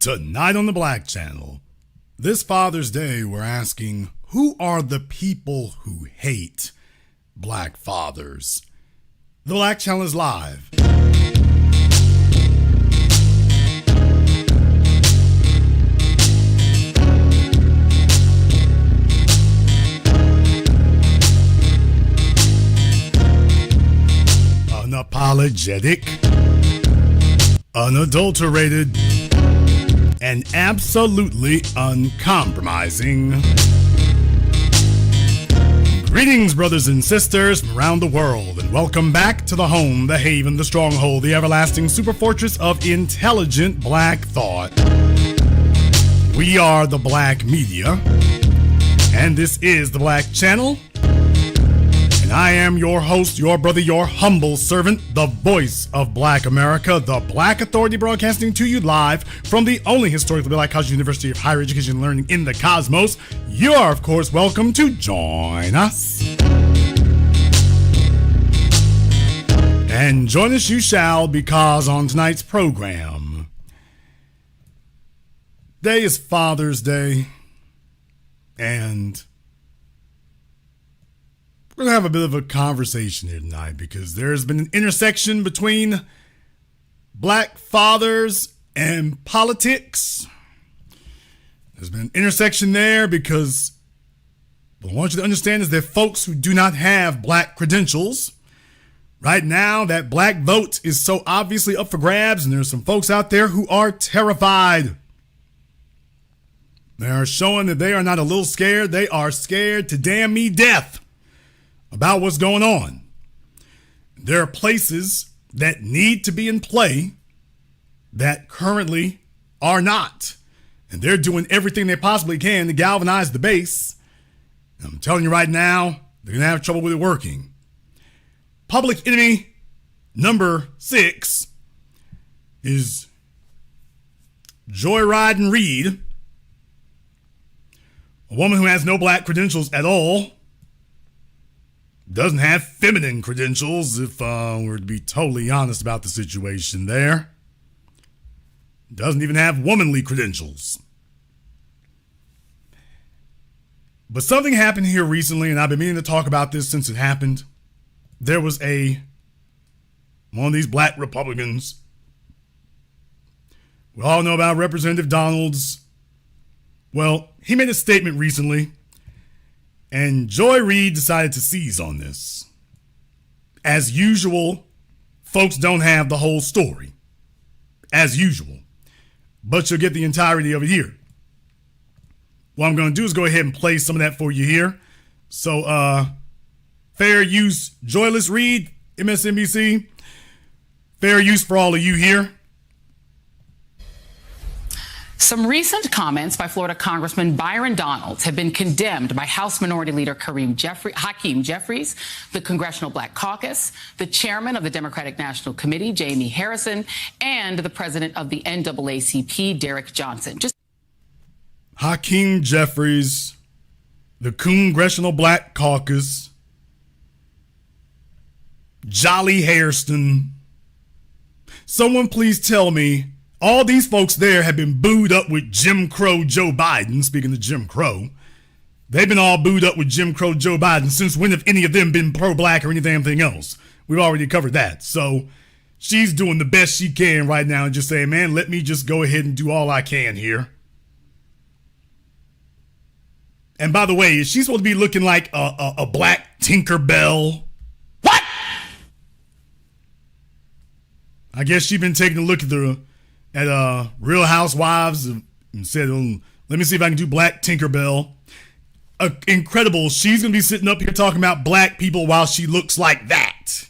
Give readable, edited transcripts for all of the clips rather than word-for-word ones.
Tonight on the Black Channel, this Father's Day, we're asking, who are the people who hate black fathers? The Black Channel is live. Unapologetic, unadulterated, and absolutely uncompromising. Greetings, brothers and sisters from around the world, and welcome back to the home, the haven, the stronghold, the everlasting super fortress of intelligent black thought. We are the Black Media, and this is the Black Channel. And I am your host, your brother, your humble servant, the voice of Black America, the Black Authority, broadcasting to you live from the only historically Black college university of higher education and learning in the cosmos. You are, of course, welcome to join us. And join us you shall, because on tonight's program, today is Father's Day, and we're going to have a bit of a conversation here tonight because there's been an intersection between black fathers and politics. There's been an intersection there because what I want you to understand is that folks who do not have black credentials, right now that black vote is so obviously up for grabs, and there's some folks out there who are terrified. They are showing that they are not a little scared. They are scared to damn me death about what's going on. There are places that need to be in play that currently are not. And they're doing everything they possibly can to galvanize the base. And I'm telling you right now, they're going to have trouble with it working. Public enemy number 6 is Joyriding Reed, a woman who has no black credentials at all. Doesn't have feminine credentials, if we're to be totally honest about the situation there. Doesn't even have womanly credentials. But something happened here recently, and I've been meaning to talk about this since it happened. There was one of these black Republicans. We all know about Representative Donalds. Well, he made a statement recently, and Joy Reid decided to seize on this. As usual, folks don't have the whole story. As usual. But you'll get the entirety of it here. What I'm going to do is go ahead and play some of that for you here. So, fair use, Joyless Reid, MSNBC. Fair use for all of you here. Some recent comments by Florida Congressman Byron Donalds have been condemned by House Minority Leader Hakeem Jeffries, the Congressional Black Caucus, the chairman of the Democratic National Committee, Jamie Harrison, and the president of the NAACP, Derek Johnson. Hakeem Jeffries, the Congressional Black Caucus, Jolly Hairston. Someone please tell me, all these folks there have been booed up with Jim Crow Joe Biden. Speaking of Jim Crow, they've been all booed up with Jim Crow Joe Biden. Since when have any of them been pro-black or anything else? We've already covered that. So she's doing the best she can right now and just saying, man, let me just go ahead and do all I can here. And by the way, is she supposed to be looking like a black Tinkerbell? What? I guess she's been taking a look at Real Housewives and said, let me see if I can do black Tinkerbell. Incredible. She's going to be sitting up here talking about black people while she looks like that.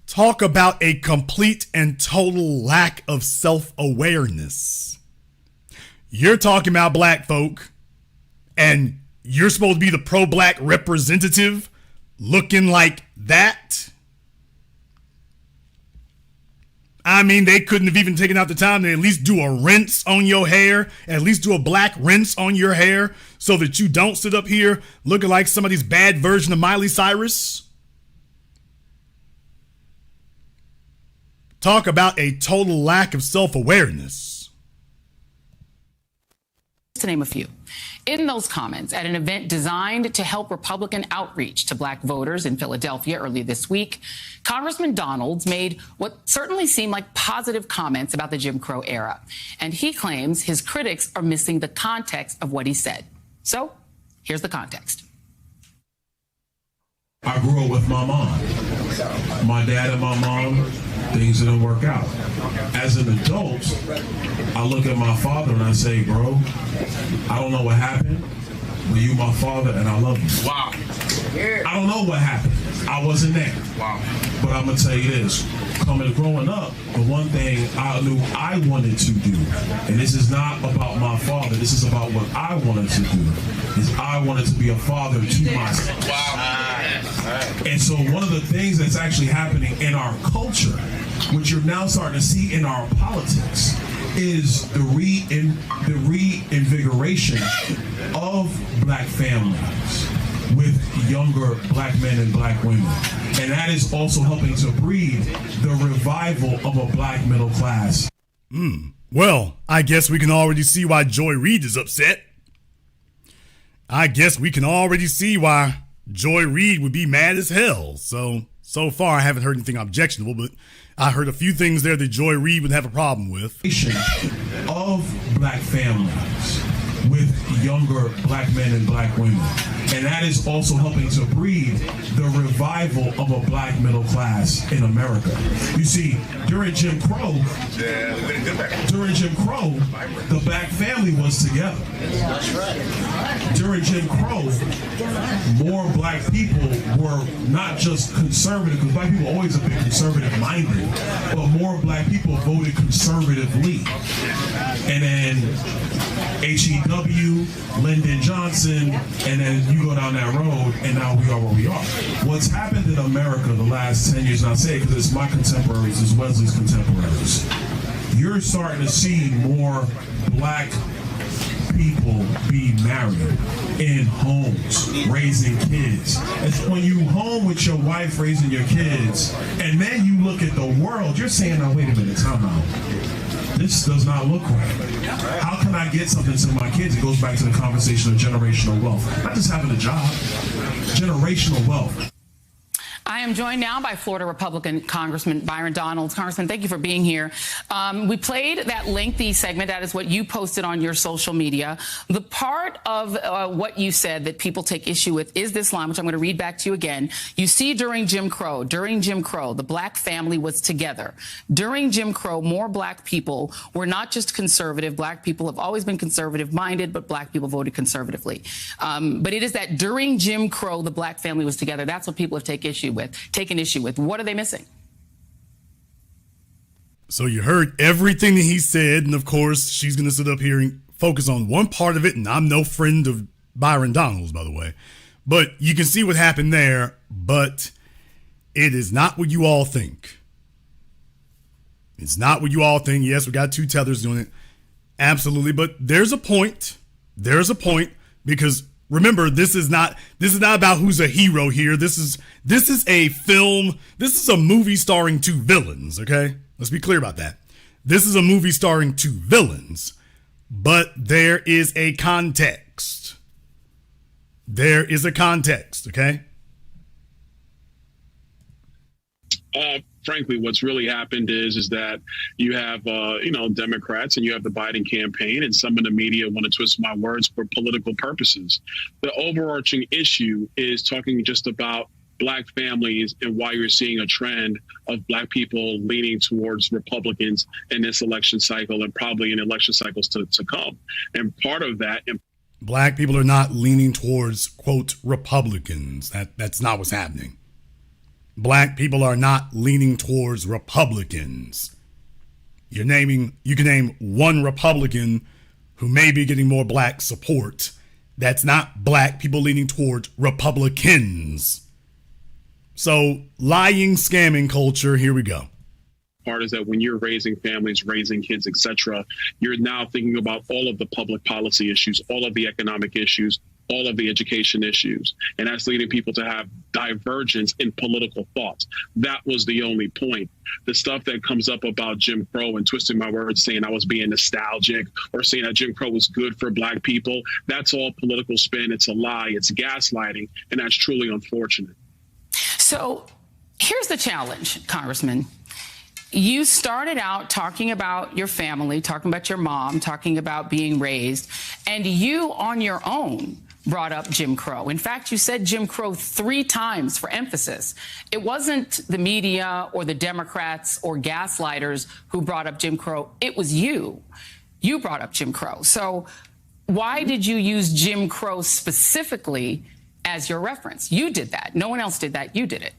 Talk about a complete and total lack of self-awareness. You're talking about black folk, and you're supposed to be the pro-black representative looking like that? I mean, they couldn't have even taken out the time to at least do a rinse on your hair, at least do a black rinse on your hair so that you don't sit up here looking like somebody's bad version of Miley Cyrus. Talk about a total lack of self-awareness. to name a few. In those comments at an event designed to help Republican outreach to black voters in Philadelphia earlier this week, Congressman Donalds made what certainly seemed like positive comments about the Jim Crow era. And he claims his critics are missing the context of what he said. So here's the context. I grew up with my mom. My dad and my mom, things didn't work out. As an adult, I look at my father and I say, bro, I don't know what happened, but you my father and I love you. Wow. I don't know what happened. I wasn't there. Wow. But I'm going to tell you this. Growing up, the one thing I knew I wanted to do, and this is not about my father, this is about what I wanted to do, is I wanted to be a father to myself. Wow. And so one of the things that's actually happening in our culture, which you're now starting to see in our politics, is the reinvigoration of black families with younger black men and black women. And that is also helping to breed the revival of a black middle class. Well, I guess we can already see why Joy Reid is upset. I guess we can already see why Joy Reid would be mad as hell. So far, I haven't heard anything objectionable, but I heard a few things there that Joy Reid would have a problem with. Of black families with younger black men and black women. And that is also helping to breed the revival of a black middle class in America. You see, during Jim Crow, the black family was together. That's right. During Jim Crow, more black people were not just conservative, because black people always have been conservative-minded, but more black people voted conservatively. And then H.E.W., Lyndon Johnson, and then you go down that road, and now we are where we are. What's happened in America the last 10 years, and I say it because it's my contemporaries, it's Wesley's contemporaries, you're starting to see more black people be married in homes, raising kids. It's when you home with your wife raising your kids, and then you look at the world, you're saying, now wait a minute, time out. This does not look right. How can I get something to my kids? It goes back to the conversation of generational wealth. Not just having a job, generational wealth. I am joined now by Florida Republican Congressman Byron Donalds. Congressman, thank you for being here. We played that lengthy segment. That is what you posted on your social media. The part of what you said that people take issue with is this line, which I'm going to read back to you again. You see, during Jim Crow, the black family was together. During Jim Crow, more black people were not just conservative. Black people have always been conservative-minded, but black people voted conservatively. But it is that during Jim Crow, the black family was together. That's what people have taken issue with. What are they missing? So you heard everything that he said, and of course, she's going to sit up here and focus on one part of it, and I'm no friend of Byron Donalds, by the way. But you can see what happened there, but it is not what you all think. It's not what you all think. Yes, we got two tethers doing it. Absolutely, but there's a point. There's a point, because remember, this is not about who's a hero here. This is a film. This is a movie starring two villains, okay? Let's be clear about that. This is a movie starring two villains, but there is a context. There is a context, okay? Frankly, what's really happened is that you have, Democrats, and you have the Biden campaign, and some in the media want to twist my words for political purposes. The overarching issue is talking just about black families and why you're seeing a trend of black people leaning towards Republicans in this election cycle, and probably in election cycles to come. And part of that, black people are not leaning towards, quote, Republicans. That's not what's happening. Black people are not leaning towards Republicans. You can name one Republican who may be getting more black support. That's not black people leaning towards Republicans. So lying, scamming culture, here we go. Part is that when you're raising families, raising kids, etc., you're now thinking about all of the public policy issues, all of the economic issues, all of the education issues. And that's leading people to have divergence in political thoughts. That was the only point. The stuff that comes up about Jim Crow and twisting my words, saying I was being nostalgic or saying that Jim Crow was good for Black people, that's all political spin. It's a lie. It's gaslighting. And that's truly unfortunate. So here's the challenge, Congressman. You started out talking about your family, talking about your mom, talking about being raised, and you on your own brought up Jim Crow. In fact, you said Jim Crow 3 times for emphasis. It wasn't the media or the Democrats or gaslighters who brought up Jim Crow. It was you. You brought up Jim Crow. So why did you use Jim Crow specifically as your reference? You did that. No one else did that. You did it.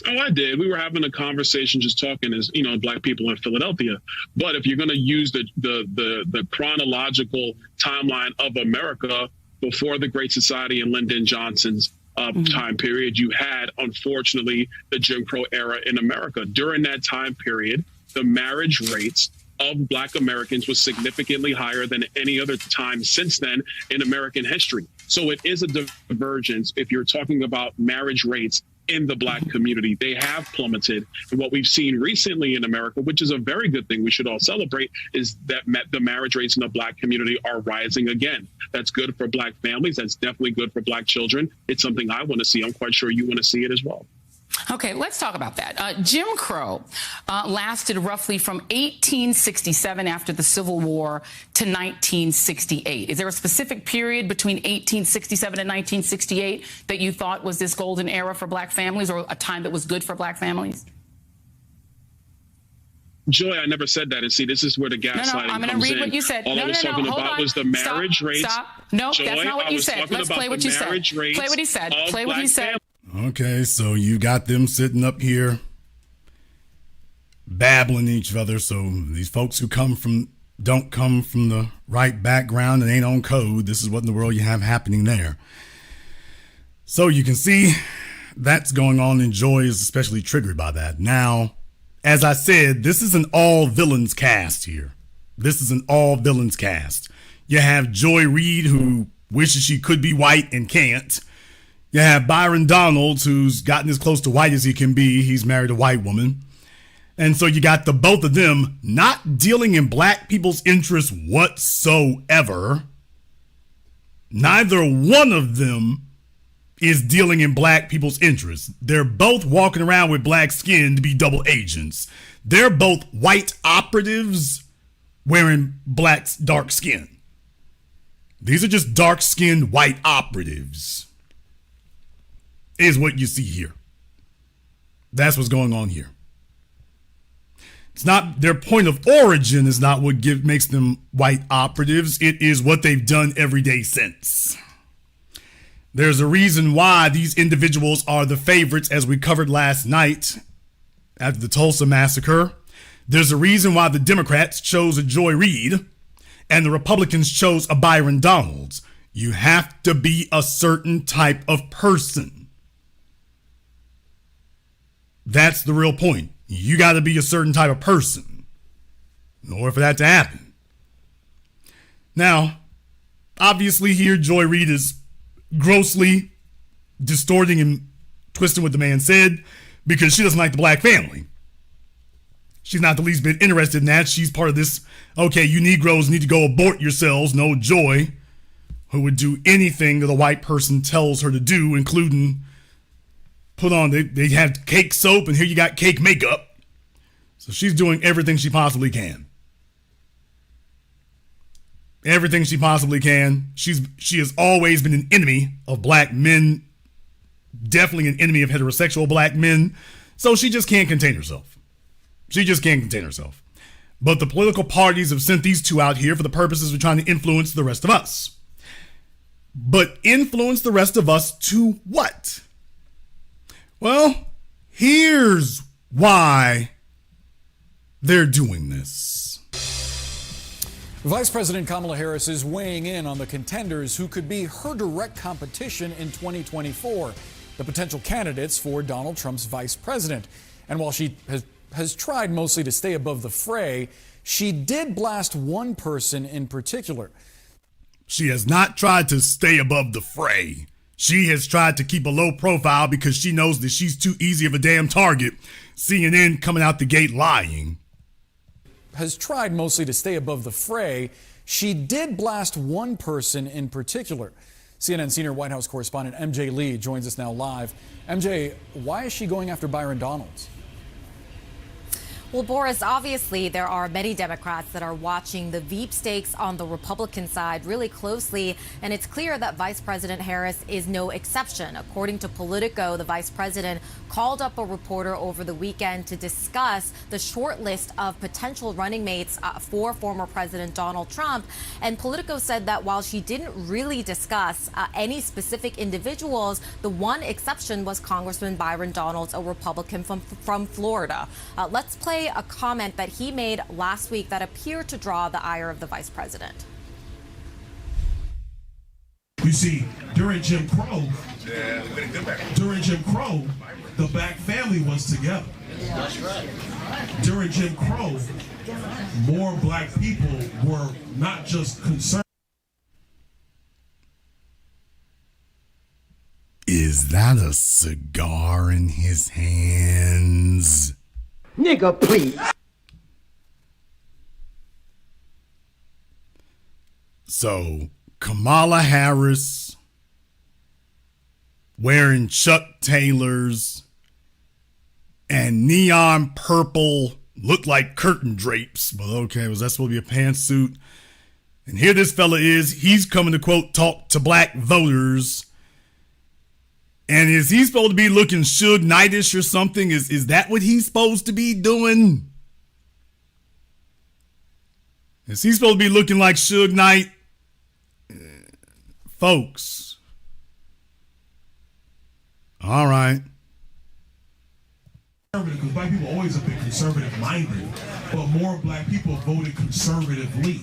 Oh, I did. We were having a conversation, just talking as, Black people in Philadelphia. But if you're going to use the chronological timeline of America before the Great Society and Lyndon Johnson's time period, you had, unfortunately, the Jim Crow era in America. During that time period, the marriage rates of Black Americans was significantly higher than any other time since then in American history. So it is a divergence if you're talking about marriage rates in the Black community. They have plummeted. And what we've seen recently in America, which is a very good thing we should all celebrate, is that the marriage rates in the Black community are rising again. That's good for Black families. That's definitely good for Black children. It's something I want to see. I'm quite sure you want to see it as well. Okay, let's talk about that. Jim Crow lasted roughly from 1867 after the Civil War to 1968. Is there a specific period between 1867 and 1968 that you thought was this golden era for Black families, or a time that was good for Black families? Joy, I never said that. And see, this is where the gaslighting comes in. I'm going to read what you said. All I was talking about was the marriage rates. Stop. No, Joy, that's not what you said. Let's play what you said. Play what he said. Play what he said. Okay, so you got them sitting up here babbling each other. So these folks who don't come from the right background and ain't on code, this is what in the world you have happening there. So you can see that's going on, and Joy is especially triggered by that. Now, as I said, this is an all villains cast here. This is an all villains cast. You have Joy Reid, who wishes she could be white and can't. You have Byron Donalds, who's gotten as close to white as he can be. He's married a white woman. And so you got the both of them not dealing in Black people's interests whatsoever. Neither one of them is dealing in Black people's interests. They're both walking around with black skin to be double agents. They're both white operatives wearing black dark skin. These are just dark-skinned white operatives, is what you see here. That's what's going on here. It's not their point of origin is not what makes them white operatives. It is what they've done every day since. There's a reason why these individuals are the favorites, as we covered last night after the Tulsa massacre. There's a reason why the Democrats chose a Joy Reid and the Republicans chose a Byron Donalds. You have to be a certain type of person. That's the real point. You got to be a certain type of person in order for that to happen. Now, obviously here, Joy Reid is grossly distorting and twisting what the man said because she doesn't like the Black family. She's not the least bit interested in that. She's part of this, okay, you Negroes need to go abort yourselves. No, Joy, who would do anything that a white person tells her to do, including put on, they have cake soap, and here you got cake makeup. So she's doing everything she possibly can. Everything she possibly can. She has always been an enemy of Black men, definitely an enemy of heterosexual Black men. So she just can't contain herself. She just can't contain herself. But the political parties have sent these two out here for the purposes of trying to influence the rest of us. But influence the rest of us to what? Well, here's why they're doing this. Vice President Kamala Harris is weighing in on the contenders who could be her direct competition in 2024, the potential candidates for Donald Trump's vice president. And while she has tried mostly to stay above the fray, she did blast one person in particular. She has not tried to stay above the fray. She has tried to keep a low profile because she knows that she's too easy of a damn target. CNN coming out the gate lying. Has tried mostly to stay above the fray. She did blast one person in particular. CNN senior White House correspondent MJ Lee joins us now live. MJ, why is she going after Byron Donalds? Well, Boris, obviously there are many Democrats that are watching the Veep stakes on the Republican side really closely, and it's clear that Vice President Harris is no exception. According to Politico, the vice president called up a reporter over the weekend to discuss the short list of potential running mates for former President Donald Trump. And Politico said that while she didn't really discuss any specific individuals, the one exception was Congressman Byron Donalds, a Republican from Florida. Let's play a comment that he made last week that appeared to draw the ire of the vice president. You see, during Jim Crow, the black family was together. That's right. During Jim Crow, more black people were not just concerned. Is that a cigar in his hands? Nigga, please. So, Kamala Harris wearing Chuck Taylors and neon purple, look like curtain drapes. But okay, was that supposed to be a pantsuit? And here this fella is. He's coming to, quote, talk to black voters. And is he supposed to be looking Suge Knight-ish or something? Is that what he's supposed to be doing? Is he supposed to be looking like Suge Knight? Folks. All right. Because black people always have been conservative-minded, but more black people voted conservatively.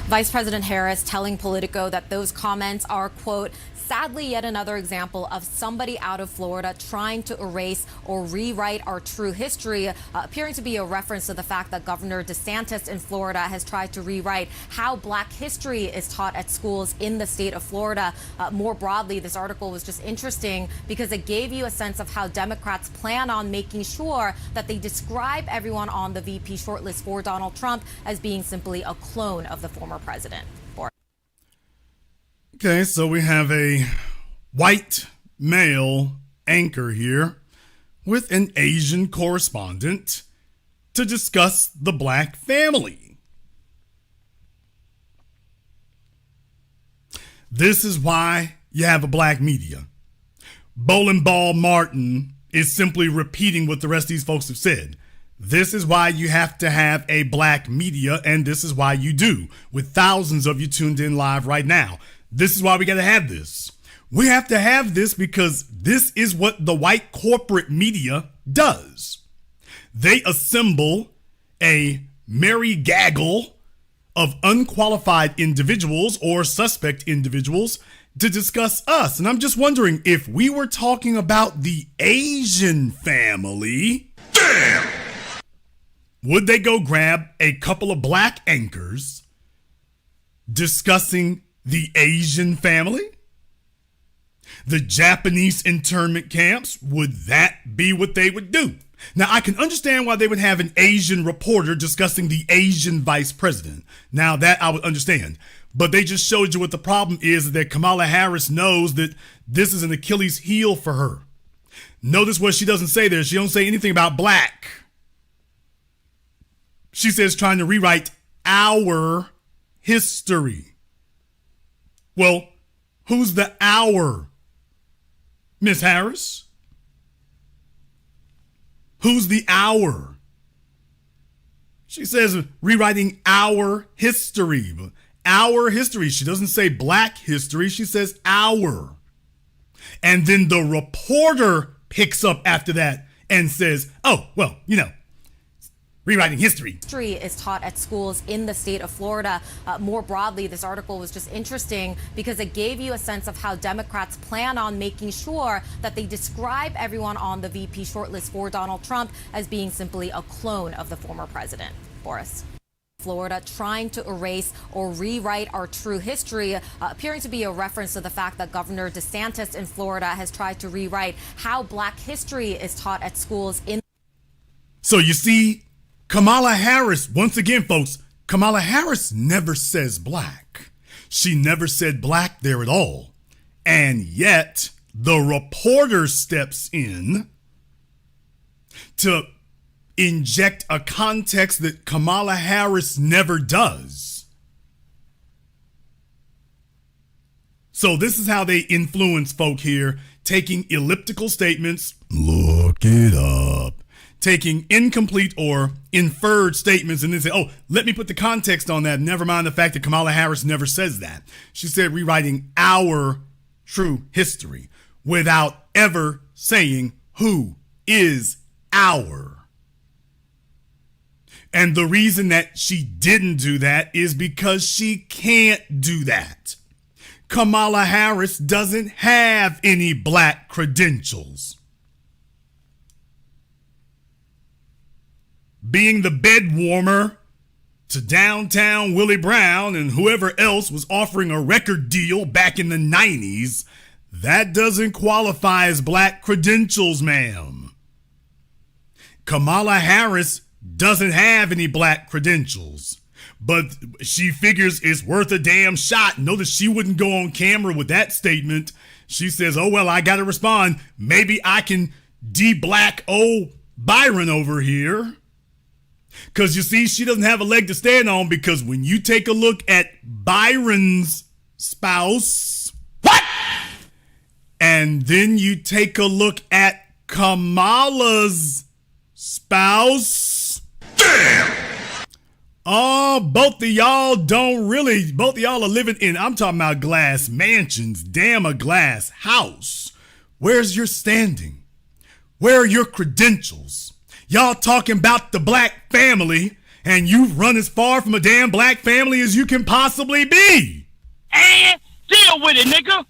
Vice President Harris telling Politico that those comments are, quote, sadly yet another example of somebody out of Florida trying to erase or rewrite our true history, appearing to be a reference to the fact that Governor DeSantis in Florida has tried to rewrite how black history is taught at schools in the state of Florida. More broadly, this article was just interesting because it gave you a sense of how Democrats plan on making sure that they describe everyone on the VP shortlist for Donald Trump as being simply a clone of the former president. Okay, so we have a white male anchor here with an Asian correspondent to discuss the black family. This is why you have a black media. Bowling Ball Martin is simply repeating what the rest of these folks have said. This is why you have to have a black media, and this is why you do, with thousands of you tuned in live right now. This is why we got to have this. We have to have this because this is what the white corporate media does. They assemble a merry gaggle of unqualified individuals or suspect individuals to discuss us. And I'm just wondering, if we were talking about the Asian family, damn, would they go grab a couple of black anchors discussing the Asian family? The Japanese internment camps, would that be what they would do? Now, I can understand why they would have an Asian reporter discussing the Asian vice president. Now, that I would understand. But they just showed you what the problem is, that Kamala Harris knows that this is an Achilles heel for her. Notice what she doesn't say there. She don't say anything about black. She says trying to rewrite our history. Well, who's the our? Miss Harris? Who's the our? She says rewriting our history. Our history. She doesn't say black history. She says our. And then the reporter picks up after that and says, oh, well, you know, rewriting history. History is taught at schools in the state of Florida. More broadly, this article was just interesting because it gave you a sense of how Democrats plan on making sure that they describe everyone on the VP shortlist for Donald Trump as being simply a clone of the former president. Boris. Florida, trying to erase or rewrite our true history, appearing to be a reference to the fact that Governor DeSantis in Florida has tried to rewrite how Black history is taught at schools in. So you see, Kamala Harris, once again, folks, Kamala Harris never says black. She never said black there at all. And yet the reporter steps in to inject a context that Kamala Harris never does. So this is how they influence folk here, taking elliptical statements, look it up, taking incomplete or inferred statements and then say, oh, let me put the context on that. Never mind the fact that Kamala Harris never says that. She said rewriting our true history without ever saying who is our. And the reason that she didn't do that is because she can't do that. Kamala Harris doesn't have any black credentials. Being the bed warmer to downtown Willie Brown and whoever else was offering a record deal back in the 90s, that doesn't qualify as black credentials, ma'am. Kamala Harris doesn't have any black credentials, but she figures it's worth a damn shot. Notice she wouldn't go on camera with that statement. She says, oh, well, I got to respond. Maybe I can de-black old Byron over here. Because you see, she doesn't have a leg to stand on, because when you take a look at Byron's spouse, what? And then you take a look at Kamala's spouse. Damn! Oh, both of y'all are living in, I'm talking about glass mansions, damn a glass house. Where's your standing? Where are your credentials? Y'all talking about the black family, and you've run as far from a damn black family as you can possibly be. And deal with it, nigga.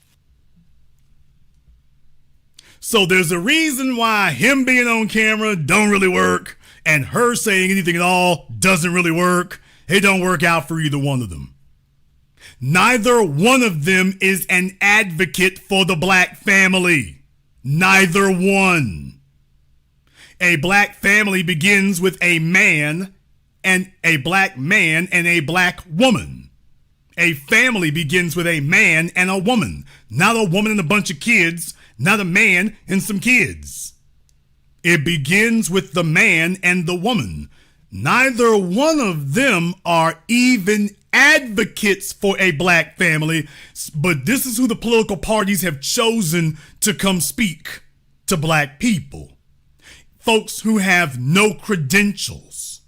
So there's a reason why him being on camera don't really work, and her saying anything at all doesn't really work. It don't work out for either one of them. Neither one of them is an advocate for the black family. Neither one. A black family begins with a man and a black woman. A family begins with a man and a woman, not a woman and a bunch of kids, not a man and some kids. It begins with the man and the woman. Neither one of them are even advocates for a black family, but this is who the political parties have chosen to come speak to black people. Folks who have no credentials,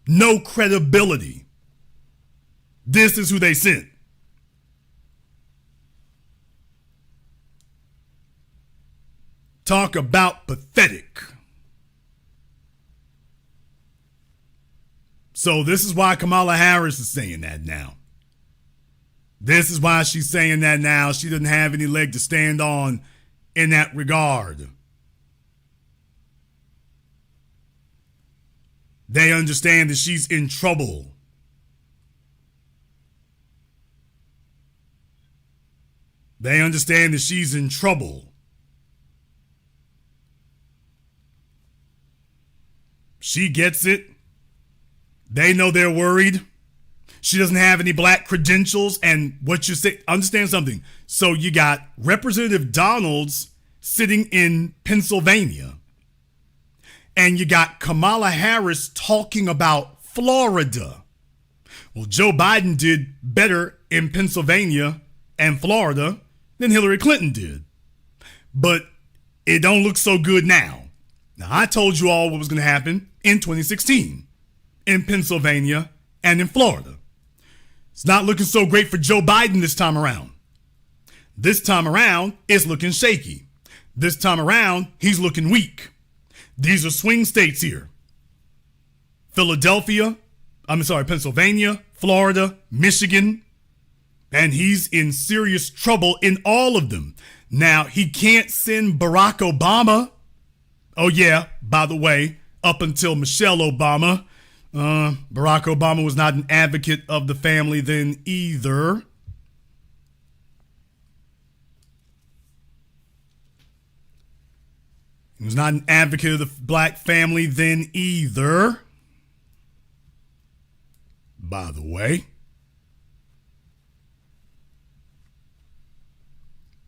no credibility. This is who they sent. Talk about pathetic. So this is why Kamala Harris is saying that now. This is why she's saying that now. She doesn't have any leg to stand on in that regard. They understand that she's in trouble. They understand that she's in trouble. She gets it. They know they're worried. She doesn't have any black credentials. And what you say, understand something. So you got Representative Donalds sitting in Pennsylvania. And you got Kamala Harris talking about Florida. Well, Joe Biden did better in Pennsylvania and Florida than Hillary Clinton did. But it don't look so good now. Now, I told you all what was going to happen in 2016 in Pennsylvania and in Florida. It's not looking so great for Joe Biden this time around. This time around, it's looking shaky. This time around, he's looking weak. These are swing states here. Pennsylvania, Florida, Michigan. And he's in serious trouble in all of them. Now, he can't send Barack Obama. Oh, yeah, by the way, up until Michelle Obama, Barack Obama was not an advocate of the family then either. He was not an advocate of the black family then either. By the way.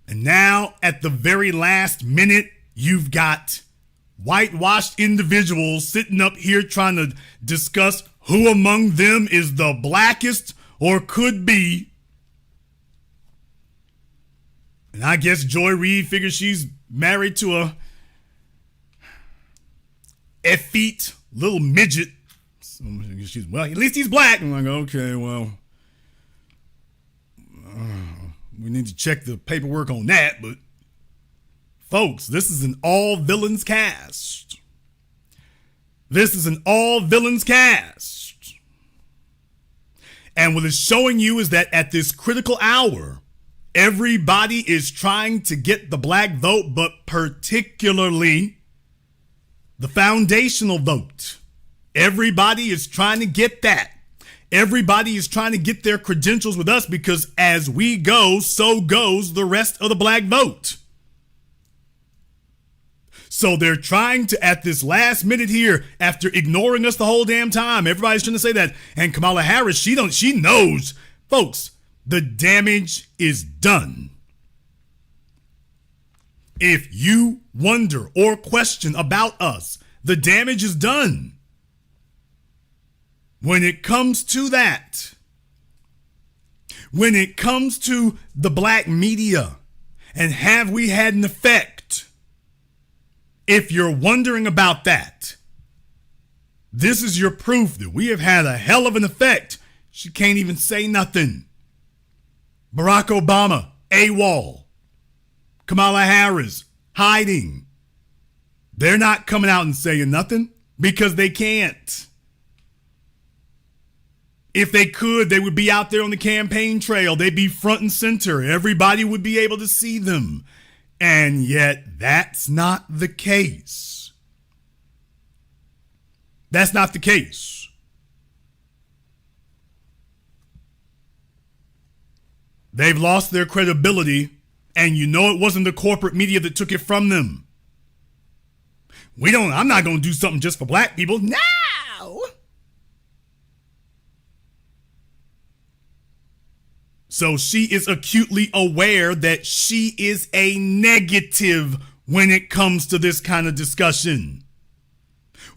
And now, at the very last minute, you've got whitewashed individuals sitting up here trying to discuss who among them is the blackest or could be. And I guess Joy Reid figures she's married to a effete little midget. So she's, well, at least he's black. I'm like, okay, well, we need to check the paperwork on that. But folks, this is an all villains cast. This is an all villains cast. And what it's showing you is that at this critical hour, everybody is trying to get the black vote, but particularly the foundational vote. Everybody is trying to get that. Everybody is trying to get their credentials with us because as we go, so goes the rest of the black vote. So they're trying to, at this last minute here, after ignoring us the whole damn time, everybody's trying to say that. And Kamala Harris, she knows. Folks, the damage is done. If you wonder or question about us, the damage is done. When it comes to that, when it comes to the black media and have we had an effect, if you're wondering about that, this is your proof that we have had a hell of an effect. She can't even say nothing. Barack Obama, AWOL. Kamala Harris, hiding. They're not coming out and saying nothing because they can't. If they could, they would be out there on the campaign trail. They'd be front and center. Everybody would be able to see them. And yet, that's not the case. That's not the case. They've lost their credibility, and you know it wasn't the corporate media that took it from them. I'm not going to do something just for black people. No! So she is acutely aware that she is a negative when it comes to this kind of discussion.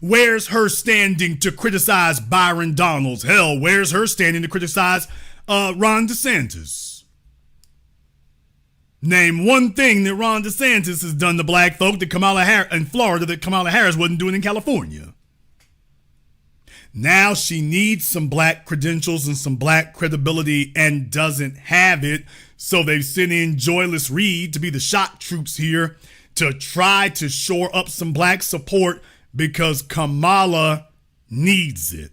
Where's her standing to criticize Byron Donalds? Hell, where's her standing to criticize Ron DeSantis? Name one thing that Ron DeSantis has done to black folk that Kamala Harris in Florida that Kamala Harris wasn't doing in California. Now she needs some black credentials and some black credibility and doesn't have it. So they've sent in Joyless Reed to be the shock troops here to try to shore up some black support because Kamala needs it.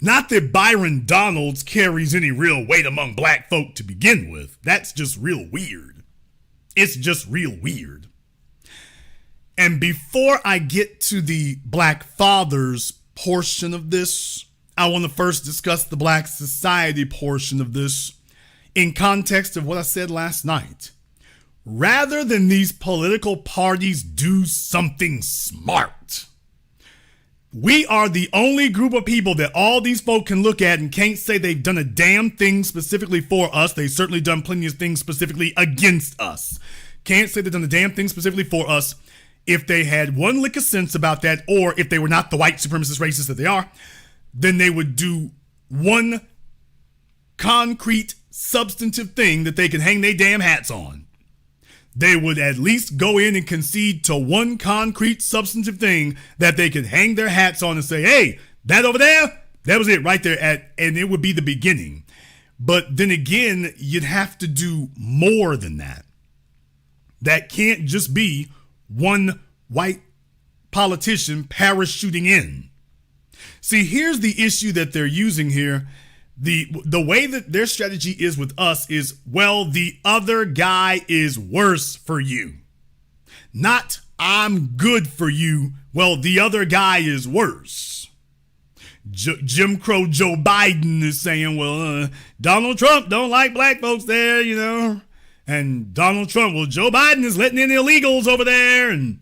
Not that Byron Donalds carries any real weight among black folk to begin with. That's just real weird. It's just real weird. And before I get to the black fathers portion of this, I want to first discuss the black society portion of this in context of what I said last night. Rather than these political parties do something smart, we are the only group of people that all these folk can look at and can't say they've done a damn thing specifically for us. They've certainly done plenty of things specifically against us. Can't say they've done a damn thing specifically for us. If they had one lick of sense about that, or if they were not the white supremacist racists that they are, then they would do one concrete, substantive thing that they can hang their damn hats on. They would at least go in and concede to one concrete, substantive thing that they could hang their hats on and say, hey, that over there, that was it right there, and it would be the beginning. But then again, you'd have to do more than that. That can't just be one white politician parachuting in. See, here's the issue that they're using here. The way that their strategy is with us is, well, the other guy is worse for you. Not I'm good for you, well, the other guy is worse. Jim Crow Joe Biden is saying, well, Donald Trump don't like black folks there, you know. And Donald Trump, well, Joe Biden is letting in illegals over there. And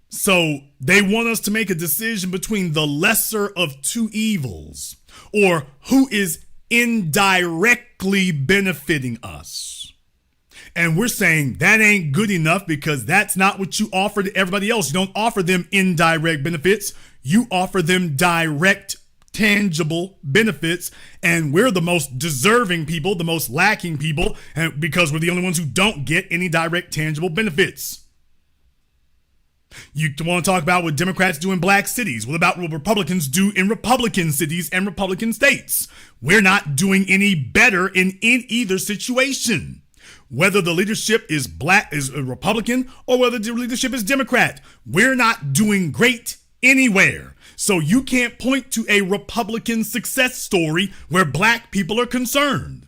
so they want us to make a decision between the lesser of two evils, or who is indirectly benefiting us. And we're saying that ain't good enough because that's not what you offer to everybody else. You don't offer them indirect benefits. You offer them direct, tangible benefits. And we're the most deserving people, the most lacking people, and because we're the only ones who don't get any direct, tangible benefits. You want to talk about what Democrats do in black cities. What about what Republicans do in Republican cities and Republican states? We're not doing any better in either situation. Whether the leadership is black, is a Republican, or whether the leadership is Democrat, we're not doing great anywhere. So you can't point to a Republican success story where black people are concerned.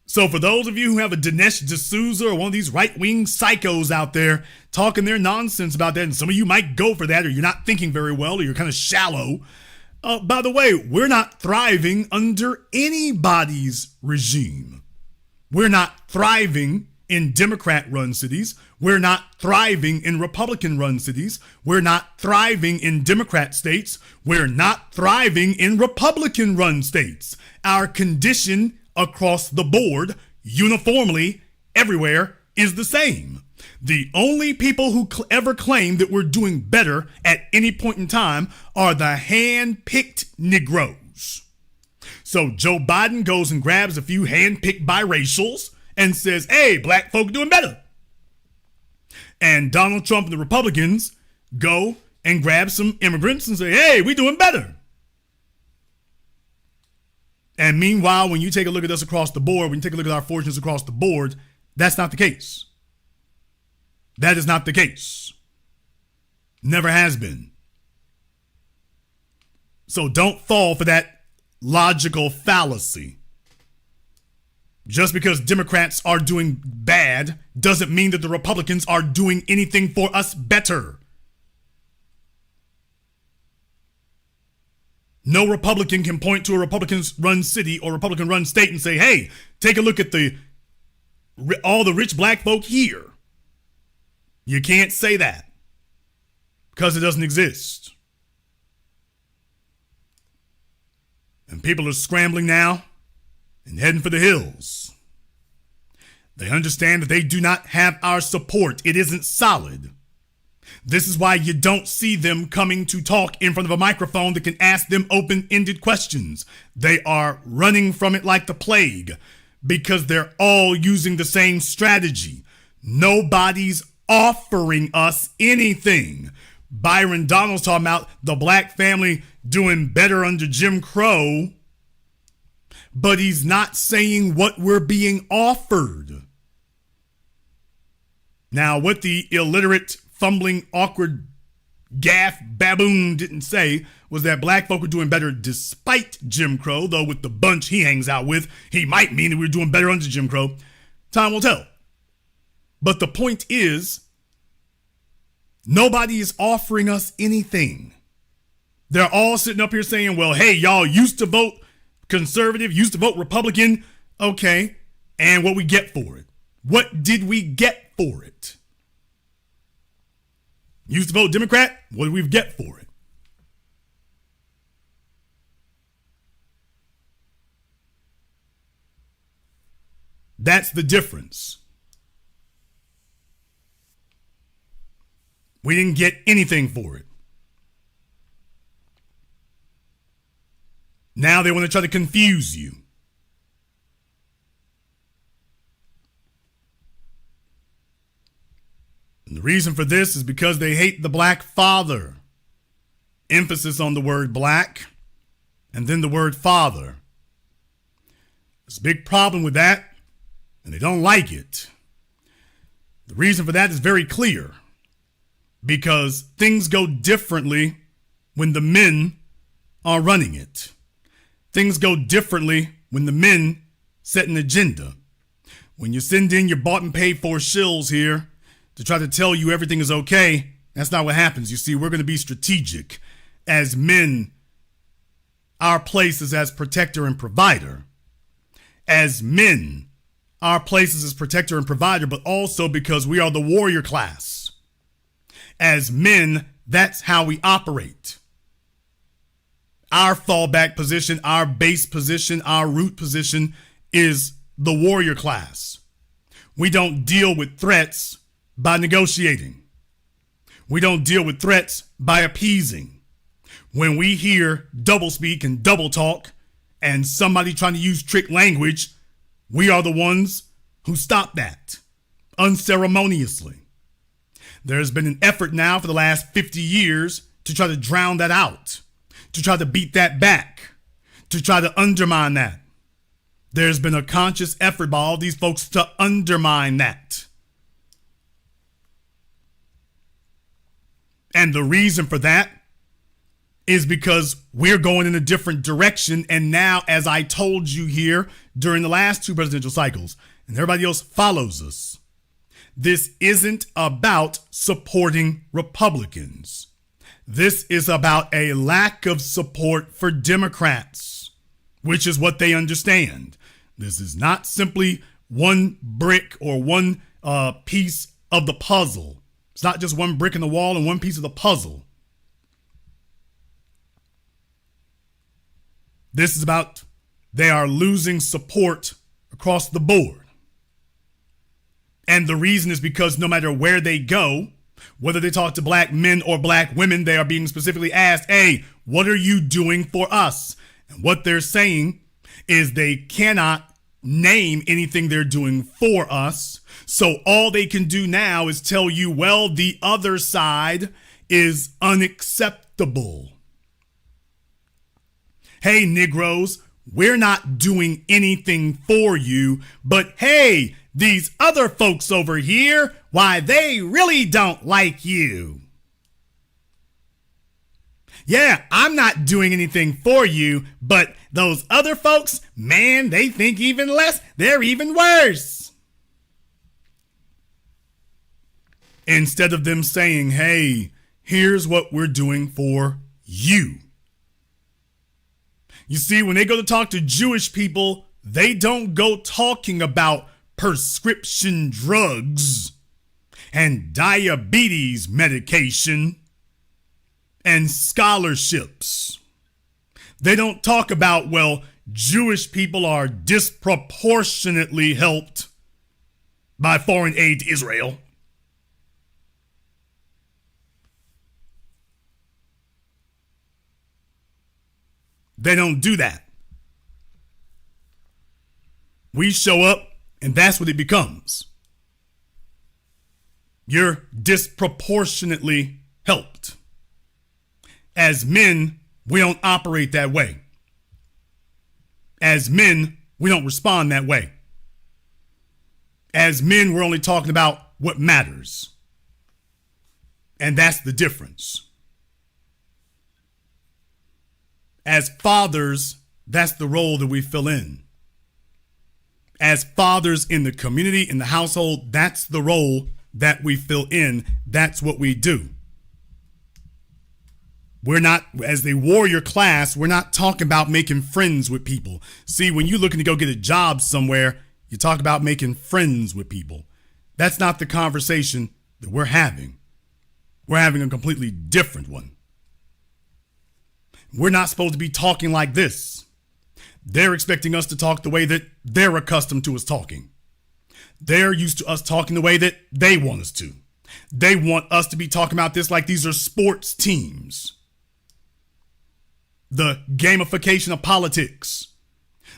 So for those of you who have a Dinesh D'Souza or one of these right-wing psychos out there talking their nonsense about that, and some of you might go for that, or you're not thinking very well, or you're kind of shallow. By the way, we're not thriving under anybody's regime. We're not thriving in Democrat-run cities. We're not thriving in Republican-run cities. We're not thriving in Democrat states. We're not thriving in Republican-run states. Our condition across the board, uniformly, everywhere, is the same. The only people who ever claim that we're doing better at any point in time are the hand-picked Negroes. So Joe Biden goes and grabs a few hand-picked biracials and says, hey, black folk doing better. And Donald Trump and the Republicans go and grab some immigrants and say, hey, we doing better. And meanwhile, when you take a look at us across the board, when you take a look at our fortunes across the board, that's not the case. That is not the case. Never has been. So don't fall for that logical fallacy. Just because Democrats are doing bad doesn't mean that the Republicans are doing anything for us better. No Republican can point to a Republican-run city or Republican-run state and say, hey, take a look at all the rich black folk here. You can't say that because it doesn't exist. And people are scrambling now and heading for the hills. They understand that they do not have our support. It isn't solid. This is why you don't see them coming to talk in front of a microphone that can ask them open-ended questions. They are running from it like the plague because they're all using the same strategy. Nobody's offering us anything. Byron Donald's talking about the black family doing better under Jim Crow, but he's not saying what we're being offered. Now, what the illiterate, fumbling, awkward, gaff baboon didn't say was that black folk were doing better despite Jim Crow, though with the bunch he hangs out with, he might mean that we were doing better under Jim Crow. Time will tell. But the point is, nobody is offering us anything. They're all sitting up here saying, well, hey, y'all used to vote conservative, used to vote Republican. Okay. And what we get for it? What did we get for it? Used to vote Democrat. What did we get for it? That's the difference. We didn't get anything for it. Now they want to try to confuse you. And the reason for this is because they hate the black father. Emphasis on the word black and then the word father. There's a big problem with that, and they don't like it. The reason for that is very clear. Because things go differently when the men are running it. Things go differently when the men set an agenda. When you send in your bought and paid for shills here to try to tell you everything is okay. That's not what happens. You see, we're going to be strategic. As men, our place is as protector and provider. As men, our place is as protector and provider, but also because we are the warrior class. As men, that's how we operate. Our fallback position, our base position, our root position is the warrior class. We don't deal with threats by negotiating. We don't deal with threats by appeasing. When we hear doublespeak and double talk and somebody trying to use trick language, we are the ones who stop that unceremoniously. There's been an effort now for the last 50 years to try to drown that out, to try to beat that back, to try to undermine that. There's been a conscious effort by all these folks to undermine that. And the reason for that is because we're going in a different direction. And now, as I told you here during the last two presidential cycles, and everybody else follows us, this isn't about supporting Republicans. This is about a lack of support for Democrats, which is what they understand. This is not simply one brick or one piece of the puzzle. It's not just one brick in the wall and one piece of the puzzle. This is about they are losing support across the board. And the reason is because no matter where they go, whether they talk to black men or black women, they are being specifically asked, hey, what are you doing for us? And what they're saying is they cannot name anything they're doing for us. So all they can do now is tell you, well, the other side is unacceptable. Hey, Negroes, we're not doing anything for you, but hey, these other folks over here, why, they really don't like you. Yeah, I'm not doing anything for you, but those other folks, man, they think even less. They're even worse. Instead of them saying, hey, here's what we're doing for you. You see, when they go to talk to Jewish people, they don't go talking about prescription drugs and diabetes medication and scholarships. They don't talk about, well, Jewish people are disproportionately helped by foreign aid to Israel. They don't do that. We show up, and that's what it becomes. You're disproportionately helped. As men, we don't operate that way. As men, we don't respond that way. As men, we're only talking about what matters. And that's the difference. As fathers, that's the role that we fill in. As fathers in the community, in the household, that's the role that we fill in. That's what we do. We're not, as the warrior class, we're not talking about making friends with people. See, when you're looking to go get a job somewhere, you talk about making friends with people. That's not the conversation that we're having. We're having a completely different one. We're not supposed to be talking like this. They're expecting us to talk the way that they're accustomed to us talking. They're used to us talking the way that they want us to. They want us to be talking about this like these are sports teams. The gamification of politics.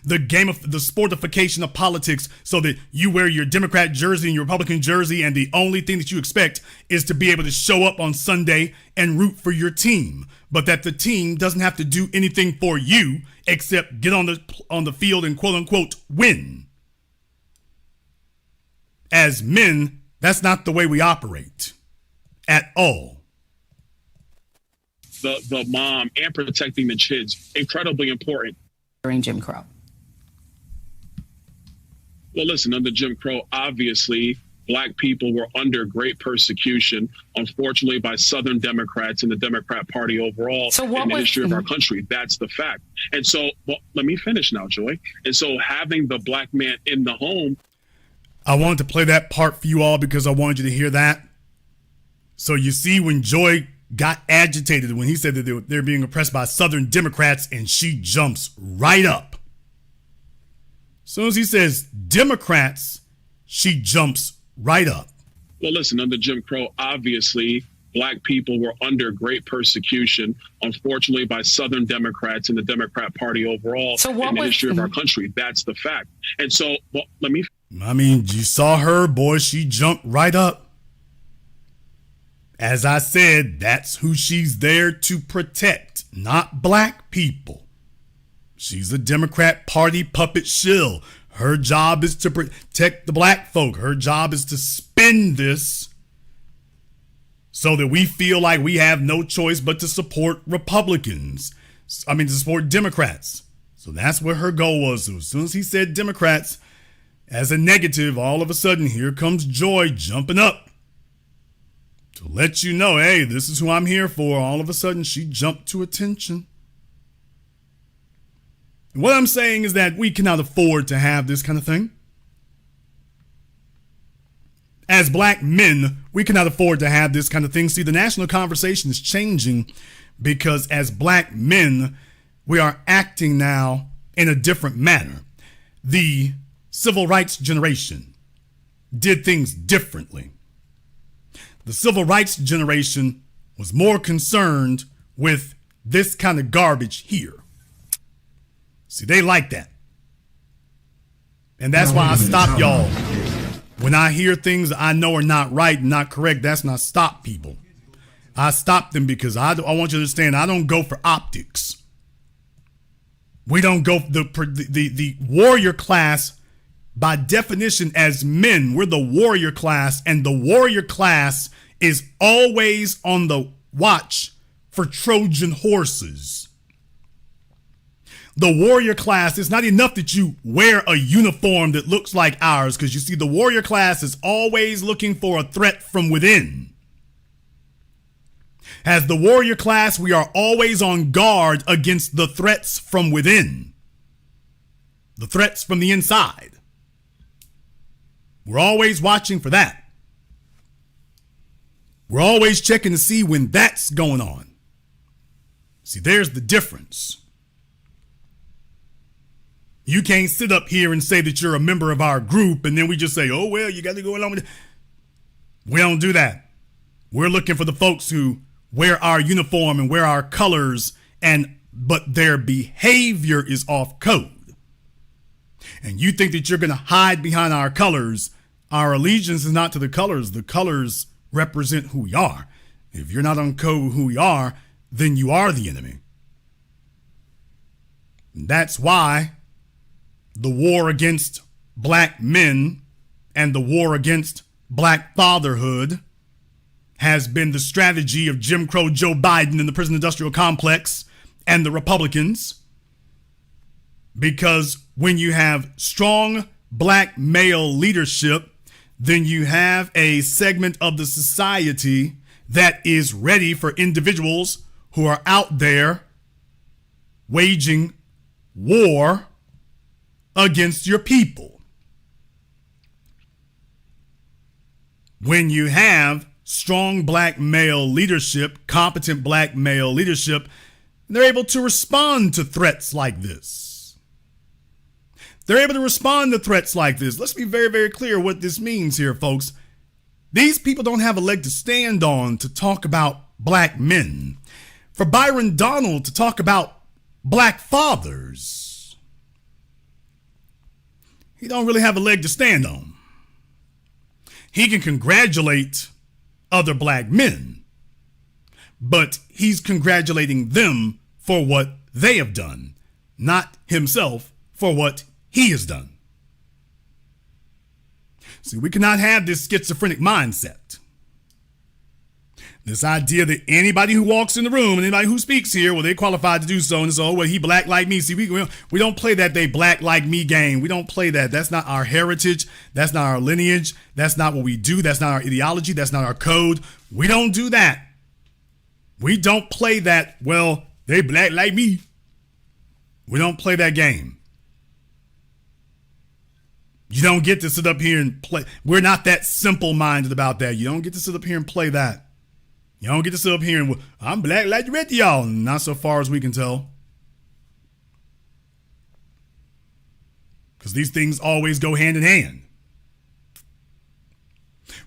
The sportification of politics, so that you wear your Democrat jersey and your Republican jersey, and the only thing that you expect is to be able to show up on Sunday and root for your team, but that the team doesn't have to do anything for you except get on the field and quote unquote win. As men, that's not the way we operate at all. The mom and protecting the kids, incredibly important. During Jim Crow. Well, listen, under Jim Crow, obviously, Black people were under great persecution, unfortunately, by Southern Democrats and the Democrat Party overall in the history of our country. That's the fact. And so, well, let me finish now, Joy. And so having the Black man in the home. I wanted to play that part for you all because I wanted you to hear that. So you see, when Joy got agitated when he said that they're being oppressed by Southern Democrats, and she jumps right up. As soon as he says Democrats, she jumps right up. Well, listen, under Jim Crow, obviously, Black people were under great persecution, unfortunately, by Southern Democrats and the Democrat Party overall in the history of our country. That's the fact. And so, well, you saw her, boy, she jumped right up. As I said, that's who she's there to protect, not Black people. She's a Democrat Party puppet shill. Her job is to protect the Black folk. Her job is to spin this so that we feel like we have no choice but to support Republicans. To support Democrats. So that's what her goal was. So as soon as he said Democrats as a negative, all of a sudden, here comes Joy jumping up to let you know, hey, this is who I'm here for. All of a sudden, she jumped to attention. And what I'm saying is that we cannot afford to have this kind of thing. As Black men, we cannot afford to have this kind of thing. See, the national conversation is changing because as Black men, we are acting now in a different manner. The civil rights generation did things differently. The civil rights generation was more concerned with this kind of garbage here. See, they like that. And that's why I stop y'all. When I hear things I know are not right and not correct, that's not stop people. I stop them because I want you to understand, I don't go for optics. We don't go, the warrior class, by definition as men, we're the warrior class, and the warrior class is always on the watch for Trojan horses. The warrior class, it's not enough that you wear a uniform that looks like ours, because you see, the warrior class is always looking for a threat from within. As the warrior class, we are always on guard against the threats from within, the threats from the inside. We're always watching for that. We're always checking to see when that's going on. See, there's the difference. You can't sit up here and say that you're a member of our group and then we just say, oh, well, you got to go along with it. We don't do that. We're looking for the folks who wear our uniform and wear our colors, but their behavior is off code. And you think that you're going to hide behind our colors. Our allegiance is not to the colors. The colors represent who we are. If you're not on code with who we are, then you are the enemy. And that's why the war against Black men and the war against Black fatherhood has been the strategy of Jim Crow Joe Biden and the prison industrial complex and the Republicans. Because when you have strong Black male leadership, then you have a segment of the society that is ready for individuals who are out there waging war against your people. When you have strong Black male leadership, competent Black male leadership, they're able to respond to threats like this. They're able to respond to threats like this. Let's be very, very clear what this means here, folks. These people don't have a leg to stand on to talk about Black men. For Byron Donald to talk about Black fathers, he don't really have a leg to stand on. He can congratulate other Black men, but he's congratulating them for what they have done, not himself for what he has done. See, we cannot have this schizophrenic mindset. This idea that anybody who walks in the room and anybody who speaks here, well, they're qualified to do so. And so, well, he black like me. See, we don't play that they black like me game. We don't play that. That's not our heritage. That's not our lineage. That's not what we do. That's not our ideology. That's not our code. We don't do that. We don't play that, well, they black like me. We don't play that game. You don't get to sit up here and play. We're not that simple-minded about that. You don't get to sit up here and play that. You don't get to sit up here and, well, I'm black like the rest of y'all. Not so far as we can tell. Because these things always go hand in hand.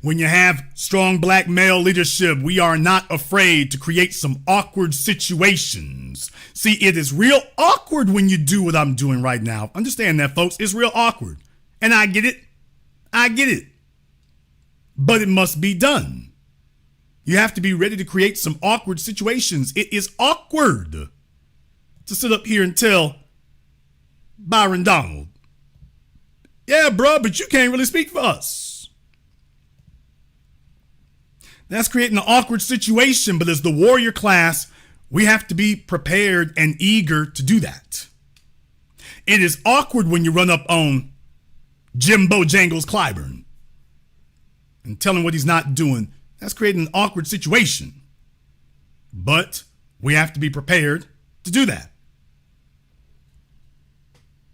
When you have strong black male leadership, we are not afraid to create some awkward situations. See, it is real awkward when you do what I'm doing right now. Understand that, folks. It's real awkward. And I get it. I get it. But it must be done. You have to be ready to create some awkward situations. It is awkward to sit up here and tell Byron Donald, yeah, bro, but you can't really speak for us. That's creating an awkward situation, but as the warrior class, we have to be prepared and eager to do that. It is awkward when you run up on Jim Bojangles Clyburn and tell him what he's not doing. That's creating an awkward situation. But we have to be prepared to do that.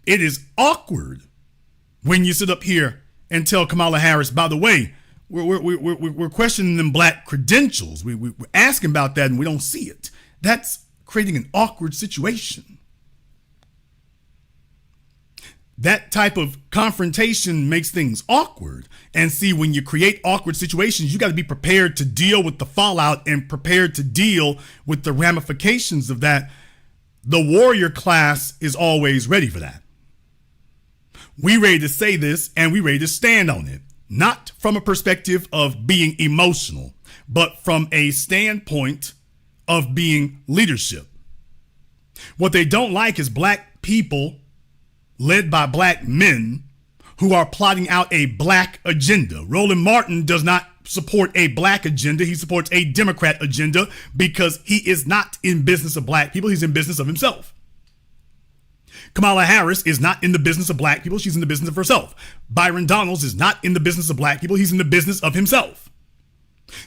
It is awkward when you sit up here and tell Kamala Harris, by the way, we're questioning them black credentials. We're asking about that and we don't see it. That's creating an awkward situation. That type of confrontation makes things awkward. And see, when you create awkward situations, you got to be prepared to deal with the fallout and prepared to deal with the ramifications of that. The warrior class is always ready for that. We ready to say this and we ready to stand on it. Not from a perspective of being emotional, but from a standpoint of being leadership. What they don't like is black people led by black men who are plotting out a black agenda. Roland Martin does not support a black agenda. He supports a Democrat agenda because he is not in business of black people. He's in business of himself. Kamala Harris is not in the business of black people. She's in the business of herself. Byron Donalds is not in the business of black people. He's in the business of himself.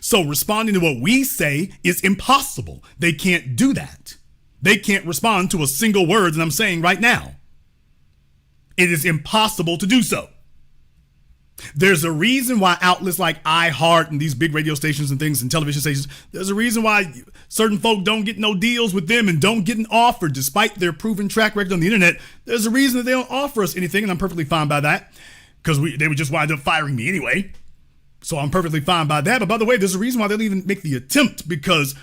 So responding to what we say is impossible. They can't do that. They can't respond to a single word that I'm saying right now. It is impossible to do so. There's a reason why outlets like iHeart and these big radio stations and things and television stations, there's a reason why certain folk don't get no deals with them and don't get an offer despite their proven track record on the internet. There's a reason that they don't offer us anything, and I'm perfectly fine by that because they would just wind up firing me anyway. So I'm perfectly fine by that. But by the way, there's a reason why they'll even make the attempt, because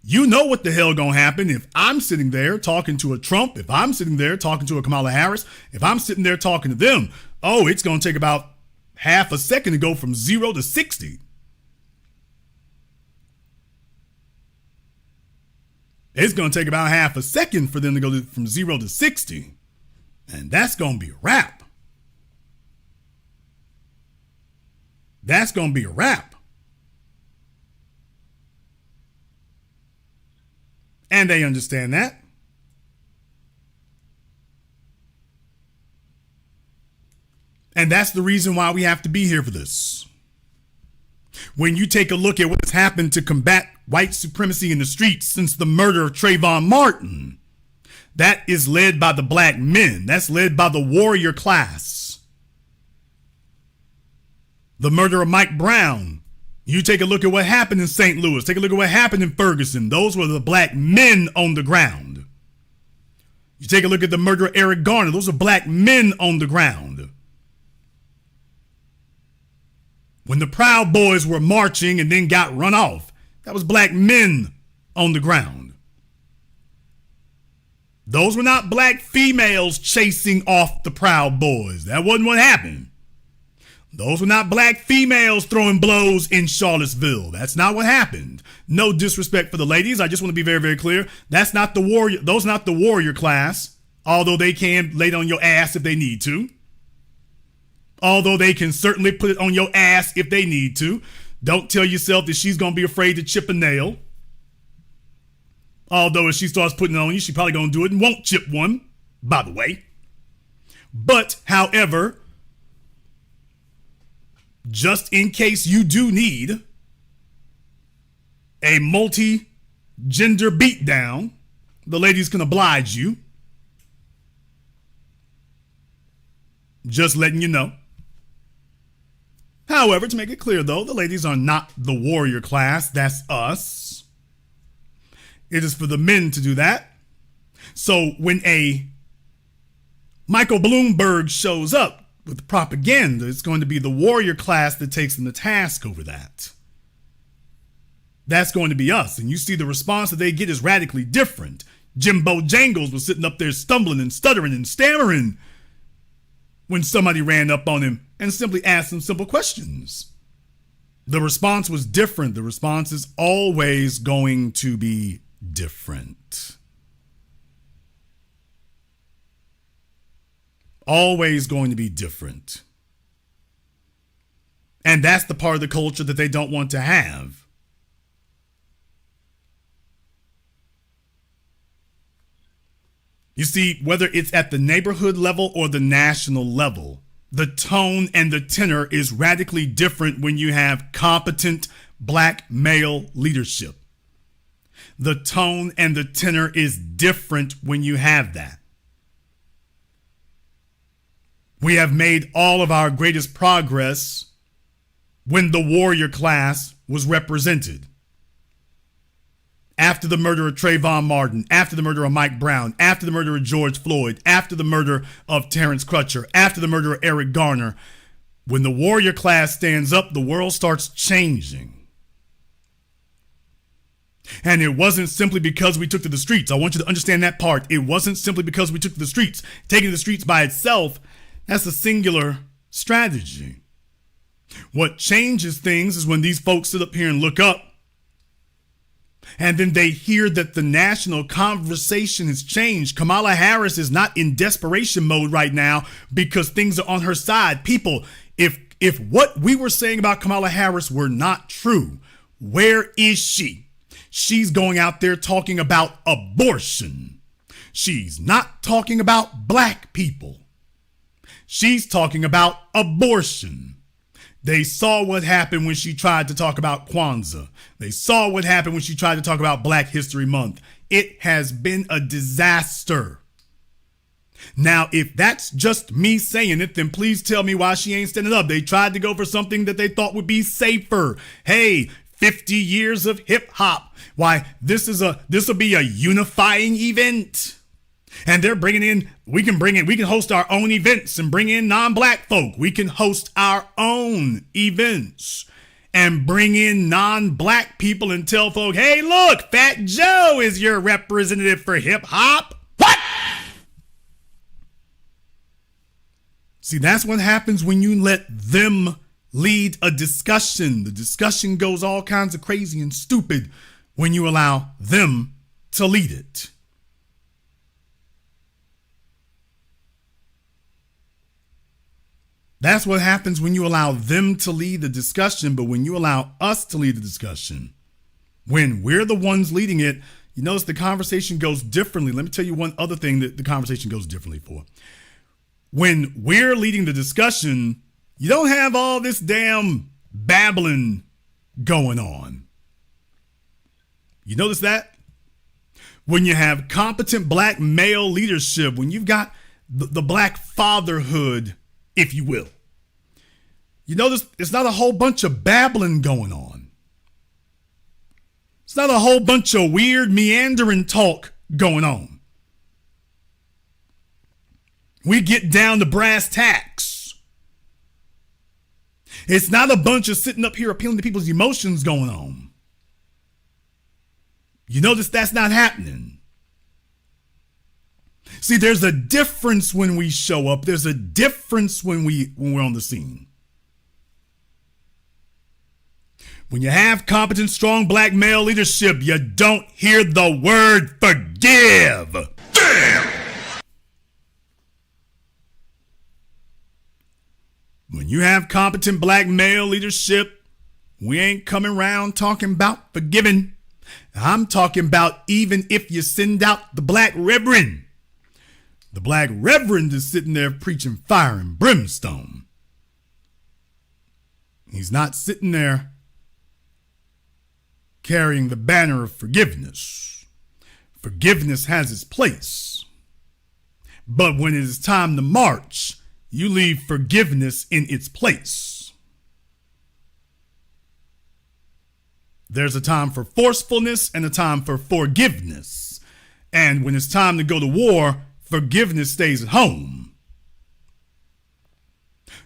you know what the hell gonna happen if I'm sitting there talking to a Trump, if I'm sitting there talking to a Kamala Harris, if I'm sitting there talking to them. Oh, it's gonna take about half a second to go from 0 to 60. It's gonna take about half a second for them to go from 0 to 60. And that's gonna be a wrap. That's gonna be a wrap. And they understand that. And that's the reason why we have to be here for this. When you take a look at what has happened to combat white supremacy in the streets since the murder of Trayvon Martin, that is led by the black men. That's led by the warrior class. The murder of Mike Brown. You take a look at what happened in St. Louis. Take a look at what happened in Ferguson. Those were the black men on the ground. You take a look at the murder of Eric Garner. Those are black men on the ground. When the Proud Boys were marching and then got run off, that was black men on the ground. Those were not black females chasing off the Proud Boys. That wasn't what happened. Those were not black females throwing blows in Charlottesville. That's not what happened. No disrespect for the ladies. I just want to be very, very clear. That's not the warrior. Those are not the warrior class, although they can lay it on your ass if they need to. Although they can certainly put it on your ass if they need to. Don't tell yourself that she's going to be afraid to chip a nail. Although if she starts putting it on you, she probably going to do it and won't chip one, by the way. But, however, just in case you do need a multi-gender beatdown, the ladies can oblige you. Just letting you know. However, to make it clear, though, the ladies are not the warrior class. That's us. It is for the men to do that. So when a Michael Bloomberg shows up with propaganda, it's going to be the warrior class that takes them to task over that. That's going to be us. And you see the response that they get is radically different. Jimbo Jangles was sitting up there stumbling and stuttering and stammering when somebody ran up on him and simply asked him simple questions. The response was different. The response is always going to be different. Always going to be different. And that's the part of the culture that they don't want to have. You see, whether it's at the neighborhood level or the national level, the tone and the tenor is radically different when you have competent black male leadership. The tone and the tenor is different when you have that. We have made all of our greatest progress when the warrior class was represented. After the murder of Trayvon Martin, after the murder of Mike Brown, after the murder of George Floyd, after the murder of Terrence Crutcher, after the murder of Eric Garner, when the warrior class stands up, the world starts changing. And it wasn't simply because we took to the streets. I want you to understand that part. It wasn't simply because we took to the streets. Taking to the streets by itself, that's a singular strategy. What changes things is when these folks sit up here and look up, and then they hear that the national conversation has changed. Kamala Harris is not in desperation mode right now because things are on her side. People, if what we were saying about Kamala Harris were not true, where is she? She's going out there talking about abortion. She's not talking about black people. She's talking about abortion. They saw what happened when she tried to talk about Kwanzaa. They saw what happened when she tried to talk about Black History Month. It has been a disaster. Now, if that's just me saying it, then please tell me why she ain't standing up. They tried to go for something that they thought would be safer. Hey, 50 years of hip hop. Why, this will be a unifying event. And they're bringing in, we can host our own events and bring in non-black folk. We can host our own events and bring in non-black people and tell folk, hey, look, Fat Joe is your representative for hip hop. What? See, that's what happens when you let them lead a discussion. The discussion goes all kinds of crazy and stupid when you allow them to lead it. That's what happens when you allow them to lead the discussion, but when you allow us to lead the discussion, when we're the ones leading it, you notice the conversation goes differently. Let me tell you one other thing that the conversation goes differently for. When we're leading the discussion, you don't have all this damn babbling going on. You notice that? When you have competent black male leadership, when you've got the black fatherhood, if you will. You notice it's not a whole bunch of babbling going on. It's not a whole bunch of weird meandering talk going on. We get down to brass tacks. It's not a bunch of sitting up here appealing to people's emotions going on. You notice that's not happening. See, there's a difference when we show up. There's a difference when we're on the scene. When you have competent, strong black male leadership, you don't hear the word forgive. Damn! When you have competent black male leadership, We ain't coming around talking about forgiving. I'm talking about even if you send out the black reverend. The black reverend is sitting there preaching fire and brimstone. He's not sitting there carrying the banner of forgiveness. Forgiveness has its place. But when it is time to march, you leave forgiveness in its place. There's a time for forcefulness and a time for forgiveness. And when it's time to go to war, forgiveness stays at home.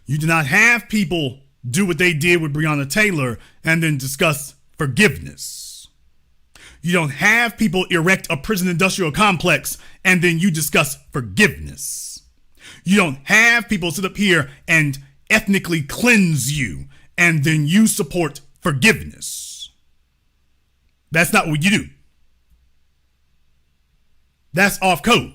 You do not have people do what they did with Breonna Taylor and then discuss forgiveness. You don't have people erect a prison industrial complex and then you discuss forgiveness. You don't have people sit up here and ethnically cleanse you and then you support forgiveness. That's not what you do. That's off code.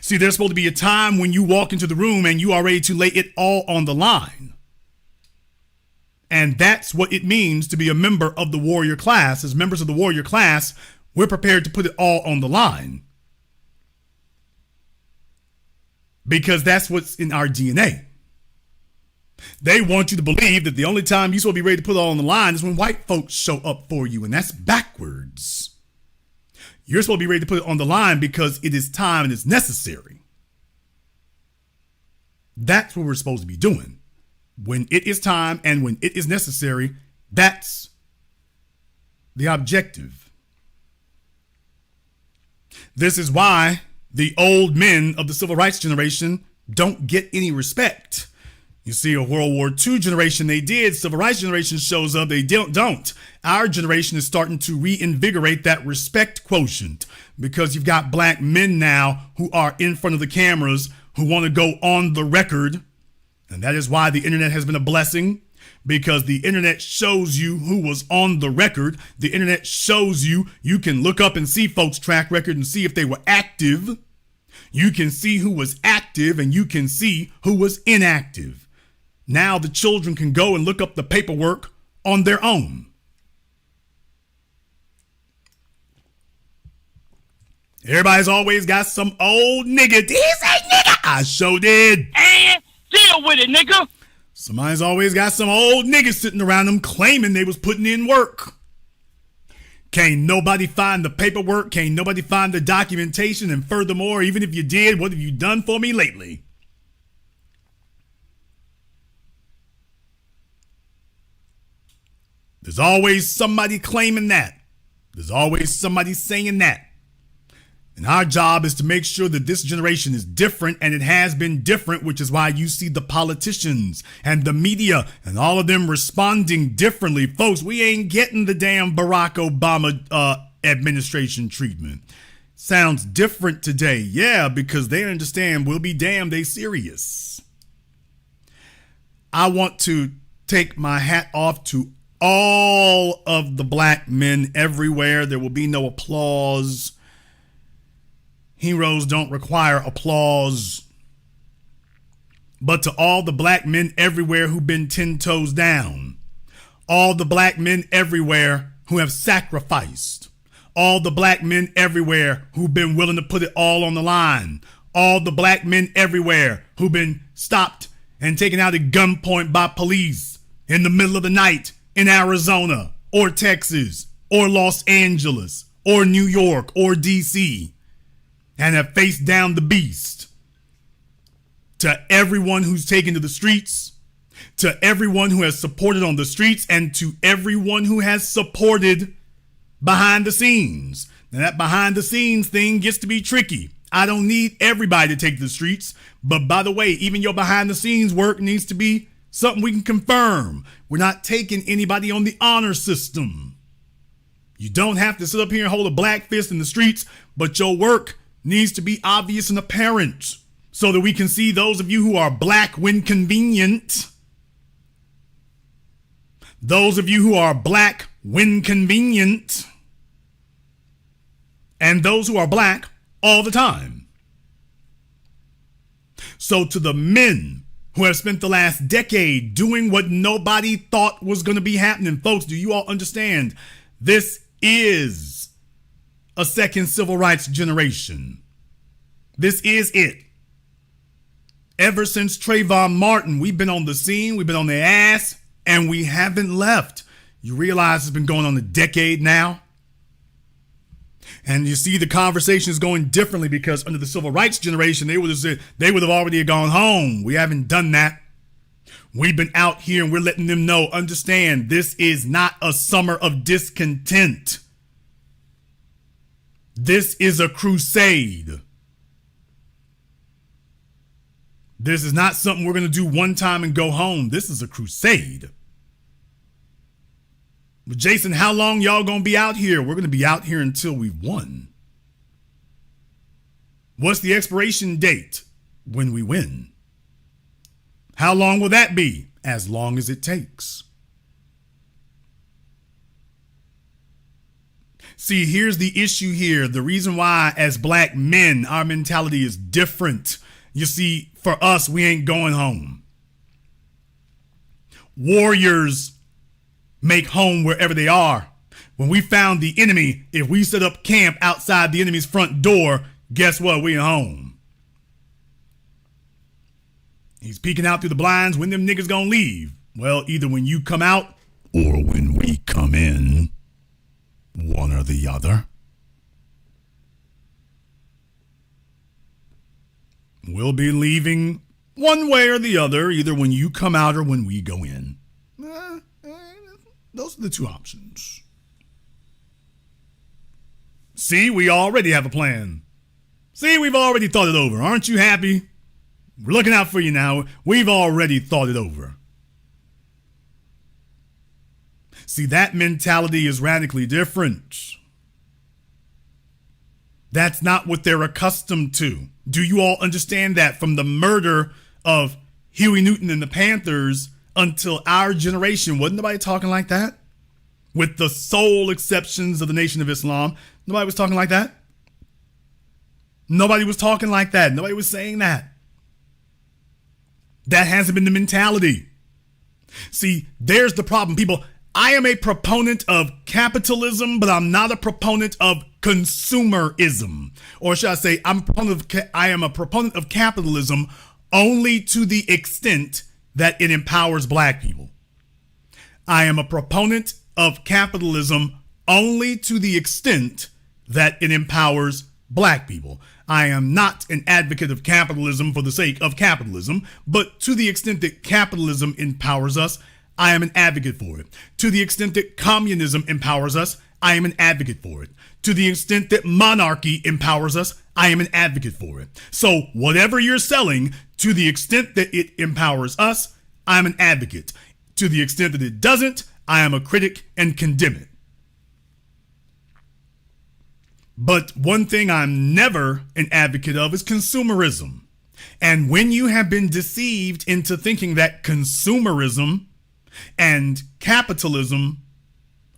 See, there's supposed to be a time when you walk into the room and you are ready to lay it all on the line. And that's what it means to be a member of the warrior class. As members of the warrior class, we're prepared to put it all on the line. Because that's what's in our DNA. They want you to believe that the only time you're supposed to be ready to put it all on the line is when white folks show up for you. And that's backwards. You're supposed to be ready to put it on the line because it is time and it's necessary. That's what we're supposed to be doing. When it is time and when it is necessary, that's the objective. This is why the old men of the civil rights generation don't get any respect. You see, a World War II generation, they did. Civil rights generation shows up, they don't. Our generation is starting to reinvigorate that respect quotient because you've got black men now who are in front of the cameras who want to go on the record. And that is why the internet has been a blessing, because the internet shows you who was on the record. The internet shows you can look up and see folks' track record and see if they were active. You can see who was active and you can see who was inactive. Now the children can go and look up the paperwork on their own. Everybody's always got some old nigga. Did he say nigga? I sure did. And deal with it, nigga. Somebody's always got some old niggas sitting around them claiming they was putting in work. Can't nobody find the paperwork. Can't nobody find the documentation. And furthermore, even if you did, what have you done for me lately? There's always somebody claiming that. There's always somebody saying that. And our job is to make sure that this generation is different, and it has been different, which is why you see the politicians and the media and all of them responding differently. Folks, we ain't getting the damn Barack Obama administration treatment. Sounds different today. Yeah, because they understand we'll be damned, they serious. I want to take my hat off to all of the black men everywhere. There will be no applause. Heroes don't require applause. But to all the black men everywhere who've been 10 toes down, all the black men everywhere who have sacrificed, all the black men everywhere who've been willing to put it all on the line, all the black men everywhere who've been stopped and taken out at gunpoint by police in the middle of the night in Arizona or Texas or Los Angeles or New York or DC, and have faced down the beast. To everyone who's taken to the streets, to everyone who has supported on the streets, and to everyone who has supported behind the scenes. Now that behind the scenes thing gets to be tricky. I don't need everybody to take to the streets, but by the way, even your behind the scenes work needs to be something we can confirm. We're not taking anybody on the honor system. You don't have to sit up here and hold a black fist in the streets, but your work needs to be obvious and apparent so that we can see those of you who are black when convenient. Those of you who are black when convenient. And those who are black all the time. So to the men who have spent the last decade doing what nobody thought was going to be happening. Folks, do you all understand? This is a second civil rights generation. This is it. Ever since Trayvon Martin, we've been on the scene, we've been on their ass, and we haven't left. You realize it's been going on a decade now? And you see the conversation is going differently because under the civil rights generation, they would have already gone home. We haven't done that. We've been out here and we're letting them know, understand, this is not a summer of discontent. This is a crusade. This is not something we're going to do one time and go home. This is a crusade. But Jason, how long y'all going to be out here? We're going to be out here until we've won. What's the expiration date? When we win. How long will that be? As long as it takes. See, here's the issue here. The reason why as black men, our mentality is different. You see, for us, we ain't going home. Warriors make home wherever they are. When we found the enemy, if we set up camp outside the enemy's front door, guess what? We're home. He's peeking out through the blinds. When them niggas gonna leave? Well, either when you come out or when we come in. One or the other. We'll be leaving one way or the other, either when you come out or when we go in. Those are the two options. See, we already have a plan. See, we've already thought it over. Aren't you happy? We're looking out for you now. We've already thought it over. See, that mentality is radically different. That's not what they're accustomed to. Do you all understand that? From the murder of Huey Newton and the Panthers until our generation, wasn't nobody talking like that? With the sole exceptions of the Nation of Islam, nobody was talking like that. Nobody was talking like that. Nobody was saying that. That hasn't been the mentality. See, there's the problem. People, I am a proponent of capitalism, but I'm not a proponent of consumerism. Or should I say, I am a proponent of capitalism only to the extent that it empowers black people. I am a proponent of capitalism only to the extent that it empowers black people. I am not an advocate of capitalism for the sake of capitalism, but to the extent that capitalism empowers us, I am an advocate for it. To the extent that communism empowers us, I am an advocate for it. To the extent that monarchy empowers us, I am an advocate for it. So whatever you're selling, to the extent that it empowers us, I'm an advocate. To the extent that it doesn't, I am a critic and condemn it. But one thing I'm never an advocate of is consumerism. And when you have been deceived into thinking that consumerism and capitalism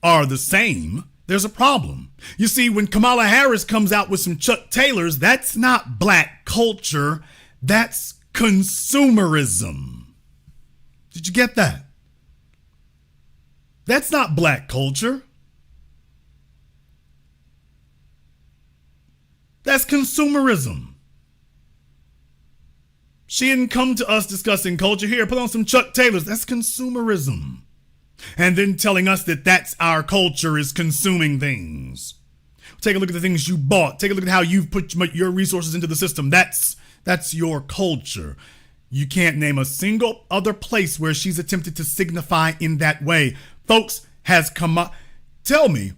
are the same, there's a problem. You see, when Kamala Harris comes out with some Chuck Taylors, that's not black culture, that's consumerism. Did you get that? That's not black culture. That's consumerism. She didn't come to us discussing culture. Here, put on some Chuck Taylors. That's consumerism. And then telling us that that's our culture is consuming things. Take a look at the things you bought. Take a look at how you've put your resources into the system. That's your culture. You can't name a single other place where she's attempted to signify in that way. Folks, has come up. Tell me,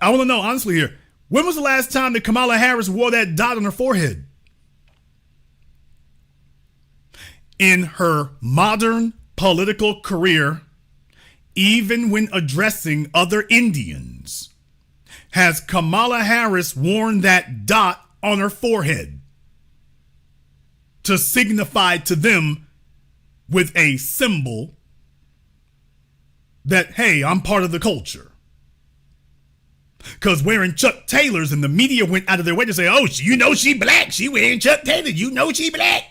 I want to know honestly here, when was the last time that Kamala Harris wore that dot on her forehead? In her modern political career, even when addressing other Indians, has Kamala Harris worn that dot on her forehead to signify to them with a symbol that, hey, I'm part of the culture? Because wearing Chuck Taylors and the media went out of their way to say, oh, you know she black. She wearing Chuck Taylors. You know she black.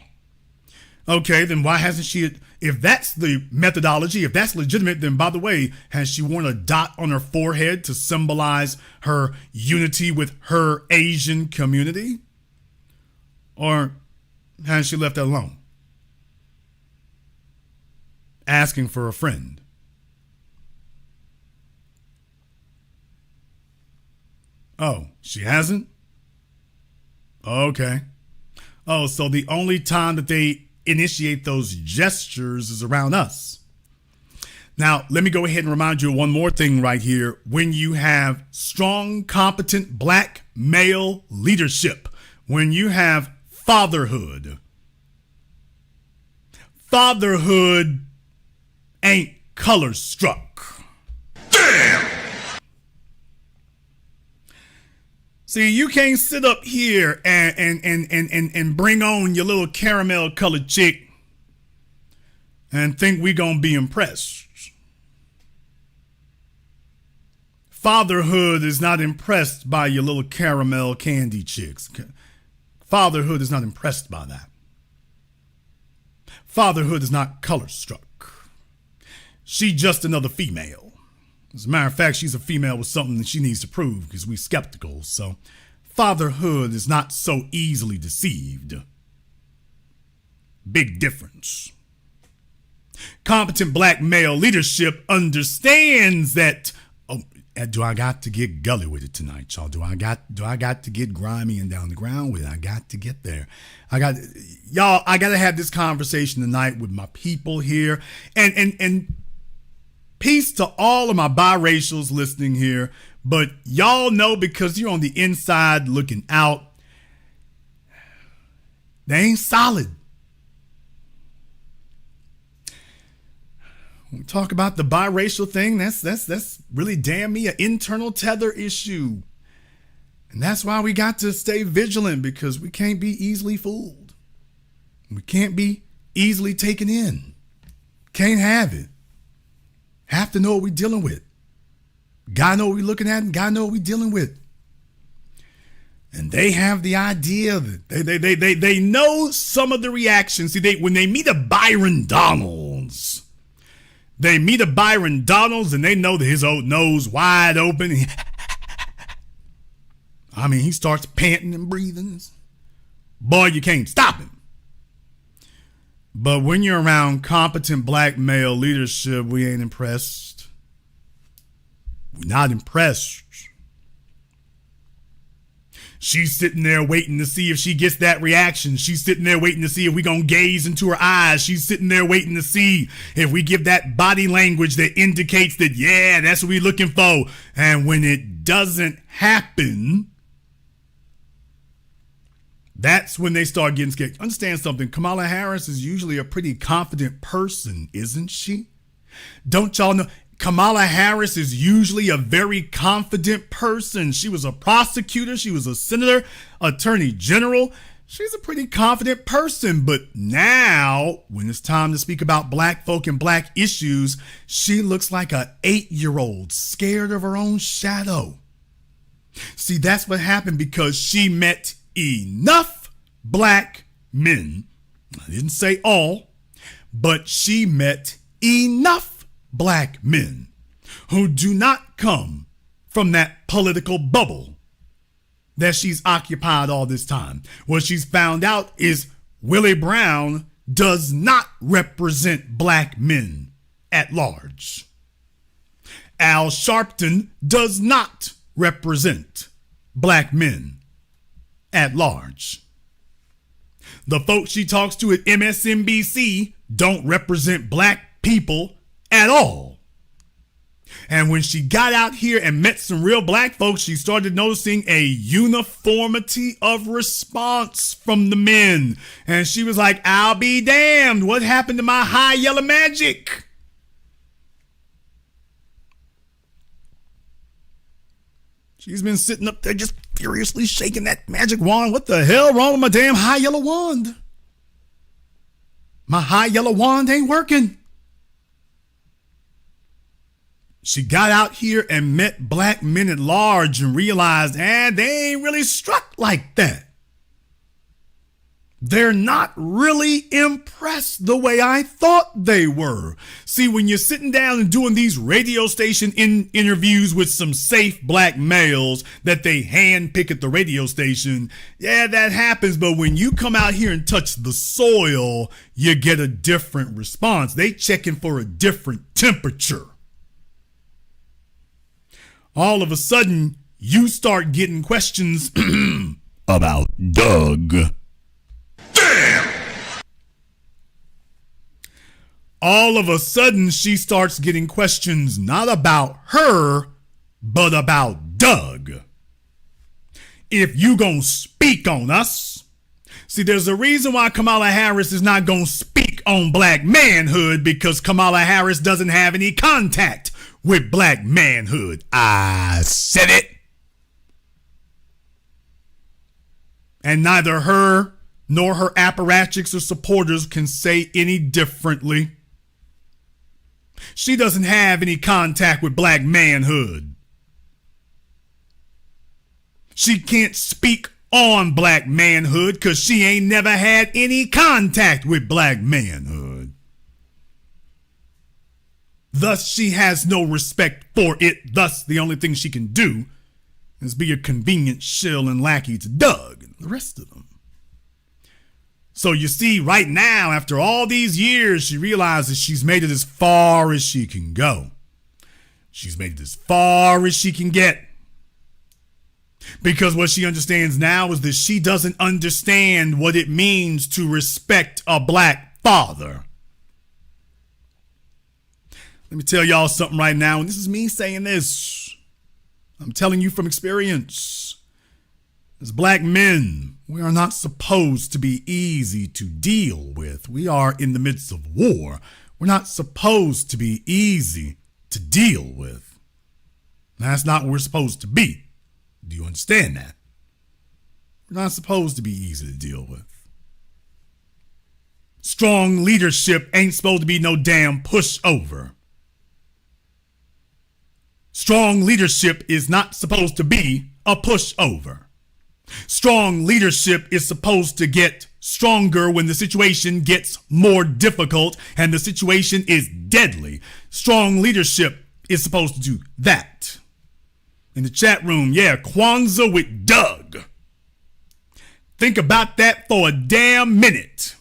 Okay, then why hasn't she, if that's the methodology, if that's legitimate, then by the way, has she worn a dot on her forehead to symbolize her unity with her Asian community? Or has she left that alone? Asking for a friend. Oh, she hasn't? Okay. Oh, so the only time that they initiate those gestures is around us. Now, let me go ahead and remind you of one more thing right here. When you have strong, competent black male leadership, when you have fatherhood ain't color struck. Damn! See, you can't sit up here and bring on your little caramel colored chick and think we gonna be impressed. Fatherhood is not impressed by your little caramel candy chicks. Fatherhood is not impressed by that. Fatherhood is not color struck. She's just another female. As a matter of fact, she's a female with something that she needs to prove because we're skeptical. So fatherhood is not so easily deceived. Big difference. Competent black male leadership understands that, oh, do I got to get gully with it tonight, y'all? Do I got to get grimy and down the ground with it? I got to get there. I got to have this conversation tonight with my people here. And peace to all of my biracials listening here, but y'all know because you're on the inside looking out, they ain't solid. When we talk about the biracial thing, that's really damn me an internal tether issue. And that's why we got to stay vigilant, because we can't be easily fooled. We can't be easily taken in. Can't have it. Have to know what we're dealing with. Gotta know what we're looking at and gotta know what we're dealing with. And they have the idea that they know some of the reactions. See, when they meet a Byron Donalds, and they know that his old nose wide open. I mean, he starts panting and breathing. Boy, you can't stop him. But when you're around competent black male leadership, we ain't impressed. We're not impressed. She's sitting there waiting to see if she gets that reaction. She's sitting there waiting to see if we gonna gaze into her eyes. She's sitting there waiting to see if we give that body language that indicates that, yeah, that's what we're looking for. And when it doesn't happen, that's when they start getting scared. Understand something. Kamala Harris is usually a pretty confident person, isn't she? Don't y'all know? Kamala Harris is usually a very confident person. She was a prosecutor. She was a senator, attorney general. She's a pretty confident person. But now, when it's time to speak about black folk and black issues, she looks like an 8-year-old scared of her own shadow. See, that's what happened because she met enough black men. I didn't say all, but she met enough black men who do not come from that political bubble that she's occupied all this time. What she's found out is Willie Brown does not represent black men at large. Al Sharpton does not represent black men at large. The folks she talks to at MSNBC don't represent black people at all. And when she got out here and met some real black folks, she started noticing a uniformity of response from the men. And she was like, I'll be damned. What happened to my high yellow magic? She's been sitting up there just furiously shaking that magic wand. What the hell wrong with my damn high yellow wand? My high yellow wand ain't working. She got out here and met black men at large and realized, they ain't really struck like that. they're not really impressed the way I thought they were. See, when you're sitting down and doing these radio station interviews with some safe black males that they handpick at the radio station, yeah, that happens. But when you come out here and touch the soil, you get a different response. They checking for a different temperature. All of a sudden, you start getting questions about Doug. All of a sudden, she starts getting questions not about her, but about Doug. If you gonna speak on us, see, there's a reason why Kamala Harris is not gonna speak on black manhood, because Kamala Harris doesn't have any contact with black manhood. I said it. And neither her nor her apparatchiks or supporters can say any differently. She doesn't have any contact with black manhood. She can't speak on black manhood because she ain't never had any contact with black manhood. Thus, she has no respect for it. Thus, the only thing she can do is be a convenient shill and lackey to Doug and the rest of them. So you see, right now, after all these years, she realizes she's made it as far as she can go. She's made it as far as she can get. Because what she understands now is that she doesn't understand what it means to respect a black father. Let me tell y'all something right now, and this is me saying this. I'm telling you from experience. As black men, we are not supposed to be easy to deal with. We are in the midst of war. We're not supposed to be easy to deal with. That's not what we're supposed to be. Do you understand that? We're not supposed to be easy to deal with. Strong leadership ain't supposed to be no damn pushover. Strong leadership is not supposed to be a pushover. Strong leadership is supposed to get stronger when the situation gets more difficult and the situation is deadly. Strong leadership is supposed to do that. In the chat room, yeah, Kwanzaa with Doug. Think about that for a damn minute.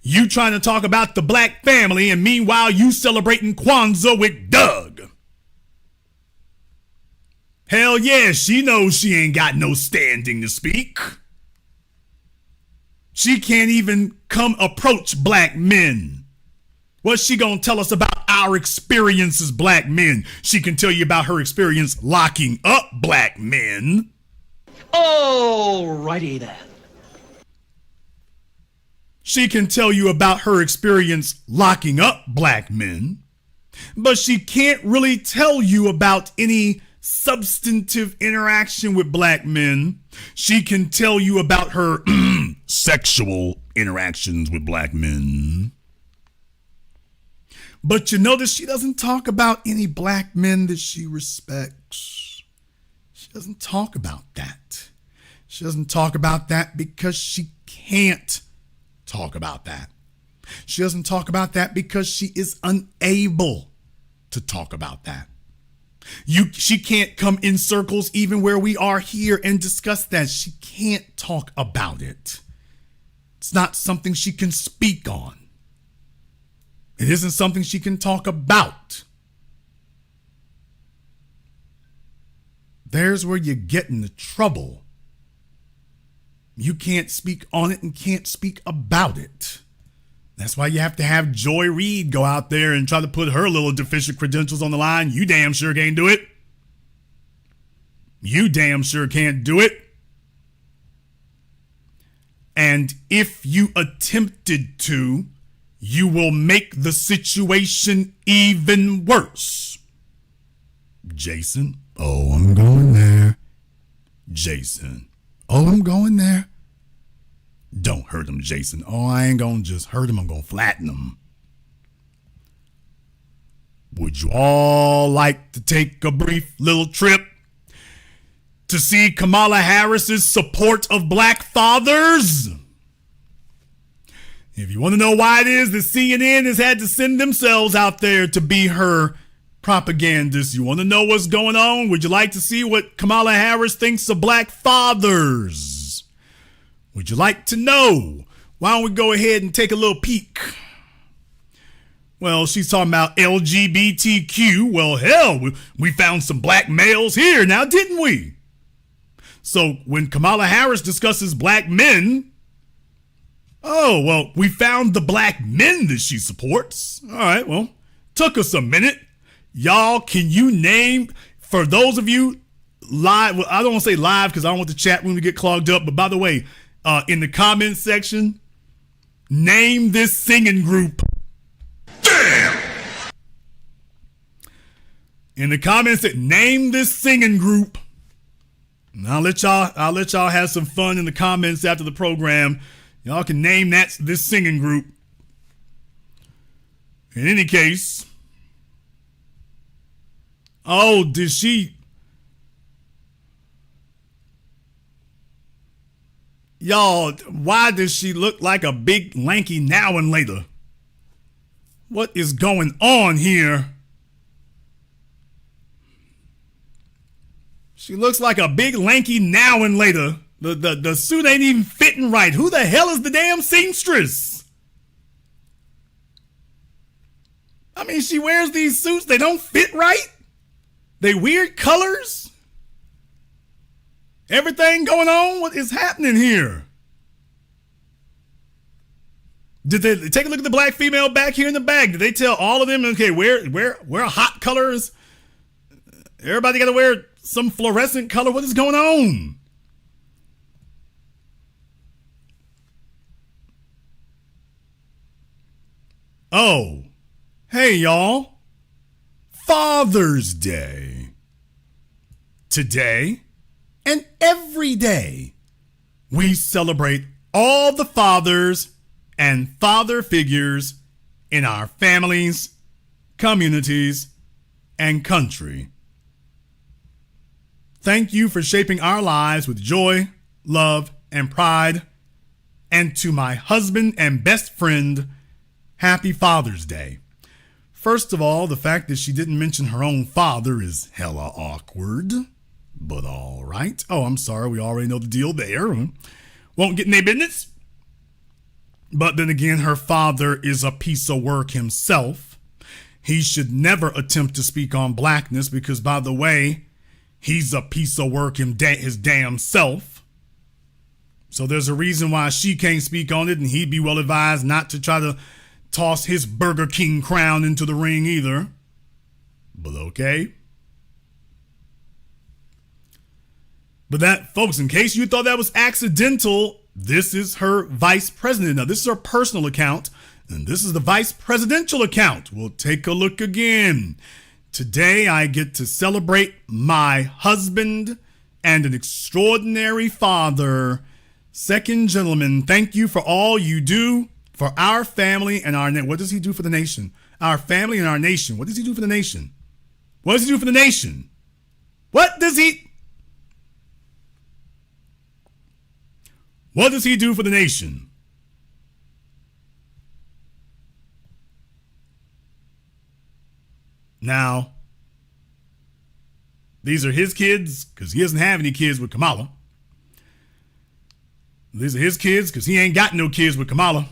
You trying to talk about the black family and meanwhile you celebrating Kwanzaa with Doug. Hell yeah, she knows she ain't got no standing to speak. She can't even come approach black men. What's she gonna tell us about our experience as black men? She can tell you about her experience locking up black men. Alrighty then. She can tell you about her experience locking up black men, but she can't really tell you about any substantive interaction with black men. She can tell you about her sexual interactions with black men. But you notice she doesn't talk about any black men that she respects. She doesn't talk about that. She doesn't talk about that because she can't talk about that. She doesn't talk about that because she is unable to talk about that. She can't come in circles even where we are here and discuss that. She can't talk about it. It's not something she can speak on. It isn't something she can talk about. There's where you get into trouble. You can't speak on it and can't speak about it. That's why you have to have Joy Reid go out there and try to put her little deficient credentials on the line. You damn sure can't do it. You damn sure can't do it. And if you attempted to, you will make the situation even worse. Jason, oh, I'm going there. Jason, oh, I'm going there. Don't hurt him, Jason. Oh, I ain't gonna just hurt him. I'm gonna flatten him. Would you all like to take a brief little trip to see Kamala Harris's support of black fathers? If you want to know why it is that CNN has had to send themselves out there to be her propagandists, you want to know what's going on? Would you like to see what Kamala Harris thinks of black fathers? Would you like to know? Why don't we go ahead and take a little peek? Well, she's talking about LGBTQ. Well, hell, we found some black males here now, didn't we? So when Kamala Harris discusses black men, oh, well, we found the black men that she supports. All right, well, took us a minute. Y'all, can you name, for those of you live, well, I don't want to say live because I don't want the chat room to get clogged up, but by the way, in the comments section, name this singing group. Damn! In the comments, name this singing group. And I'll let y'all have some fun in the comments after the program. Y'all can name this singing group. In any case, oh, did she? Y'all, why does she look like a big lanky now and later? What is going on here? She looks like a big lanky now and later. The suit ain't even fitting right. Who the hell is the damn seamstress? I mean, she wears these suits. They don't fit right. They weird colors. Everything going on. What is happening here? Did they take a look at the black female back here in the back? Did they tell all of them, okay, wear hot colors? Everybody got to wear some fluorescent color. What is going on? Oh, hey, y'all. Father's Day. Today and every day, we celebrate all the fathers and father figures in our families, communities, and country. Thank you for shaping our lives with joy, love, and pride. And to my husband and best friend, Happy Father's Day. First of all, the fact that she didn't mention her own father is hella awkward, but all right. Oh, I'm sorry. We already know the deal there. Won't get in their business. But then again, her father is a piece of work himself. He should never attempt to speak on blackness because, by the way, he's a piece of work his damn self. So there's a reason why she can't speak on it, and he'd be well advised not to try to toss his Burger King crown into the ring either. But okay. But that, folks, in case you thought that was accidental, this is her vice president. Now, this is her personal account, and this is the vice presidential account. We'll take a look again. Today, I get to celebrate my husband and an extraordinary father. Second gentleman, thank you for all you do for our family and our nation. What does he do for the nation? Our family and our nation. What does he do for the nation? What does he do for the nation? What does he do for the nation? Now, these are his kids because he doesn't have any kids with Kamala. These are his kids because he ain't got no kids with Kamala.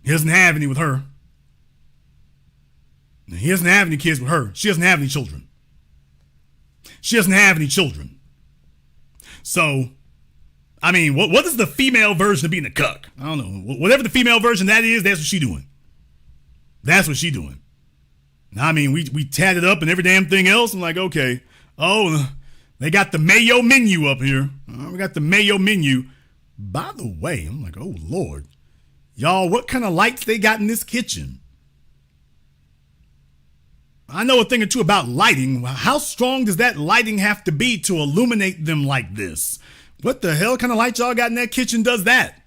He doesn't have any with her. He doesn't have any kids with her. She doesn't have any children. She doesn't have any children. So, I mean, what is the female version of being a cuck? I don't know. Whatever the female version that is, that's what she doing. That's what she doing. Now, I mean, we tatted up and every damn thing else. I'm like, okay. Oh, they got the mayo menu up here. We got the mayo menu. By the way, I'm like, oh, Lord. Y'all, what kind of lights they got in this kitchen? I know a thing or two about lighting. How strong does that lighting have to be to illuminate them like this? What the hell kind of light y'all got in that kitchen does that?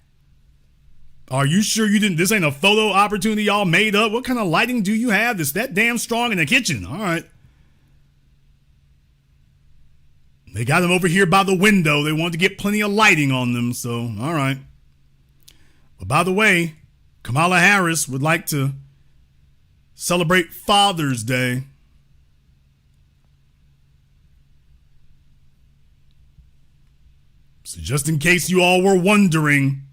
Are you sure this ain't a photo opportunity y'all made up? What kind of lighting do you have that's that damn strong in the kitchen? All right. They got them over here by the window. They wanted to get plenty of lighting on them, so all right. But by the way, Kamala Harris would like to celebrate Father's Day. So just in case you all were wondering,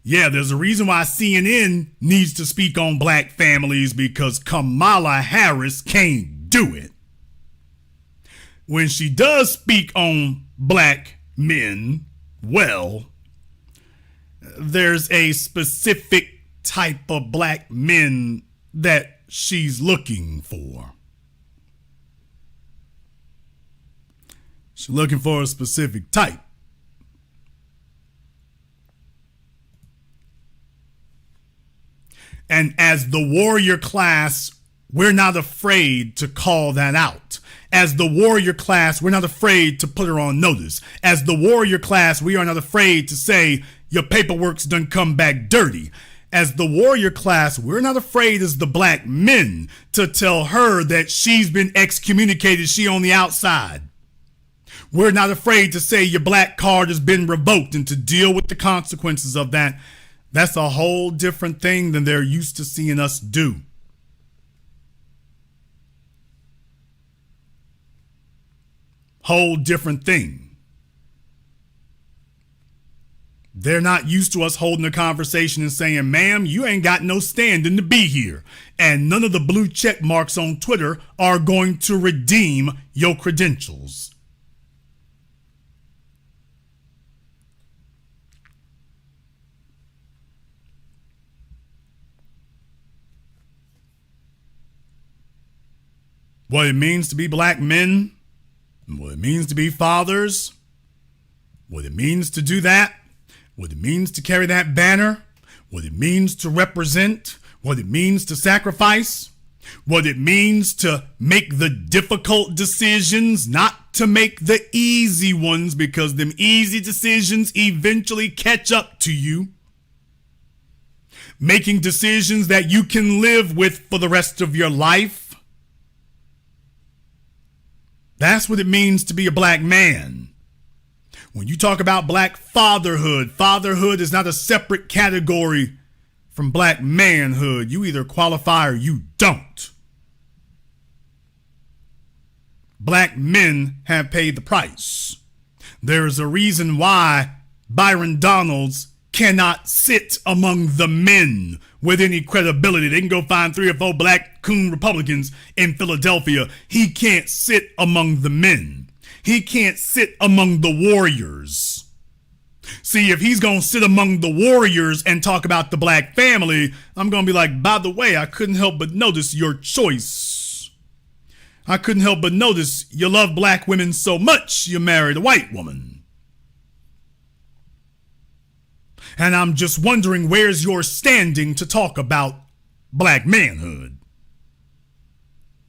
yeah, there's a reason why CNN needs to speak on black families, because Kamala Harris can't do it. When she does speak on black men, well, there's a specific type of black men that she's looking for. She's looking for a specific type. And as the warrior class, we're not afraid to call that out. As the warrior class, we're not afraid to put her on notice. As the warrior class, we are not afraid to say, your paperwork's done come back dirty. As the warrior class, we're not afraid as the black men to tell her that she's been excommunicated, she on the outside. We're not afraid to say your black card has been revoked and to deal with the consequences of that. That's a whole different thing than they're used to seeing us do. Whole different thing. They're not used to us holding a conversation and saying, ma'am, you ain't got no standing to be here. And none of the blue check marks on Twitter are going to redeem your credentials. What it means to be black men, what it means to be fathers, what it means to do that, what it means to carry that banner, what it means to represent, what it means to sacrifice, what it means to make the difficult decisions, not to make the easy ones, because them easy decisions eventually catch up to you. Making decisions that you can live with for the rest of your life. That's what it means to be a black man. When you talk about black fatherhood, fatherhood is not a separate category from black manhood. You either qualify or you don't. Black men have paid the price. There is a reason why Byron Donalds cannot sit among the men with any credibility. They can go find 3 or 4 black coon Republicans in Philadelphia. He can't sit among the men. He can't sit among the warriors. See, if he's going to sit among the warriors and talk about the black family, I'm going to be like, by the way, I couldn't help but notice your choice. I couldn't help but notice you love black women so much you married a white woman. And I'm just wondering, where's your standing to talk about black manhood?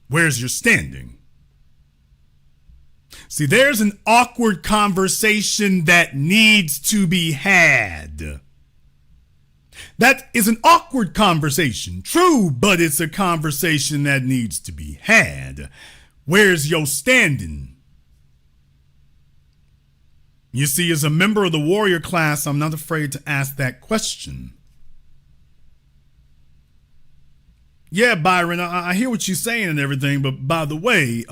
Where's your standing? See, there's an awkward conversation that needs to be had. That is an awkward conversation, true, but it's a conversation that needs to be had. Where's your standing? You see, as a member of the warrior class, I'm not afraid to ask that question. Yeah, Byron, I hear what you're saying and everything, but by the way,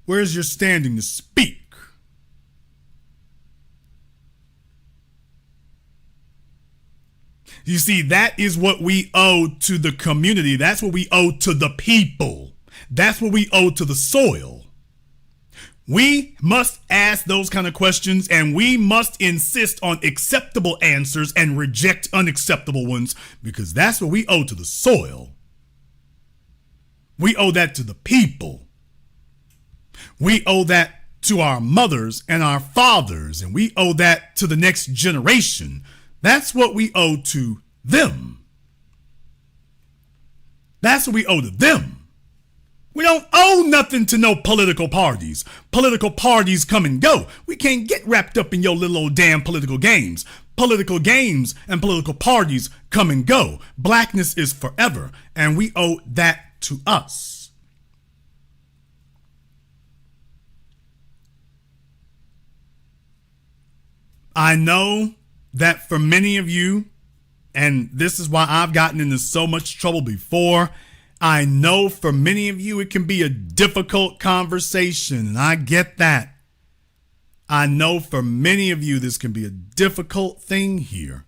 where's your standing to speak? You see, that is what we owe to the community. That's what we owe to the people. That's what we owe to the soil. We must ask those kind of questions, and we must insist on acceptable answers and reject unacceptable ones, because that's what we owe to the soil. We owe that to the people. We owe that to our mothers and our fathers, and we owe that to the next generation. That's what we owe to them. That's what we owe to them. We don't owe nothing to no political parties. Political parties come and go. We can't get wrapped up in your little old damn political games. Political games and political parties come and go. Blackness is forever, and we owe that to us. I know that for many of you, and this is why I've gotten into so much trouble before, I know for many of you it can be a difficult conversation, and I get that. I know for many of you this can be a difficult thing here.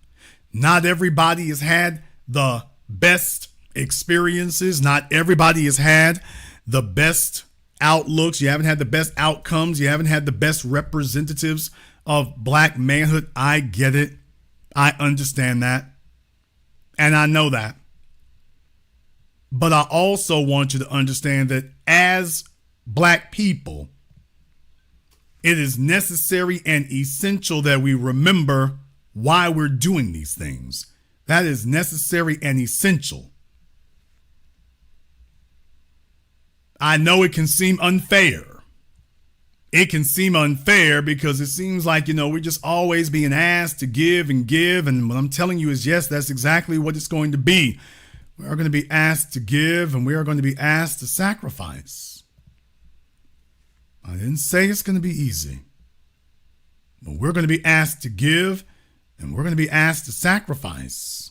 Not everybody has had the best experiences. Not everybody has had the best outlooks. You haven't had the best outcomes. You haven't had the best representatives of black manhood. I get it. I understand that. And I know that. But I also want you to understand that as black people, it is necessary and essential that we remember why we're doing these things. That is necessary and essential. I know it can seem unfair. It can seem unfair because it seems like, we're just always being asked to give and give. And what I'm telling you is, yes, that's exactly what it's going to be. We are going to be asked to give and we are going to be asked to sacrifice. I didn't say it's going to be easy, but we're going to be asked to give and we're going to be asked to sacrifice.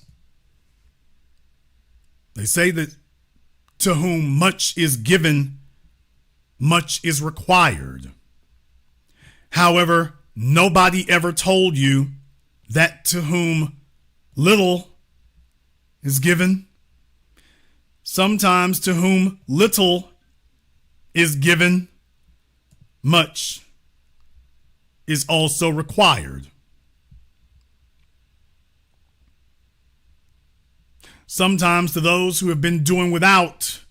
They say that to whom much is given, much is required. However, nobody ever told you that to whom little is given, sometimes to whom little is given, much is also required. Sometimes to those who have been doing without,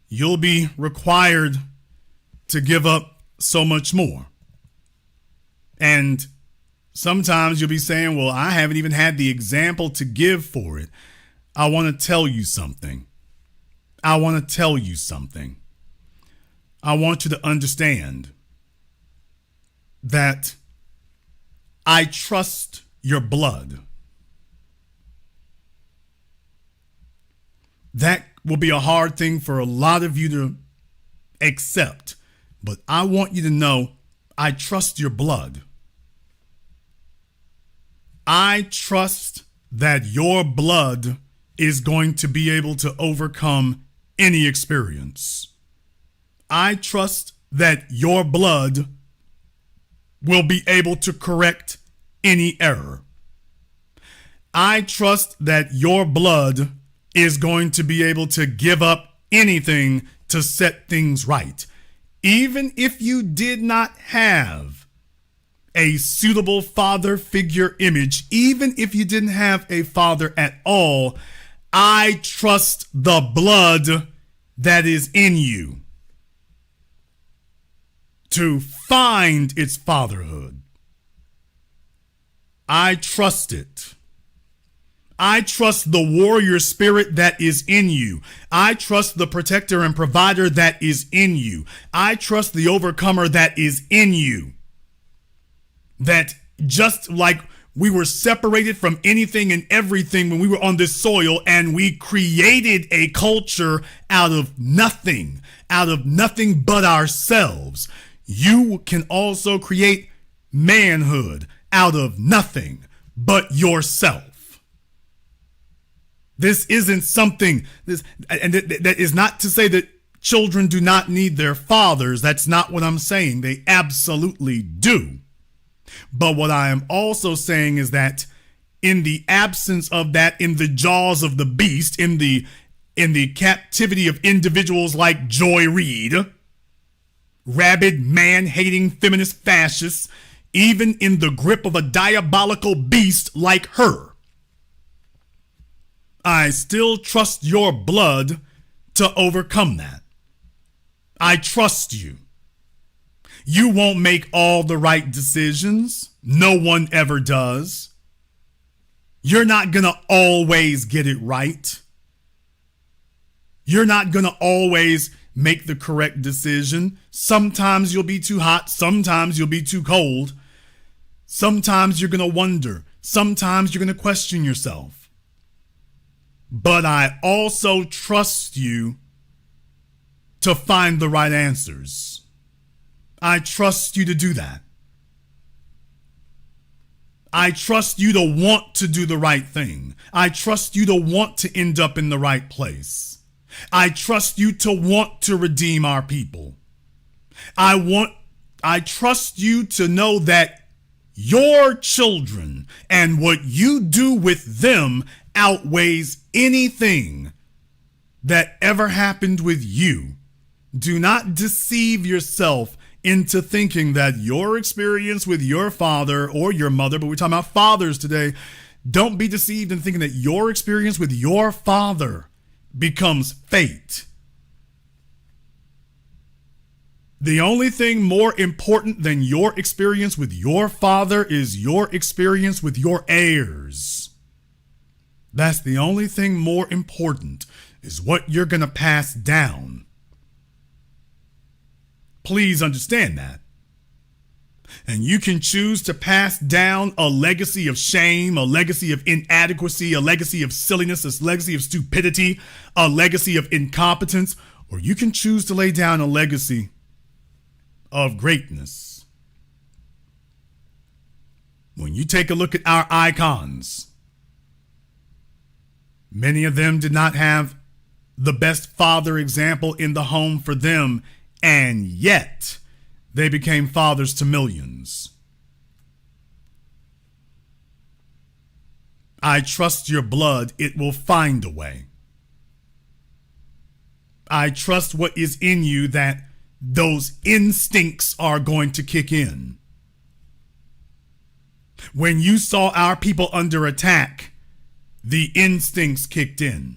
you'll be required to give up so much more. And sometimes you'll be saying, well, I haven't even had the example to give for it. I want to tell you something. I want to tell you something. I want you to understand that I trust your blood. That will be a hard thing for a lot of you to accept, but I want you to know I trust your blood. I trust that your blood is going to be able to overcome any experience. I trust that your blood will be able to correct any error. I trust that your blood is going to be able to give up anything to set things right. Even if you did not have a suitable father figure image, even if you didn't have a father at all, I trust the blood that is in you to find its fatherhood. I trust it. I trust the warrior spirit that is in you. I trust the protector and provider that is in you. I trust the overcomer that is in you. That just like we were separated from anything and everything when we were on this soil and we created a culture out of nothing but ourselves, you can also create manhood out of nothing but yourself. This isn't something, that is not to say that children do not need their fathers. That's not what I'm saying. They absolutely do. But what I am also saying is that in the absence of that, in the jaws of the beast, in the captivity of individuals like Joy Reid, rabid, man-hating feminist fascists, even in the grip of a diabolical beast like her, I still trust your blood to overcome that. I trust you. You won't make all the right decisions. No one ever does. You're not going to always get it right. You're not going to always make the correct decision. Sometimes you'll be too hot. Sometimes you'll be too cold. Sometimes you're going to wonder. Sometimes you're going to question yourself. But I also trust you to find the right answers. I trust you to do that. I trust you to want to do the right thing. I trust you to want to end up in the right place. I trust you to want to redeem our people. I trust you to know that your children and what you do with them outweighs anything that ever happened with you. Do not deceive yourself into thinking that your experience with your father or your mother, but we're talking about fathers today, don't be deceived in thinking that your experience with your father becomes fate. The only thing more important than your experience with your father is your experience with your heirs. That's the only thing more important, is what you're going to pass down. Please understand that. And you can choose to pass down a legacy of shame, a legacy of inadequacy, a legacy of silliness, a legacy of stupidity, a legacy of incompetence, or you can choose to lay down a legacy of greatness. When you take a look at our icons, many of them did not have the best father example in the home for them, and yet they became fathers to millions. I trust your blood, it will find a way. I trust what is in you, that those instincts are going to kick in. When you saw our people under attack, the instincts kicked in.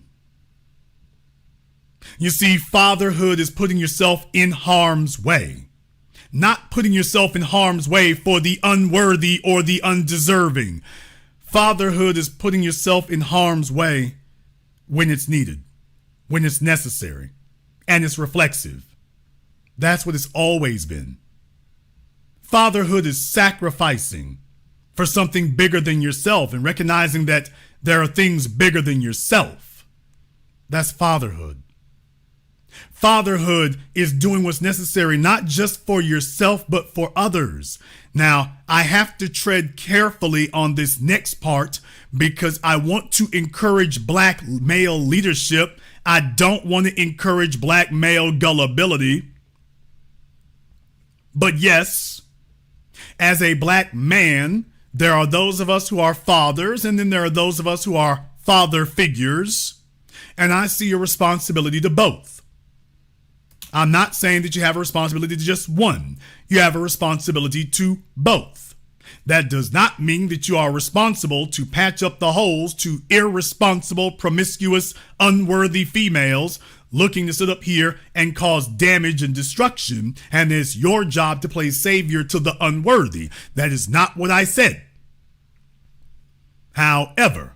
You see, fatherhood is putting yourself in harm's way, not putting yourself in harm's way for the unworthy or the undeserving. Fatherhood is putting yourself in harm's way when it's needed, when it's necessary, and it's reflexive. That's what it's always been. Fatherhood is sacrificing for something bigger than yourself and recognizing that there are things bigger than yourself. That's fatherhood. Fatherhood is doing what's necessary, not just for yourself, but for others. Now, I have to tread carefully on this next part because I want to encourage black male leadership. I don't want to encourage black male gullibility. But yes, as a black man, there are those of us who are fathers, and then there are those of us who are father figures, and I see a responsibility to both. I'm not saying that you have a responsibility to just one. You have a responsibility to both. That does not mean that you are responsible to patch up the holes to irresponsible, promiscuous, unworthy females looking to sit up here and cause damage and destruction, and it's your job to play savior to the unworthy. That is not what I said. However,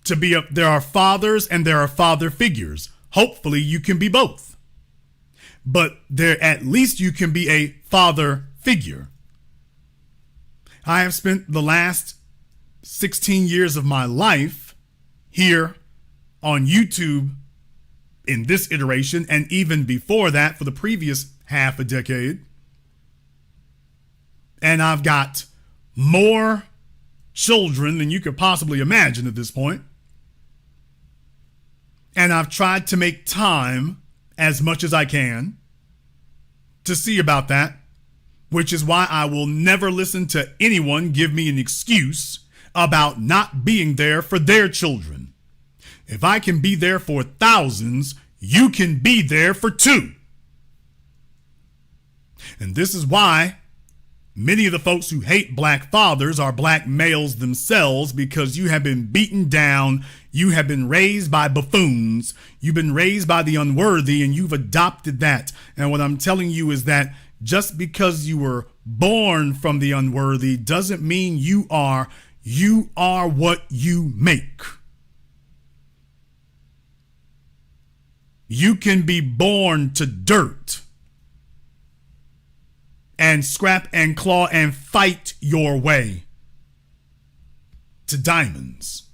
there are fathers and there are father figures. Hopefully you can be both. But at least you can be a father figure. I have spent the last 16 years of my life here on YouTube in this iteration, and even before that for the previous half a decade. And I've got more children than you could possibly imagine at this point. And I've tried to make time as much as I can to see about that, which is why I will never listen to anyone give me an excuse about not being there for their children. If I can be there for thousands, you can be there for two. And this is why many of the folks who hate black fathers are black males themselves, because you have been beaten down, you have been raised by buffoons, you've been raised by the unworthy, and you've adopted that. And what I'm telling you is that just because you were born from the unworthy doesn't mean you are what you make. You can be born to dirt and scrap and claw and fight your way to diamonds.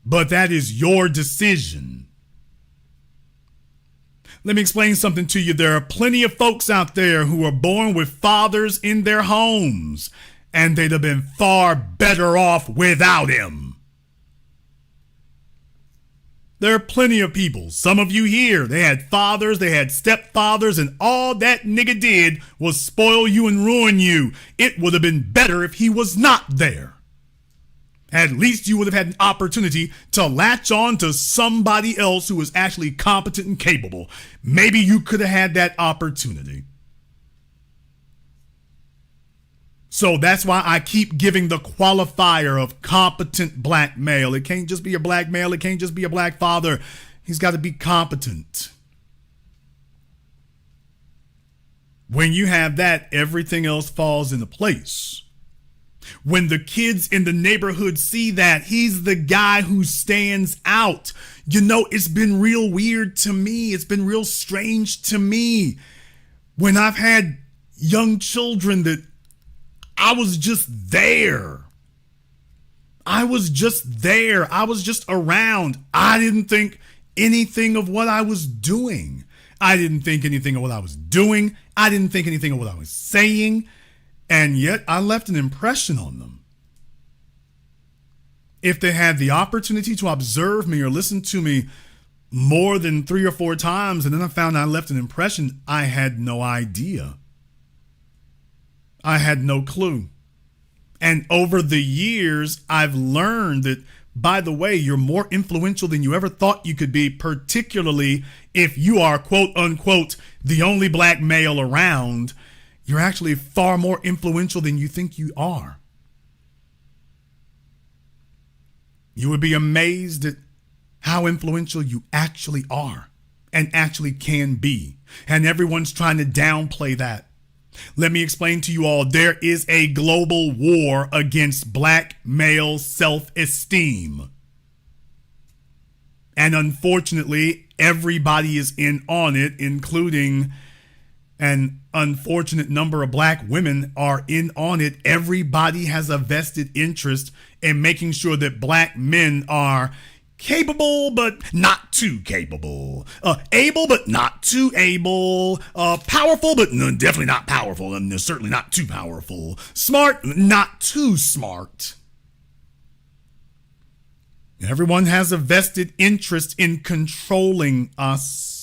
But that is your decision. Let me explain something to you. There are plenty of folks out there who are born with fathers in their homes, and they'd have been far better off without him. There are plenty of people, some of you here, they had fathers, they had stepfathers, and all that nigga did was spoil you and ruin you. It would have been better if he was not there. At least you would have had an opportunity to latch on to somebody else who was actually competent and capable. Maybe you could have had that opportunity. So that's why I keep giving the qualifier of competent black male. It can't just be a black male. It can't just be a black father. He's got to be competent. When you have that, everything else falls into place. When the kids in the neighborhood see that, he's the guy who stands out. You know, it's been real weird to me. It's been real strange to me when I've had young children that I was just there. I was just there. I was just around. I didn't think anything of what I was doing. I didn't think anything of what I was doing. I didn't think anything of what I was saying. And yet I left an impression on them. If they had the opportunity to observe me or listen to me more than 3 or 4 times, and then I found I left an impression, I had no idea. I had no clue. And over the years, I've learned that, by the way, you're more influential than you ever thought you could be, particularly if you are, quote unquote, the only black male around. You're actually far more influential than you think you are. You would be amazed at how influential you actually are and actually can be. And everyone's trying to downplay that. Let me explain to you all, there is a global war against black male self-esteem. And unfortunately, everybody is in on it, including an unfortunate number of black women are in on it. Everybody has a vested interest in making sure that black men are capable, but not too capable. Able, but not too able. Powerful, but definitely not powerful. And certainly not too powerful. Smart, not too smart. Everyone has a vested interest in controlling us.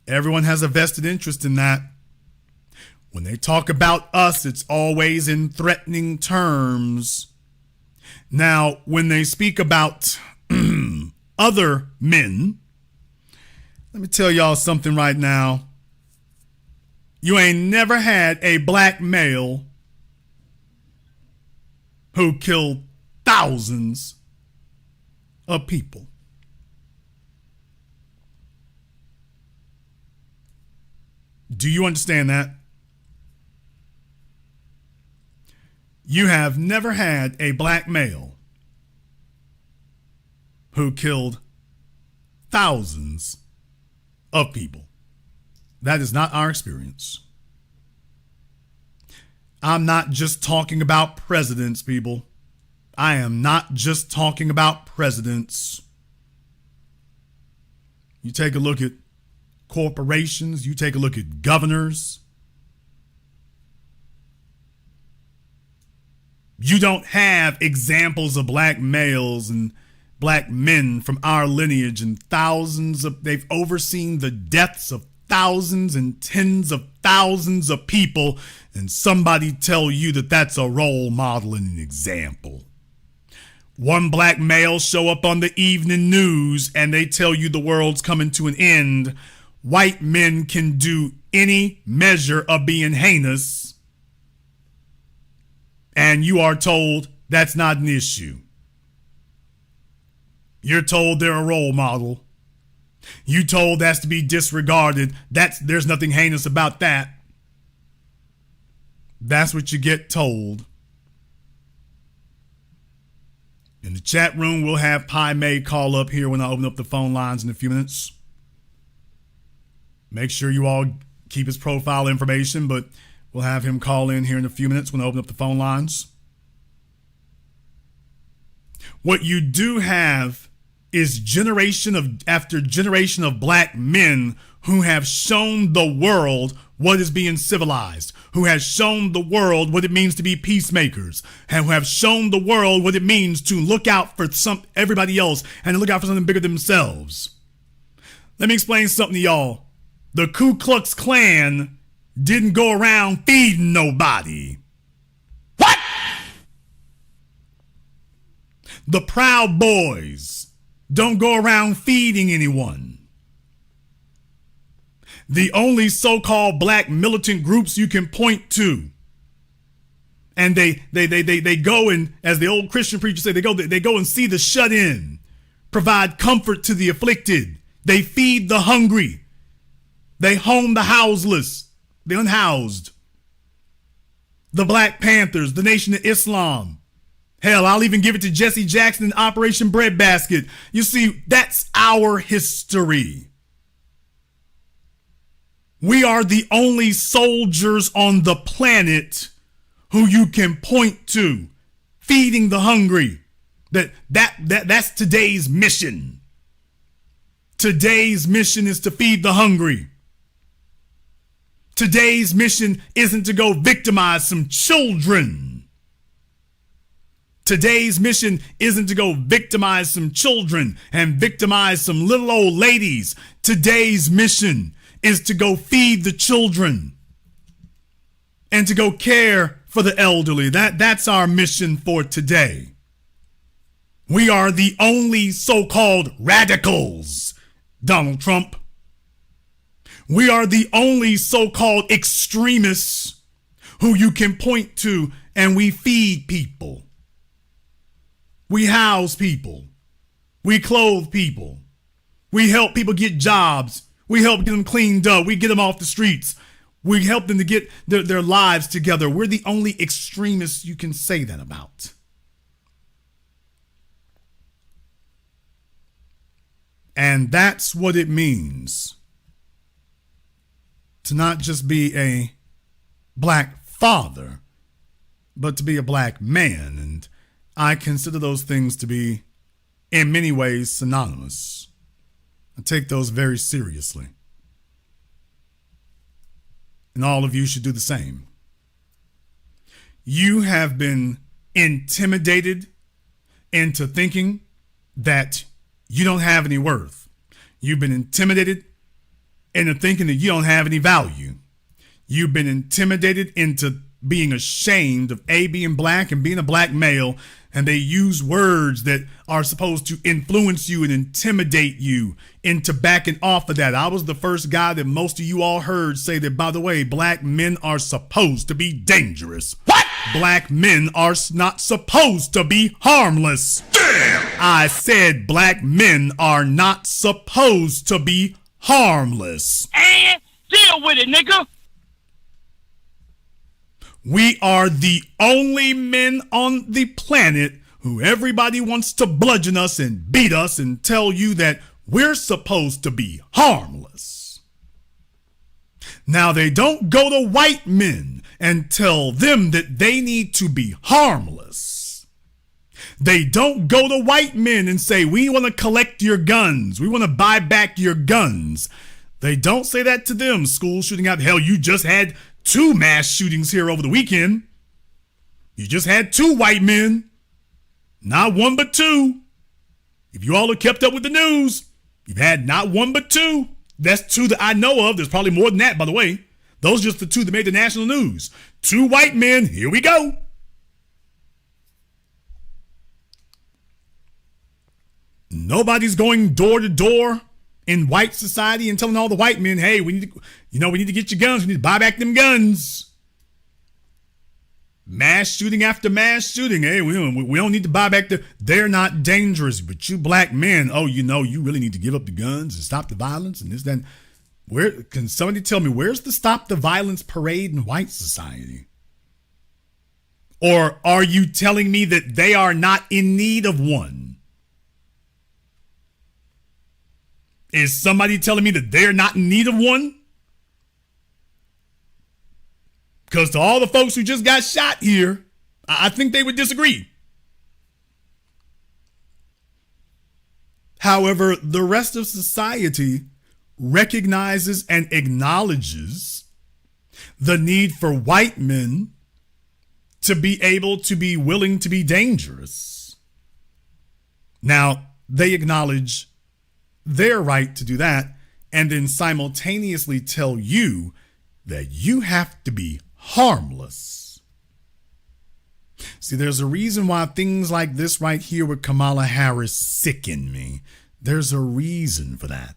Everyone has a vested interest in that. When they talk about us, it's always in threatening terms. Now, when they speak about other men, let me tell y'all something right now. You ain't never had a black male who killed thousands of people. Do you understand that? You have never had a black male who killed thousands of people. That is not our experience. I'm not just talking about presidents, people. I am not just talking about presidents. You take a look at corporations, you take a look at governors. You don't have examples of black males and black men from our lineage and they've overseen the deaths of thousands and tens of thousands of people, and somebody tell you that that's a role model and an example. One black male show up on the evening news and they tell you the world's coming to an end. White men can do any measure of being heinous, and you are told that's not an issue. You're told they're a role model. You told that's to be disregarded. There's nothing heinous about that. That's what you get told. In the chat room, we'll have Pi May call up here when I open up the phone lines in a few minutes. Make sure you all keep his profile information, but we'll have him call in here in a few minutes when I open up the phone lines. What you do have is generation after generation of black men who have shown the world what is being civilized, who has shown the world what it means to be peacemakers, and who have shown the world what it means to look out for everybody else and to look out for something bigger than themselves. Let me explain something to y'all. The Ku Klux Klan didn't go around feeding nobody. What? The Proud Boys don't go around feeding anyone. The only so-called black militant groups you can point to, and they go and, as the old Christian preachers say, they go and see the shut-in, provide comfort to the afflicted, they feed the hungry, they home the houseless, the unhoused. The Black Panthers, the Nation of Islam. Hell, I'll even give it to Jesse Jackson and Operation Breadbasket. You see, that's our history. We are the only soldiers on the planet who you can point to feeding the hungry. That's today's mission. Today's mission is to feed the hungry. Today's mission isn't to go victimize some children. Today's mission isn't to go victimize some children and victimize some little old ladies. Today's mission is to go feed the children and to go care for the elderly. That's our mission for today. We are the only so-called radicals, Donald Trump. We are the only so-called extremists who you can point to, and we feed people. We house people. We clothe people. We help people get jobs. We help get them cleaned up. We get them off the streets. We help them to get their lives together. We're the only extremists you can say that about. And that's what it means to not just be a black father, but to be a black man. And I consider those things to be, in many ways, synonymous. I take those very seriously. And all of you should do the same. You have been intimidated into thinking that you don't have any worth. You've been intimidated into thinking that you don't have any value. You've been intimidated into being ashamed of being black and being a black male, and they use words that are supposed to influence you and intimidate you into backing off of that. I was the first guy that most of you all heard say that, by the way, black men are supposed to be dangerous. What? Black men are not supposed to be harmless. Damn! I said black men are not supposed to be harmless. And deal with it, nigga. We are the only men on the planet who everybody wants to bludgeon us and beat us and tell you that we're supposed to be harmless. Now, they don't go to white men and tell them that they need to be harmless. They don't go to white men and say, we want to collect your guns. We want to buy back your guns. They don't say that to them. School shooting out. Hell, you just had 2 mass shootings here over the weekend. You just had 2 white men. Not 1, but 2. If you all have kept up with the news, you've had not 1, but 2. That's 2 that I know of. There's probably more than that, by the way. Those are just the 2 that made the national news. 2 white men. Here we go. Nobody's going door to door in white society and telling all the white men, hey, we need to get your guns. We need to buy back them guns. Mass shooting after mass shooting. Hey, we don't need to buy back they're not dangerous, but you black men, you really need to give up the guns and stop the violence and this, that. Where can somebody tell me, where's the stop the violence parade in white society? Or are you telling me that they are not in need of one? Is somebody telling me that they're not in need of one? Because to all the folks who just got shot here, I think they would disagree. However, the rest of society recognizes and acknowledges the need for white men to be able to be willing to be dangerous. Now, they acknowledge their right to do that and then simultaneously tell you that you have to be harmless. See, there's a reason why things like this right here with Kamala Harris sicken me. There's a reason for that.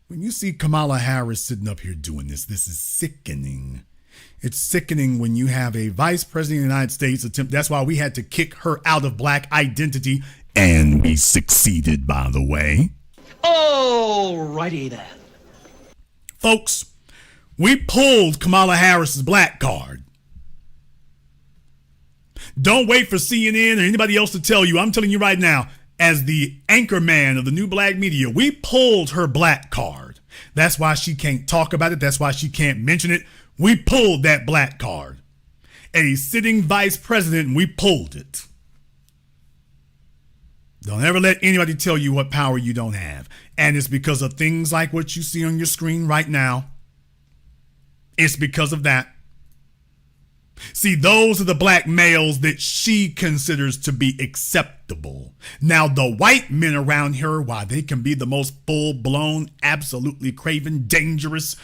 When you see Kamala Harris sitting up here doing this is sickening. It's sickening when you have a vice president of the United States attempt. That's why we had to kick her out of black identity. And we succeeded, by the way. Alrighty then. Folks, we pulled Kamala Harris's black card. Don't wait for CNN or anybody else to tell you. I'm telling you right now, as the anchor man of the new black media, we pulled her black card. That's why she can't talk about it. That's why she can't mention it. We pulled that black card. A sitting vice president, we pulled it. Don't ever let anybody tell you what power you don't have. And it's because of things like what you see on your screen right now. It's because of that. See, those are the black males that she considers to be acceptable. Now, the white men around her, why they can be the most full-blown, absolutely craven, dangerous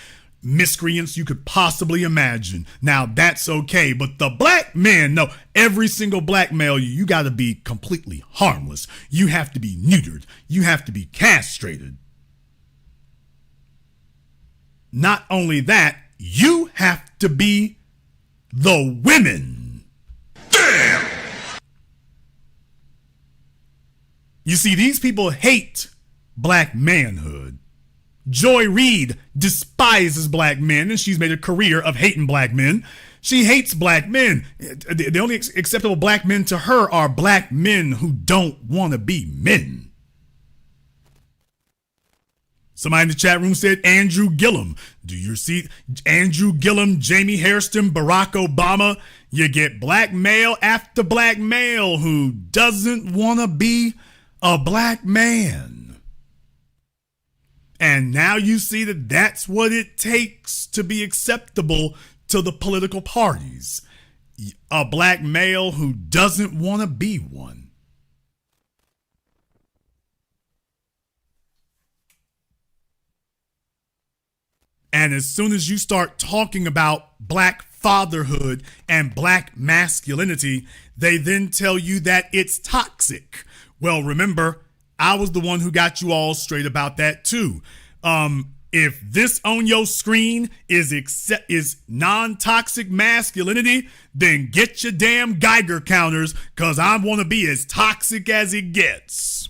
miscreants you could possibly imagine. Now, that's okay. But the black men, no, every single black male, you got to be completely harmless. You have to be neutered. You have to be castrated. Not only that, you have to be the women. Damn! You see, these people hate black manhood. Joy Reid despises black men, and she's made a career of hating black men. She hates black men. The only acceptable black men to her are black men who don't want to be men. Somebody in the chat room said Andrew Gillum. Do you see Andrew Gillum, Jamie Hairston, Barack Obama? You get black male after black male who doesn't want to be a black man. And now you see that that's what it takes to be acceptable to the political parties. A black male who doesn't want to be one. And as soon as you start talking about black fatherhood and black masculinity, they then tell you that it's toxic. Well, remember, I was the one who got you all straight about that too. If this on your screen is non-toxic masculinity, then get your damn Geiger counters, because I want to be as toxic as it gets.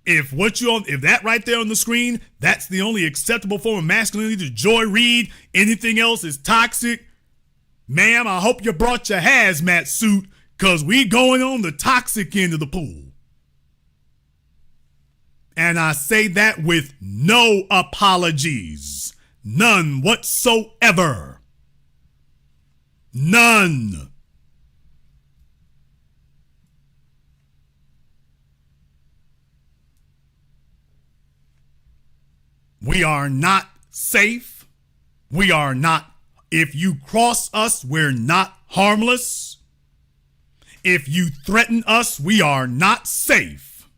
If that right there on the screen, that's the only acceptable form of masculinity to Joy Reid, anything else is toxic, ma'am, I hope you brought your hazmat suit, because we going on the toxic end of the pool. And I say that with no apologies. None whatsoever. None. We are not safe. We are not. If you cross us, we're not harmless. If you threaten us, we are not safe.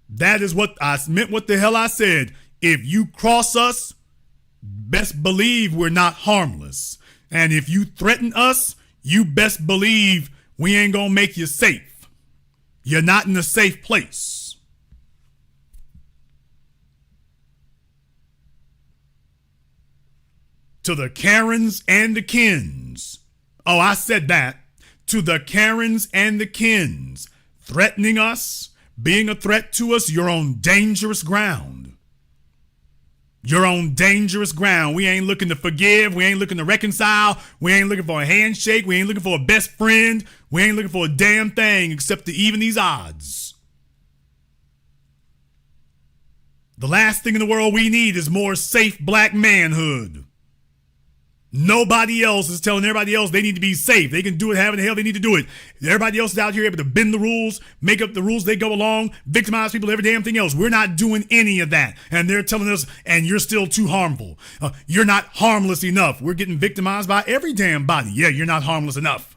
That is what I meant, what the hell I said. If you cross us, best believe we're not harmless. And if you threaten us, you best believe we ain't gonna make you safe. You're not in a safe place. To the Karens and the Kens. Oh, I said that. To the Karens and the Kens threatening us, being a threat to us, you're on dangerous ground. You're on dangerous ground. We ain't looking to forgive. We ain't looking to reconcile. We ain't looking for a handshake. We ain't looking for a best friend. We ain't looking for a damn thing except to even these odds. The last thing in the world we need is more safe black manhood. Nobody else is telling everybody else they need to be safe. They can do it however the hell they need to do it. Everybody else is out here able to bend the rules, make up the rules they go along, victimize people, every damn thing else. We're not doing any of that. And they're telling us, and you're still too harmful. You're not harmless enough. We're getting victimized by every damn body. Yeah, you're not harmless enough.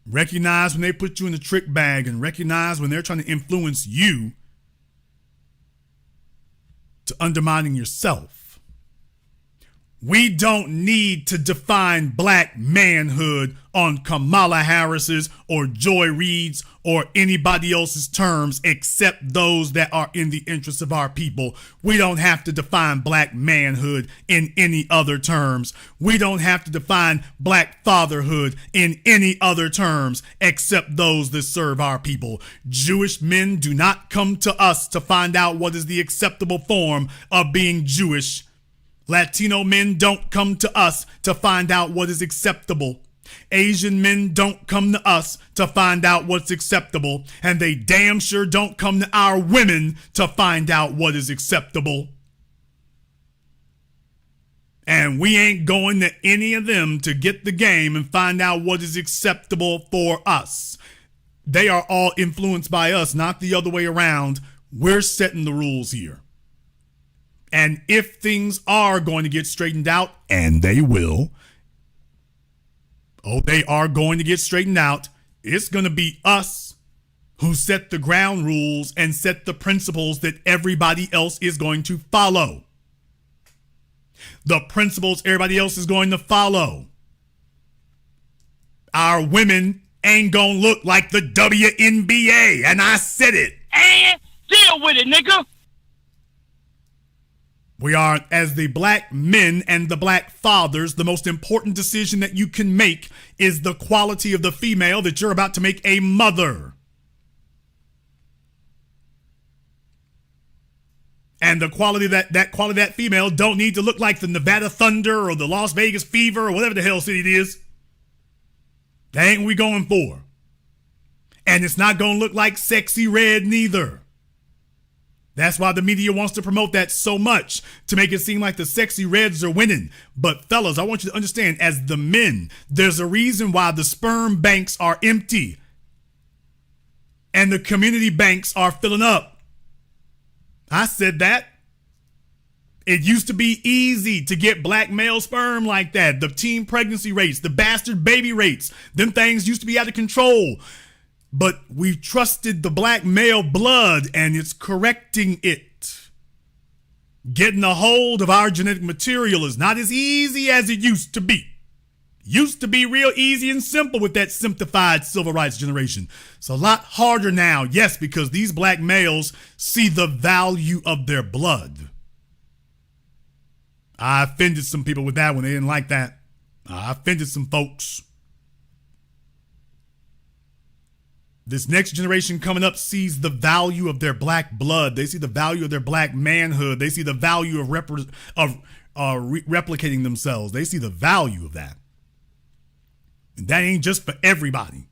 Recognize when they put you in the trick bag, and recognize when they're trying to influence you to undermining yourself. We don't need to define black manhood on Kamala Harris's or Joy Reid's or anybody else's terms except those that are in the interest of our people. We don't have to define black manhood in any other terms. We don't have to define black fatherhood in any other terms except those that serve our people. Jewish men do not come to us to find out what is the acceptable form of being Jewish. Latino men don't come to us to find out what is acceptable. Asian men don't come to us to find out what's acceptable, and they damn sure don't come to our women to find out what is acceptable. And we ain't going to any of them to get the game and find out what is acceptable for us. They are all influenced by us, not the other way around. We're setting the rules here. And if things are going to get straightened out, and they will, they are going to get straightened out, it's going to be us who set the ground rules and set the principles that everybody else is going to follow. The principles everybody else is going to follow. Our women ain't going to look like the WNBA, and I said it. And deal with it, nigga. We are, as the black men and the black fathers, the most important decision that you can make is the quality of the female that you're about to make a mother. And the quality of that female don't need to look like the Nevada Thunder or the Las Vegas Fever or whatever the hell city it is. That ain't what we going for. And it's not going to look like Sexy Red neither. That's why the media wants to promote that so much, to make it seem like the Sexy Reds are winning. But fellas, I want you to understand, as the men, there's a reason why the sperm banks are empty and the community banks are filling up. I said that. It used to be easy to get black male sperm like that. The teen pregnancy rates, the bastard baby rates, them things used to be out of control. But we've trusted the black male blood, and it's correcting it. Getting a hold of our genetic material is not as easy as it used to be. Used to be real easy and simple with that simplified civil rights generation. It's a lot harder now, yes, because these black males see the value of their blood. I offended some people with that one. They didn't like that. I offended some folks. This next generation coming up sees the value of their black blood. They see the value of their black manhood. They see the value of replicating themselves. They see the value of that. And that ain't just for everybody.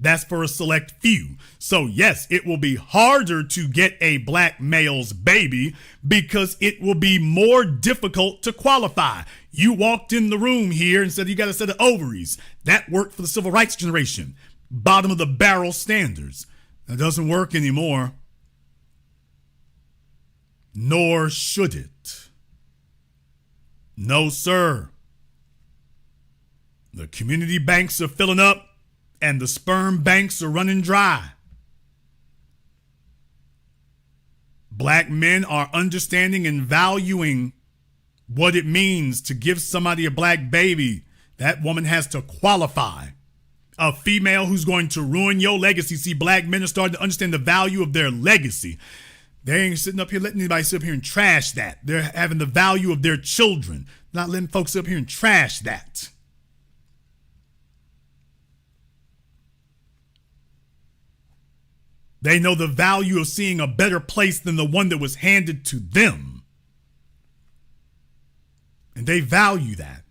That's for a select few. So yes, it will be harder to get a black male's baby because it will be more difficult to qualify. You walked in the room here and said you got a set of ovaries. That worked for the civil rights generation. Bottom of the barrel standards. That doesn't work anymore. Nor should it. No, sir. The community banks are filling up and the sperm banks are running dry. Black men are understanding and valuing what it means to give somebody a black baby. That woman has to qualify. A female who's going to ruin your legacy. See, black men are starting to understand the value of their legacy. They ain't sitting up here letting anybody sit up here and trash that. They're having the value of their children, not letting folks sit up here and trash that. They know the value of seeing a better place than the one that was handed to them. And they value that.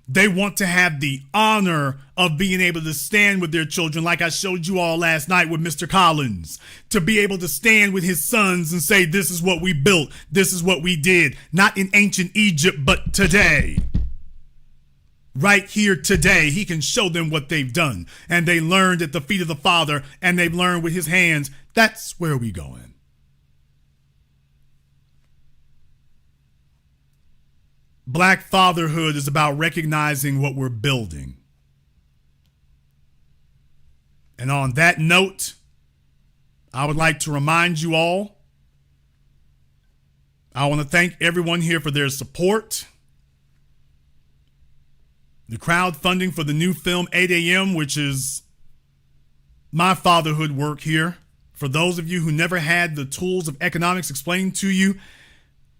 They want to have the honor of being able to stand with their children, like I showed you all last night with Mr. Collins, to be able to stand with his sons and say, this is what we built, this is what we did, not in ancient Egypt, but today. Right here today, he can show them what they've done. And they learned at the feet of the Father, and they've learned with his hands. That's where we going. Black fatherhood is about recognizing what we're building. And on that note, I would like to remind you all, I want to thank everyone here for their support. The crowdfunding for the new film 8 a.m., which is my fatherhood work here. For those of you who never had the tools of economics explained to you,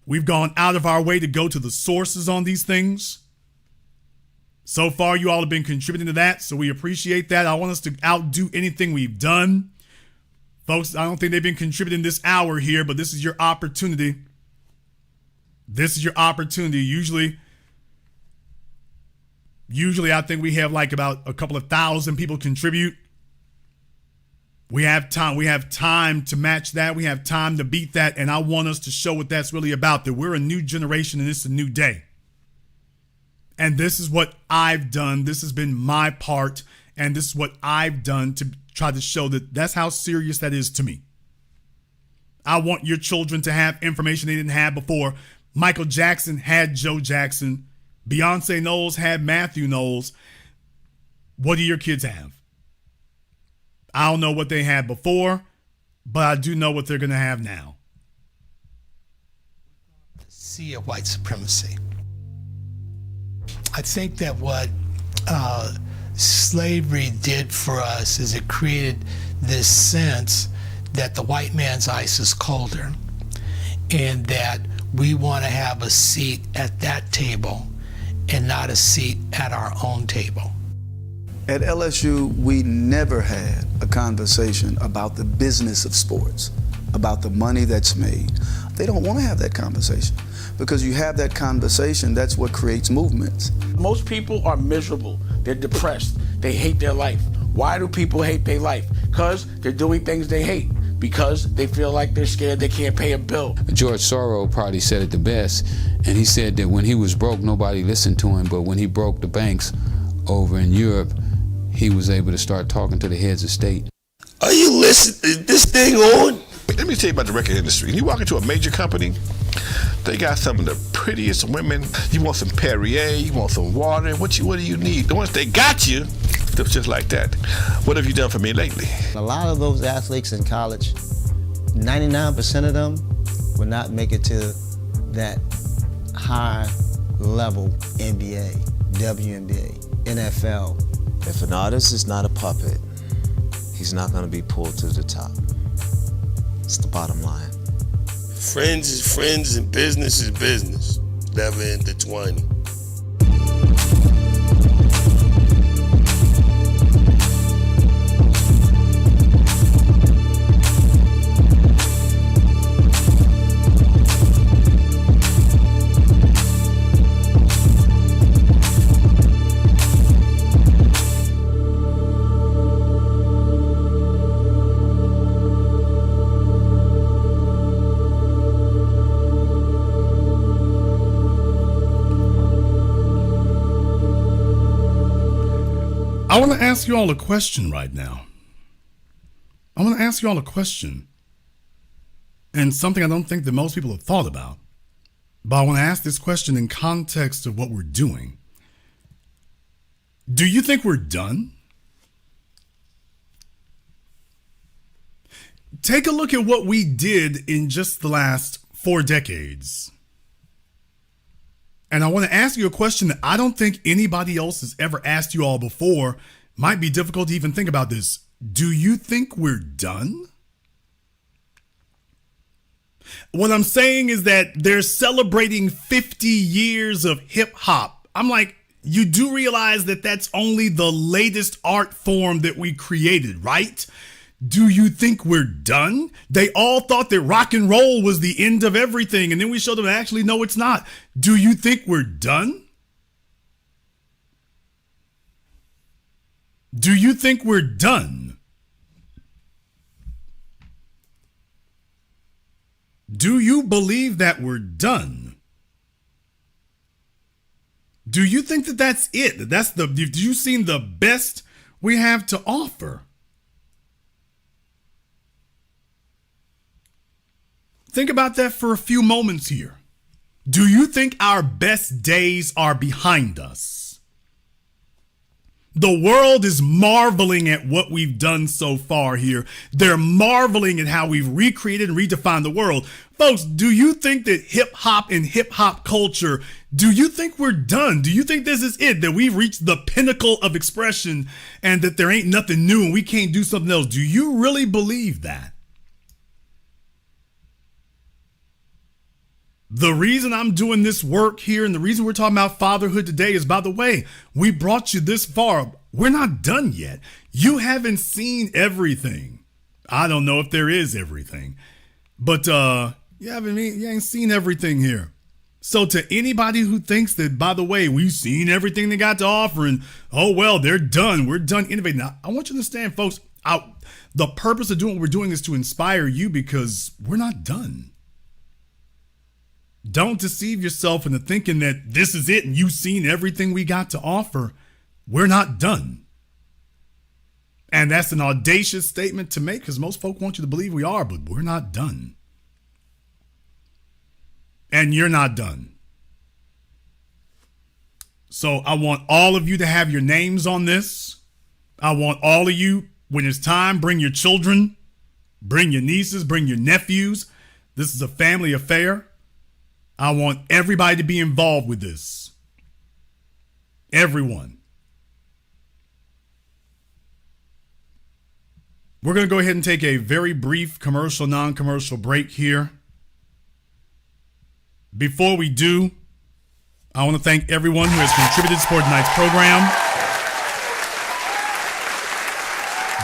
we've gone out of our way to go to the sources on these things. So far, you all have been contributing to that, so we appreciate that. I want us to outdo anything we've done. Folks, I don't think they've been contributing this hour here, but this is your opportunity. This is your opportunity. Usually I think we have like about a couple of thousand people contribute. We have time to match that. We have time to beat that. And I want us to show what that's really about, that we're a new generation and it's a new day. And this is what I've done. This has been my part. And this is what I've done to try to show that that's how serious that is to me. I want your children to have information they didn't have before. Michael Jackson had Joe Jackson. Beyonce Knowles had Matthew Knowles. What do your kids have? I don't know what they had before, but I do know what they're going to have now. See a white supremacy. I think that what slavery did for us is it created this sense that the white man's ice is colder and that we want to have a seat at that table and not a seat at our own table. At LSU, we never had a conversation about the business of sports, about the money that's made. They don't want to have that conversation because you have that conversation, that's what creates movements. Most people are miserable. They're depressed. They hate their life. Why do people hate their life? Because they're doing things they hate. Because they feel like they're scared they can't pay a bill. George Soros probably said it the best, and he said that when he was broke, nobody listened to him, but when he broke the banks over in Europe, he was able to start talking to the heads of state. Are you listening? Is this thing on? Let me tell you about the record industry. You walk into a major company, they got some of the prettiest women. You want some Perrier, you want some water. What do you need? Once they got you, it's just like that. What have you done for me lately? A lot of those athletes in college, 99% of them will not make it to that high level NBA, WNBA, NFL. If an artist is not a puppet, he's not going to be pulled to the top. It's the bottom line. Friends is friends and business is business. Never intertwining. I want to ask you all a question right now. I want to ask you all a question. And something I don't think that most people have thought about. But I want to ask this question in context of what we're doing. Do you think we're done? Take a look at what we did in just the last 4 decades. And I want to ask you a question that I don't think anybody else has ever asked you all before. Might be difficult to even think about this. Do you think we're done? What I'm saying is that they're celebrating 50 years of hip hop. I'm like, you do realize that that's only the latest art form that we created, right? Do you think we're done? They all thought that rock and roll was the end of everything, and then we showed them actually, no, it's not. Do you think we're done? Do you think we're done? Do you believe that we're done? Do you think that that's it? Have you seen the best we have to offer? Think about that for a few moments here. Do you think our best days are behind us? The world is marveling at what we've done so far here. They're marveling at how we've recreated and redefined the world. Folks, do you think that hip hop and hip hop culture, do you think we're done? Do you think this is it, that we've reached the pinnacle of expression and that there ain't nothing new and we can't do something else? Do you really believe that? The reason I'm doing this work here and the reason we're talking about fatherhood today is, by the way, we brought you this far. We're not done yet. You haven't seen everything. I don't know if there is everything, but you ain't seen everything here. So to anybody who thinks that, by the way, we've seen everything they got to offer and, oh, well, they're done. We're done innovating. Now, I want you to understand, folks, the purpose of doing what we're doing is to inspire you because we're not done. Don't deceive yourself into thinking that this is it and you've seen everything we got to offer. We're not done. And that's an audacious statement to make because most folk want you to believe we are, but we're not done. And you're not done. So I want all of you to have your names on this. I want all of you, when it's time, bring your children, bring your nieces, bring your nephews. This is a family affair. I want everybody to be involved with this. Everyone. We're going to go ahead and take a very brief commercial, non-commercial break here. Before we do, I want to thank everyone who has contributed to support tonight's program.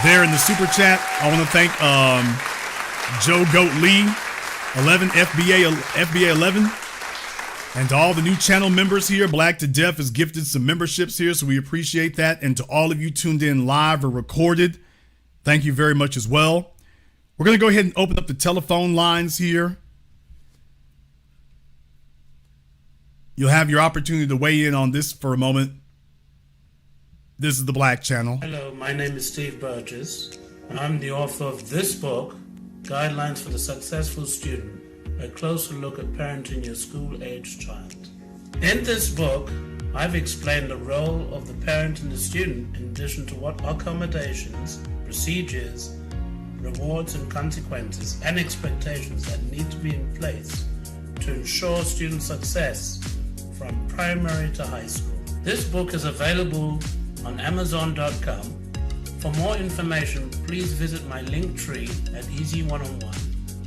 There in the super chat, I want to thank Joe Goat Lee, 11 FBA 11. And to all the new channel members here, Black to Deaf has gifted some memberships here, so we appreciate that. And to all of you tuned in live or recorded, thank you very much as well. We're going to go ahead and open up the telephone lines here. You'll have your opportunity to weigh in on this for a moment. This is the Black Channel. Hello, my name is Steve Burgess. I'm the author of this book, Guidelines for the Successful Student, a closer look at parenting your school-aged child. In this book, I've explained the role of the parent and the student in addition to what accommodations, procedures, rewards and consequences and expectations that need to be in place to ensure student success from primary to high school. This book is available on Amazon.com. For more information, please visit my link tree at Easy One-on-One.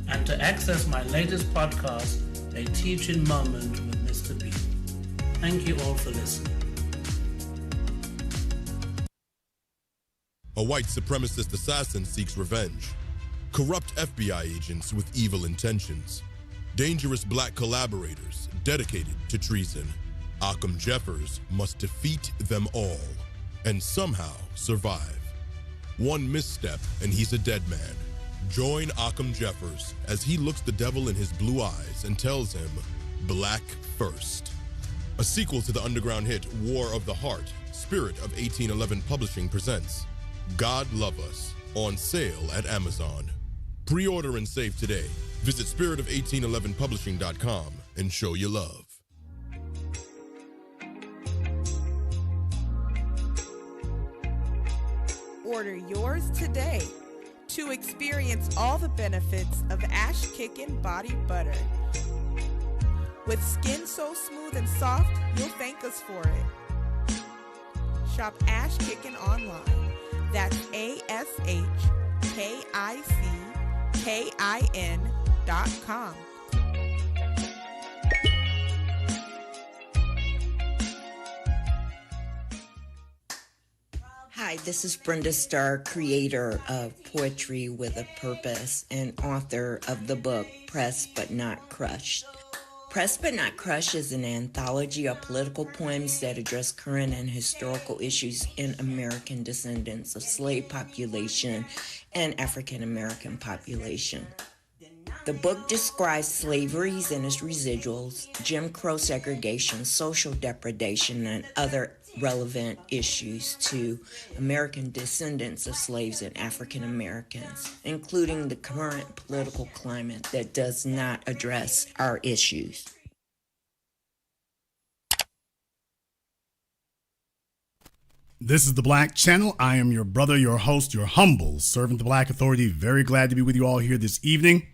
And to access my latest podcast, A Teaching Moment with Mr. B. Thank you all for listening. A white supremacist assassin seeks revenge. Corrupt FBI agents with evil intentions. Dangerous black collaborators dedicated to treason. Occam Jeffers must defeat them all and somehow survive. One misstep and he's a dead man. Join Occam Jeffers as he looks the devil in his blue eyes and tells him, Black first. A sequel to the underground hit War of the Heart, Spirit of 1811 Publishing presents God Love Us, on sale at Amazon. Pre-order and save today. Visit spiritOf1811publishing.com and show your love. Order yours today to experience all the benefits of Ash Kickin' Body Butter. With skin so smooth and soft, you'll thank us for it. Shop Ash Kickin' online. That's ASHKICKIN.com. Hi, this is Brenda Starr, creator of Poetry with a Purpose and author of the book Pressed But Not Crushed. Pressed But Not Crushed is an anthology of political poems that address current and historical issues in American descendants of slave population and African American population. The book describes slaveries and its residuals, Jim Crow segregation, social depredation, and other relevant issues to American descendants of slaves and African Americans, including the current political climate that does not address our issues. This is the Black Channel. I am your brother, your host, your humble servant, the Black Authority. Very glad to be with you all here this evening.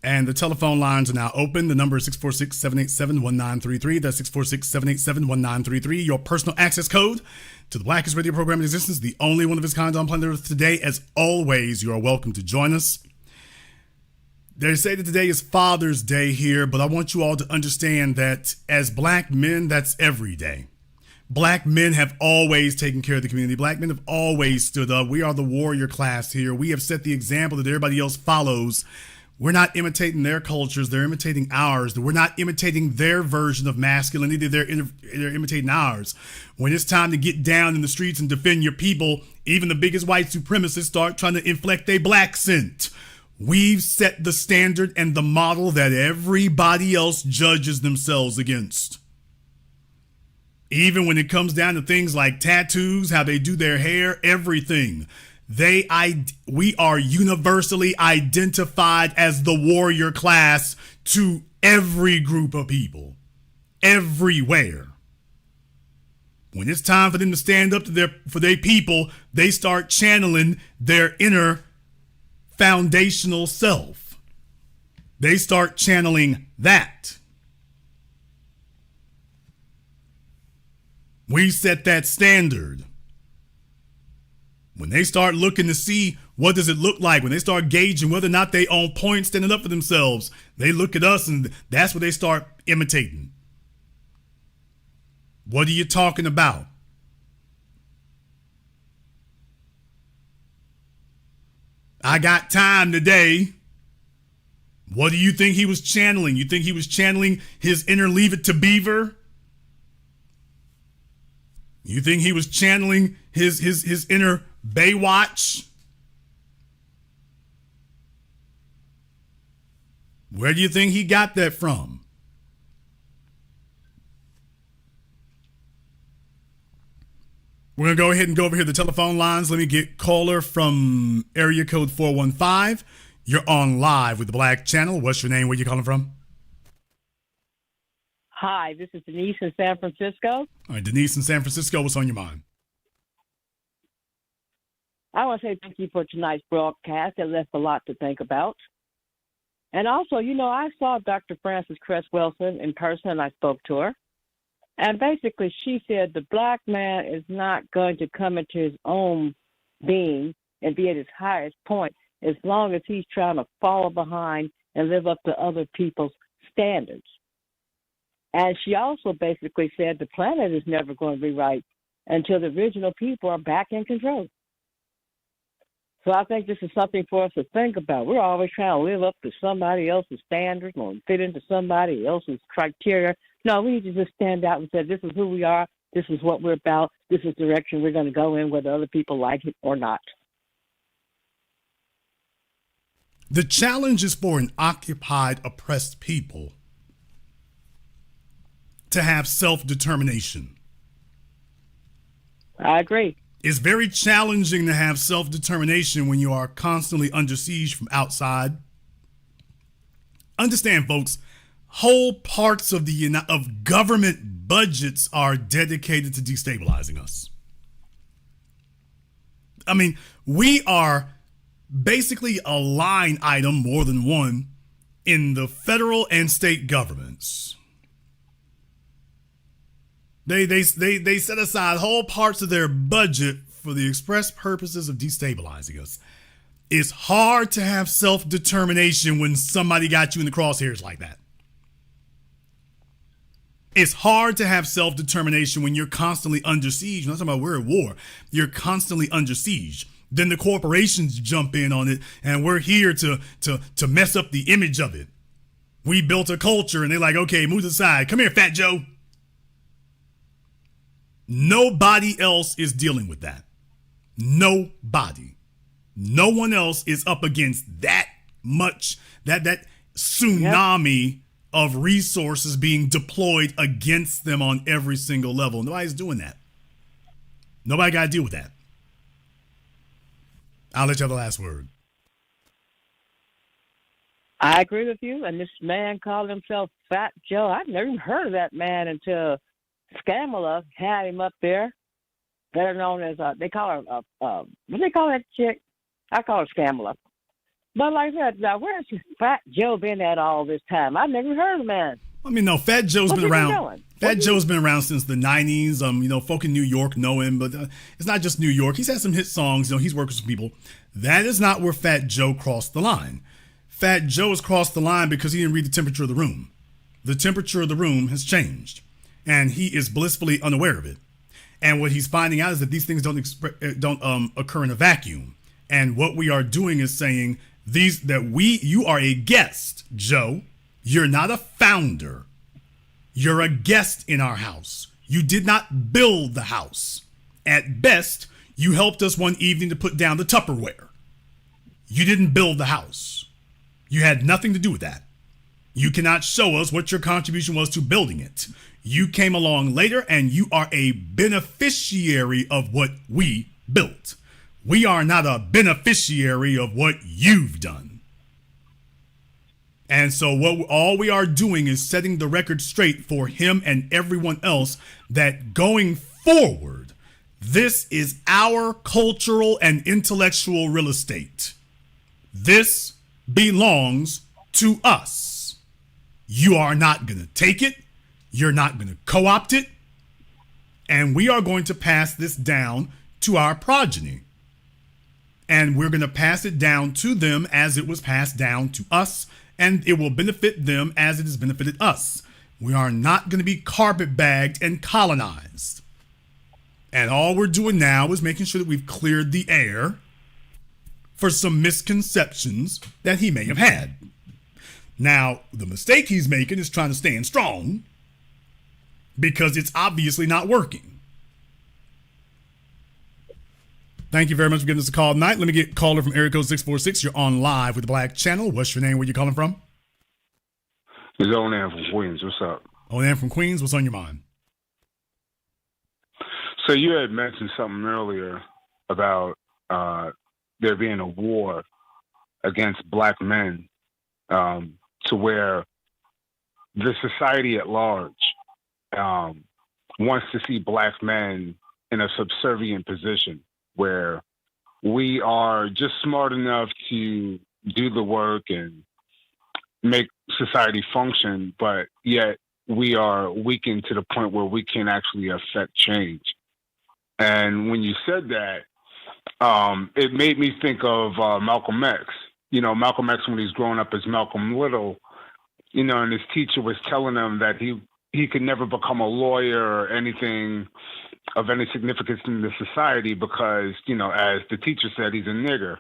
And the telephone lines are now open. The number is 646-787-1933. That's 646-787-1933. Your personal access code to the Blackest radio program in existence, the only one of its kind on planet Earth today. As always, you are welcome to join us. They say that today is Father's Day here, but I want you all to understand that as black men, that's every day. Black men have always taken care of the community. Black men have always stood up. We are the warrior class here. We have set the example that everybody else follows. We're not imitating their cultures. They're imitating ours. We're not imitating their version of masculinity. They're imitating ours. When it's time to get down in the streets and defend your people, even the biggest white supremacists start trying to inflect their black scent. We've set the standard and the model that everybody else judges themselves against. Even when it comes down to things like tattoos, how they do their hair, everything. We are universally identified as the warrior class to every group of people, everywhere. When it's time for them to stand up for their people, they start channeling their inner foundational self. They start channeling that. We set that standard. When they start looking to see what does it look like, when they start gauging whether or not they on point standing up for themselves, they look at us and that's what they start imitating. What are you talking about? I got time today. What do you think he was channeling? You think he was channeling his inner Leave It to Beaver? You think he was channeling his inner Baywatch? Where do you think he got that from? We're going to go ahead and go over here to the telephone lines. Let me get caller from area code 415. You're on live with the Black Channel. What's your name? Where you calling from? Hi, this is Denise in San Francisco. All right, Denise in San Francisco, what's on your mind? I want to say thank you for tonight's broadcast. It left a lot to think about. And also, I saw Dr. Frances Cress Wilson in person, and I spoke to her. And basically, she said the black man is not going to come into his own being and be at his highest point as long as he's trying to follow behind and live up to other people's standards. And she also basically said the planet is never going to be right until the original people are back in control. So I think this is something for us to think about. We're always trying to live up to somebody else's standards or fit into somebody else's criteria. No, we need to just stand out and say, this is who we are, this is what we're about, this is the direction we're going to go in, whether other people like it or not. The challenge is for an occupied, oppressed people to have self-determination. I agree. It's very challenging to have self-determination when you are constantly under siege from outside. Understand, folks, whole parts of government budgets are dedicated to destabilizing us. I mean, we are basically a line item, more than one, in the federal and state governments. They set aside whole parts of their budget for the express purposes of destabilizing us. It's hard to have self-determination when somebody got you in the crosshairs like that. It's hard to have self-determination when you're constantly under siege. I'm not talking about we're at war. You're constantly under siege. Then the corporations jump in on it, and we're here to mess up the image of it. We built a culture, and they're like, okay, move to the side. Come here, Fat Joe. Nobody else is dealing with that. Nobody. No one else is up against that much, that tsunami of resources being deployed against them on every single level. Nobody's doing that. Nobody got to deal with that. I'll let you have the last word. I agree with you. And this man called himself Fat Joe. I've never even heard of that man until Scamala had him up there. Better known as, they call her, what do they call that chick? I call her Scamala. But like that, now where's Fat Joe been at all this time? I've never heard of the man. I mean, no, Fat Joe's been around. Fat Joe's been around since the 90s. Folk in New York know him, but it's not just New York. He's had some hit songs. He's worked with some people. That is not where Fat Joe crossed the line. Fat Joe has crossed the line because he didn't read the temperature of the room. The temperature of the room has changed, and he is blissfully unaware of it. And what he's finding out is that these things don't occur in a vacuum. And what we are doing is saying you are a guest, Joe. You're not a founder. You're a guest in our house. You did not build the house. At best, you helped us one evening to put down the Tupperware. You didn't build the house. You had nothing to do with that. You cannot show us what your contribution was to building it. You came along later and you are a beneficiary of what we built. We are not a beneficiary of what you've done. And so all we are doing is setting the record straight for him and everyone else that going forward, this is our cultural and intellectual real estate. This belongs to us. You are not going to take it. You're not going to co-opt it. And we are going to pass this down to our progeny. And we're going to pass it down to them as it was passed down to us. And it will benefit them as it has benefited us. We are not going to be carpetbagged and colonized. And all we're doing now is making sure that we've cleared the air for some misconceptions that he may have had. Now, the mistake he's making is trying to stand strong because it's obviously not working. Thank you very much for giving us a call tonight. Let me get caller from area code 646. You're on live with the Black Channel. What's your name? Where you calling from? It's Onan from Queens. What's up? Onan from Queens. What's on your mind? So you had mentioned something earlier about there being a war against black men, to where the society at large wants to see black men in a subservient position where we are just smart enough to do the work and make society function, but yet we are weakened to the point where we can actually affect change. And when you said that, it made me think of Malcolm X. Malcolm X, when he's growing up as Malcolm Little, and his teacher was telling him that he could never become a lawyer or anything of any significance in the society because, as the teacher said, he's a nigger.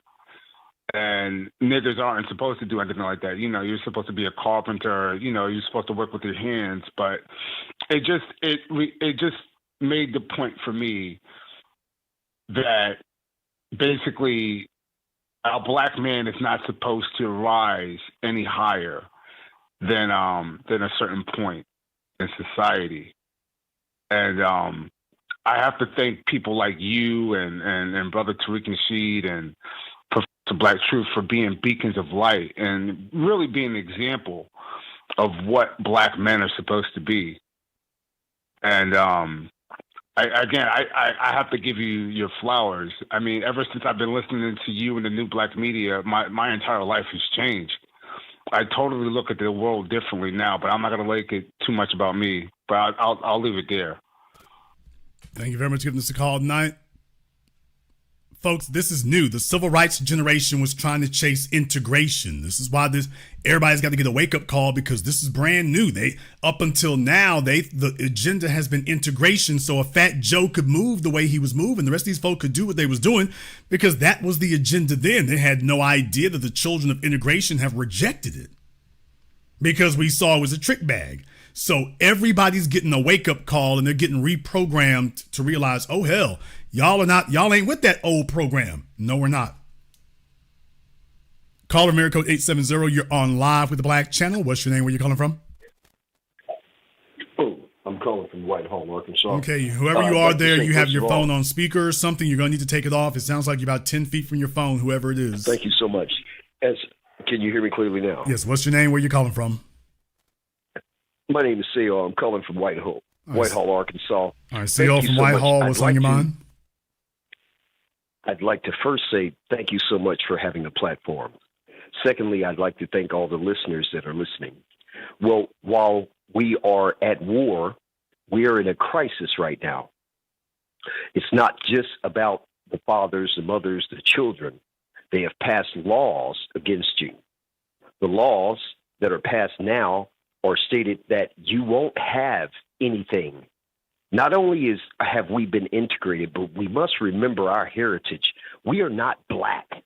And niggers aren't supposed to do anything like that. You're supposed to be a carpenter, you're supposed to work with your hands. But it just made the point for me that basically a black man is not supposed to rise any higher than a certain point in society. And I have to thank people like you and Brother Tariq Nasheed and Professor Black Truth for being beacons of light and really being an example of what black men are supposed to be. And I have to give you your flowers. I mean, ever since I've been listening to you and the new black media, my entire life has changed. I totally look at the world differently now, but I'm not going to make it too much about me. But I'll leave it there. Thank you very much for giving us a call tonight. Folks, this is new. The civil rights generation was trying to chase integration. This is why everybody's got to get a wake-up call, because this is brand new. Up until now, the agenda has been integration, so a Fat Joe could move the way he was moving. The rest of these folk could do what they was doing because that was the agenda then. They had no idea that the children of integration have rejected it. because we saw it was a trick bag. So everybody's getting a wake-up call and they're getting reprogrammed to realize, oh hell, y'all ain't with that old program. No, we're not. Caller America code 870, you're on live with the Black Channel. What's your name? Where you calling from? Oh, I'm calling from Whitehall, Arkansas. Okay, whoever you are there, you have your phone on speaker or something. You're going to need to take it off. It sounds like you're about 10 feet from your phone, whoever it is. Thank you so much. Can you hear me clearly now? Yes, what's your name? Where you calling from? My name is CO. I'm calling from Whitehall, Arkansas. All right, CO from Whitehall. What's on your mind? I'd like to first say thank you so much for having a platform. Secondly, I'd like to thank all the listeners that are listening. Well, while we are at war, we are in a crisis right now. It's not just about the fathers, the mothers, the children. They have passed laws against you. The laws that are passed now are stated that you won't have anything. Not only have we been integrated, but we must remember our heritage. We are not black.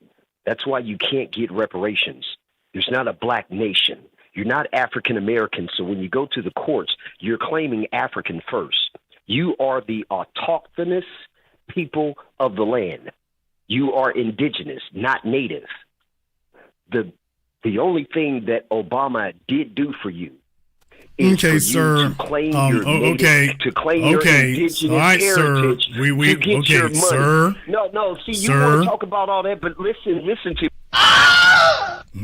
That's why you can't get reparations. There's not a black nation. You're not African American. So when you go to the courts, you're claiming African first. You are the autochthonous people of the land. You are indigenous, not native. The only thing that Obama did do for you is okay, for you sir. to claim your native, to claim your indigenous all right, heritage. Sir. We to get okay, your money. sir. No. See, you sir. want to talk about all that, but listen to.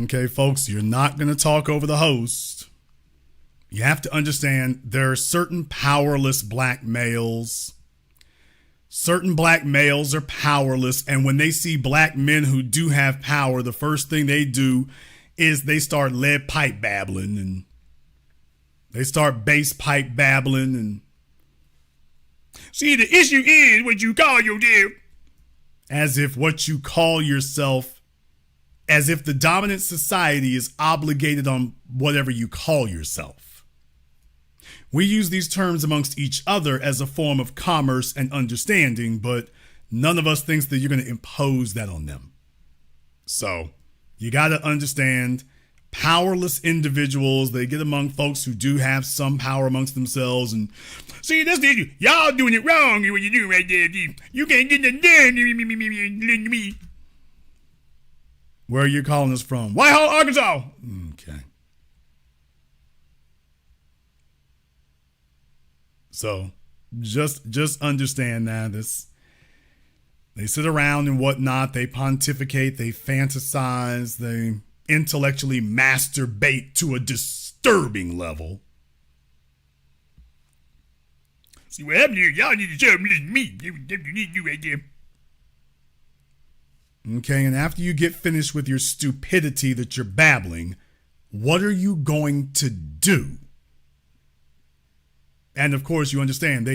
Okay, folks, you're not going to talk over the host. You have to understand there are certain powerless black males. Certain black males are powerless, and when they see black men who do have power, the first thing they do is they start lead pipe babbling, and they start bass pipe babbling, and see, the issue is what you call yourself. As if what you call yourself, as if the dominant society is obligated on whatever you call yourself. We use these terms amongst each other as a form of commerce and understanding, but none of us thinks that you're going to impose that on them. So you got to understand, powerless individuals, they get among folks who do have some power amongst themselves. And see, that's the issue. Y'all doing it wrong. What you do right there. You can't get nothing done. Where are you calling us from? Whitehall, Arkansas. Okay. So just understand that they sit around and whatnot, they pontificate, they fantasize, they intellectually masturbate to a disturbing level. See what happened here? Y'all need to show me me. You need to do right there. Okay, and after you get finished with your stupidity that you're babbling, what are you going to do? And of course, you understand,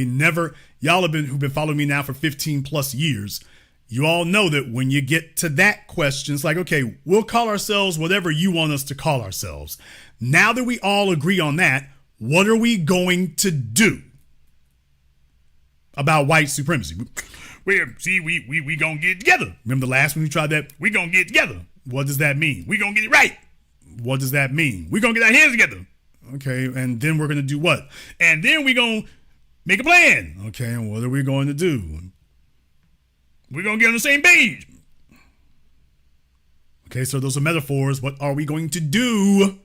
y'all who've been following me now for 15 plus years, you all know that when you get to that question, it's like, okay, we'll call ourselves whatever you want us to call ourselves. Now that we all agree on that, what are we going to do about white supremacy? Well, see, we gonna get together. Remember the last one we tried that? We gonna get together. What does that mean? We gonna get it right. What does that mean? We gonna get our hands together. Okay, and then we're going to do what? And then we're going to make a plan. Okay, and what are we going to do? We're going to get on the same page. Okay, so those are metaphors. What are we going to do?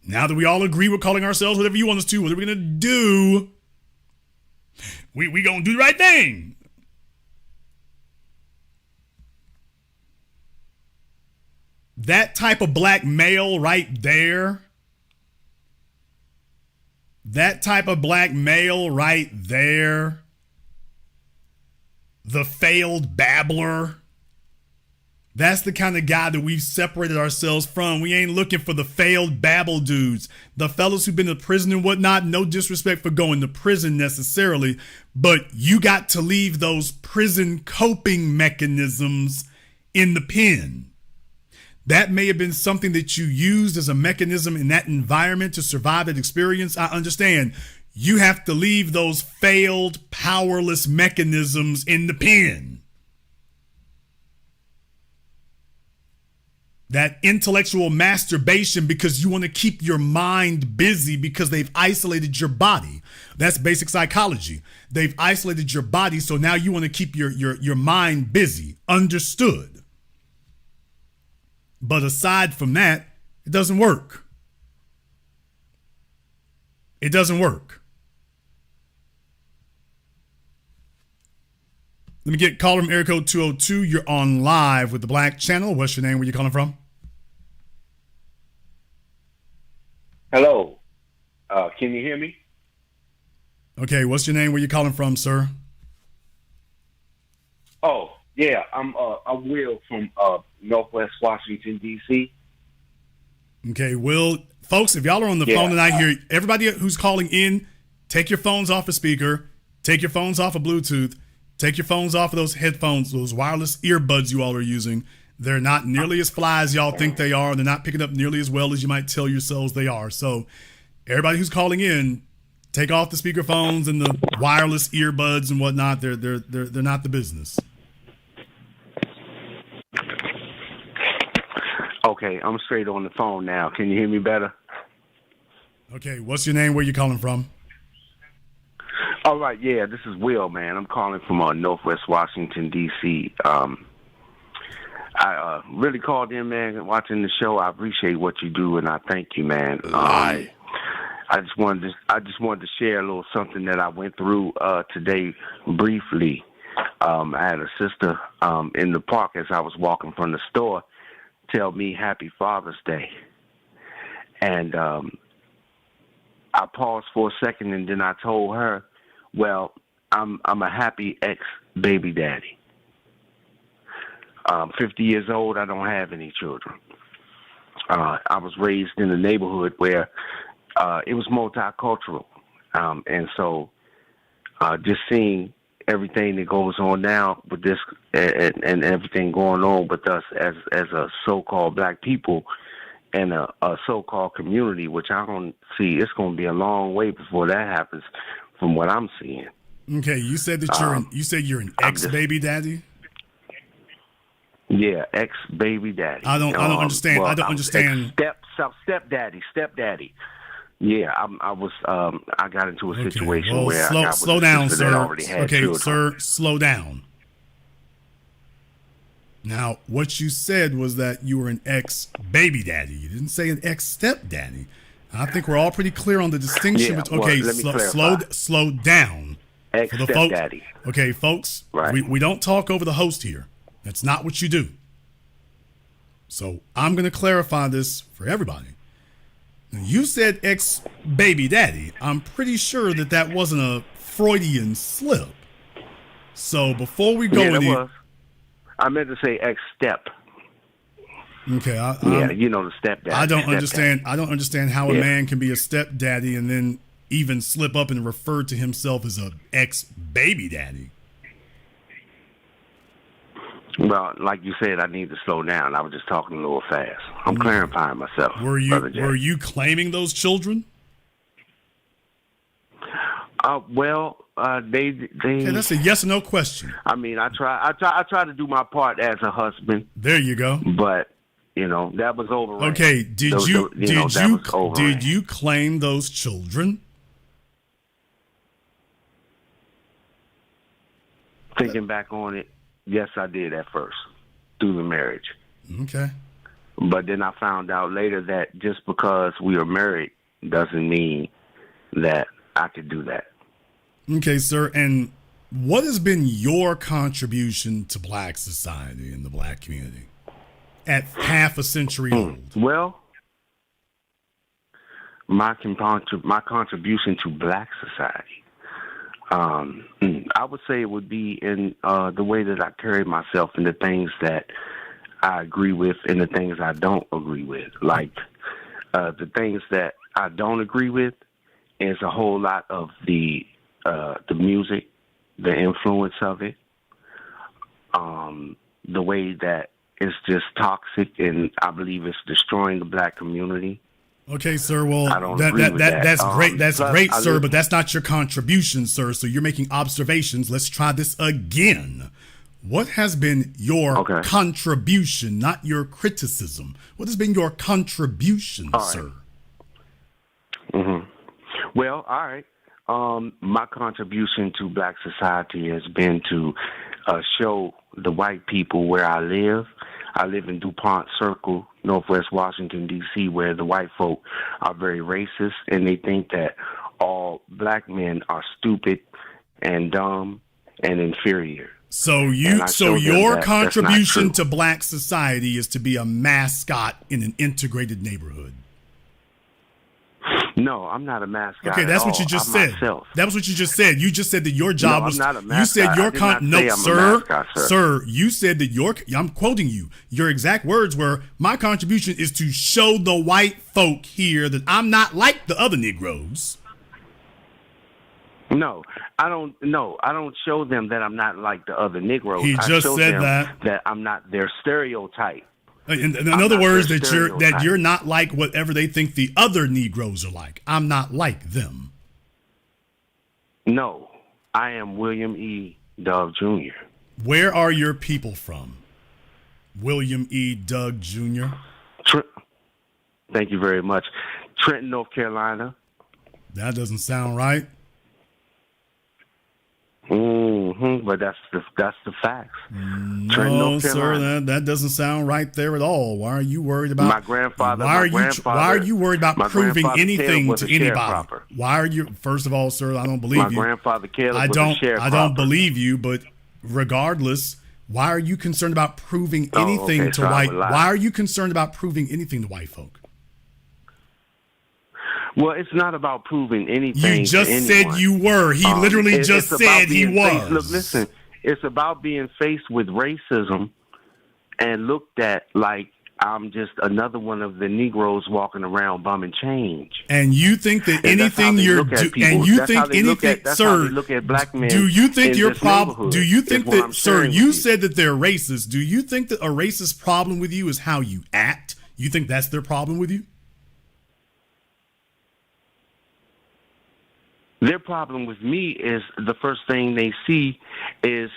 Now that we all agree we're calling ourselves whatever you want us to, what are we going to do? We going to do the right thing. That type of black male right there, the failed babbler, that's the kind of guy that we've separated ourselves from. We ain't looking for the failed babble dudes, the fellas who've been to prison and whatnot. No disrespect for going to prison necessarily, but you got to leave those prison coping mechanisms in the pen. That may have been something that you used as a mechanism in that environment to survive that experience. I understand. You have to leave those failed, powerless mechanisms in the pen. that intellectual masturbation because you want to keep your mind busy because they've isolated your body. That's basic psychology. They've isolated your body, so now you want to keep your mind busy. Understood. But aside from that, it doesn't work. It doesn't work. Let me get caller from area code 202. You're on live with the Black Channel. What's your name? Where you calling from? Hello. Can you hear me? Okay, what's your name? Where you calling from, sir? Oh, yeah. I'm Will from Northwest Washington, D.C. Okay, Will. Folks, if y'all are on the phone tonight here, everybody who's calling in, take your phones off a speaker, take your phones off of Bluetooth, take your phones off of those headphones, those wireless earbuds you all are using. They're not nearly as fly as y'all think they are. They're not picking up nearly as well as you might tell yourselves they are. So everybody who's calling in, take off the speaker phones and the wireless earbuds and whatnot. They're not the business. Okay, I'm straight on the phone now. Can you hear me better? Okay, what's your name? Where you calling from? All right, yeah, this is Will, man. I'm calling from Northwest Washington, D.C. I really called in, man, watching the show. I appreciate what you do, and I thank you, man. I just wanted to share a little something that I went through today briefly. I had a sister in the park as I was walking from the store tell me Happy Father's Day. And I paused for a second, and then I told her, well, I'm a happy ex-baby daddy. 50 years old, I don't have any children. I was raised in a neighborhood where it was multicultural. And so just seeing everything that goes on now with this and everything going on with us as a so-called black people and a so-called community, which I don't see, it's going to be a long way before that happens from what I'm seeing. Okay, you said that you're an ex-baby daddy? Yeah, ex-baby daddy. I don't understand. Well, I don't understand. Stepdaddy. Yeah, I got into a situation where I got slow with a down, sister sir. that already had children. Sir, slow down. Now, what you said was that you were an ex-baby daddy. You didn't say an ex-stepdaddy. I think we're all pretty clear on the distinction. Yeah, Okay, slow down. Ex-stepdaddy. Okay, folks, right. we don't talk over the host here. That's not what you do. So I'm going to clarify this for everybody. Now, you said ex-baby daddy. I'm pretty sure that wasn't a Freudian slip. So before we go any... I meant to say ex-step. Okay. The stepdaddy. I don't understand how a man can be a stepdaddy and then even slip up and refer to himself as a ex-baby daddy. Well, like you said, I need to slow down. I was just talking a little fast. I'm clarifying myself. Were you claiming those children? They. Okay, that's a yes or no question. I mean, I try to do my part as a husband. There you go. But that was over. Okay, did you claim those children? Thinking back on it, yes, I did at first through the marriage. Okay. But then I found out later that just because we are married doesn't mean that I could do that. Okay, sir. And what has been your contribution to black society and the black community at half a century old? Well, my contribution to black society, I would say it would be in the way that I carry myself and the things that I agree with and the things I don't agree with. Like the things that I don't agree with is a whole lot of the music, the influence of it, the way that it's just toxic, and I believe it's destroying the black community. Okay, sir. Well, that's great. That's great, But that's not your contribution, sir. So you're making observations. Let's try this again. What has been your contribution, not your criticism? What has been your contribution, sir? Mm-hmm. Well, all right. My contribution to black society has been to show the white people where I live. I live in DuPont Circle, Northwest Washington, D.C., where the white folk are very racist, and they think that all black men are stupid and dumb and inferior. So your contribution to black society is to be a mascot in an integrated neighborhood. No, I'm not a mascot. Okay, that's what you just said. Myself. That was what you just said. You just said that your job was. I'm not a mascot. You said your mascot, sir. You said that I'm quoting you. Your exact words were, "My contribution is to show the white folk here that I'm not like the other Negroes." No, I don't. No, I don't show them that I'm not like the other Negroes. He just said that I'm not their stereotype. In other words, that you're not like whatever they think the other Negroes are like. I'm not like them. No, I am William E. Dove Jr. Where are your people from? William E. Doug Jr. Thank you very much. Trenton, North Carolina. That doesn't sound right. Mm-hmm, but that's the facts. No, sir, that doesn't sound right there at all. Why are you worried about my grandfather? Why are you worried about proving anything to anybody? Why are you? First of all, sir, I don't believe you. My grandfather Caleb was a sharecropper. I don't believe you. But regardless, why are you concerned about proving anything to white? Why are you concerned about proving anything to white folk? Well, it's not about proving anything. You just said you were. He literally just said he was. Look, listen. It's about being faced with racism and looked at like I'm just another one of the Negroes walking around bumming change. And you think that anything you're doing, and you think anything, sir, look at black men. Do you think your problem? Do you think that, sir? You said that they're racist. Do you think that a racist problem with you is how you act? You think that's their problem with you? Their problem with me is the first thing they see is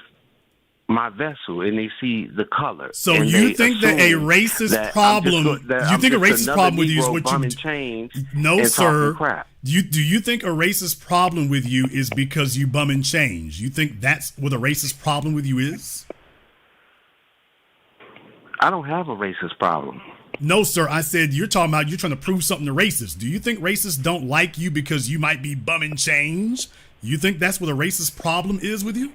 my vessel, and they see the color. So you think that a racist problem? You think a racist problem with you is what you? No, sir. Do you think a racist problem with you is because you bum and change? You think that's what a racist problem with you is? I don't have a racist problem. No, sir. I said you're talking about you're trying to prove something to racists. Do you think racists don't like you because you might be bumming change? You think that's what a racist problem is with you?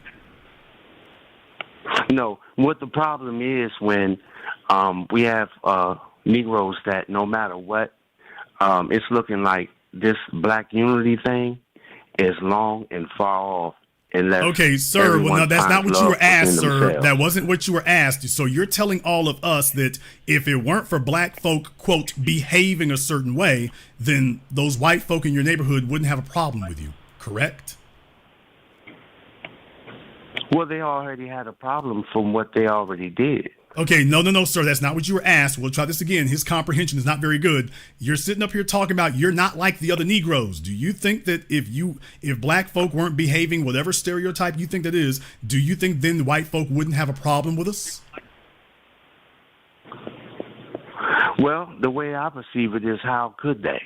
No. What the problem is when we have Negroes that no matter what, it's looking like this black unity thing is long and far off. Okay, sir. Well, no, that's not what you were asked, sir. That wasn't what you were asked. So you're telling all of us that if it weren't for black folk, quote, behaving a certain way, then those white folk in your neighborhood wouldn't have a problem with you, correct? Well, they already had a problem from what they already did. Okay, no, sir. That's not what you were asked. We'll try this again. His comprehension is not very good. You're sitting up here talking about you're not like the other Negroes. Do you think that if black folk weren't behaving whatever stereotype you think that is, do you think then white folk wouldn't have a problem with us? Well, the way I perceive it is, how could they?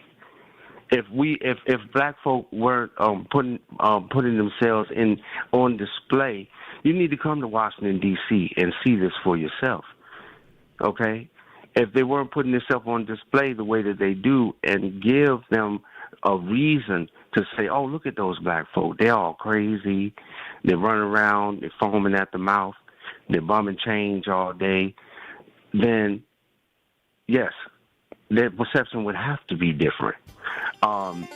If black folk weren't putting themselves on display, you need to come to Washington, D.C. and see this for yourself, okay? If they weren't putting themselves on display the way that they do and give them a reason to say, oh, look at those black folk. They're all crazy. They're running around. They're foaming at the mouth. They're bumming change all day. Then, yes, their perception would have to be different. I'm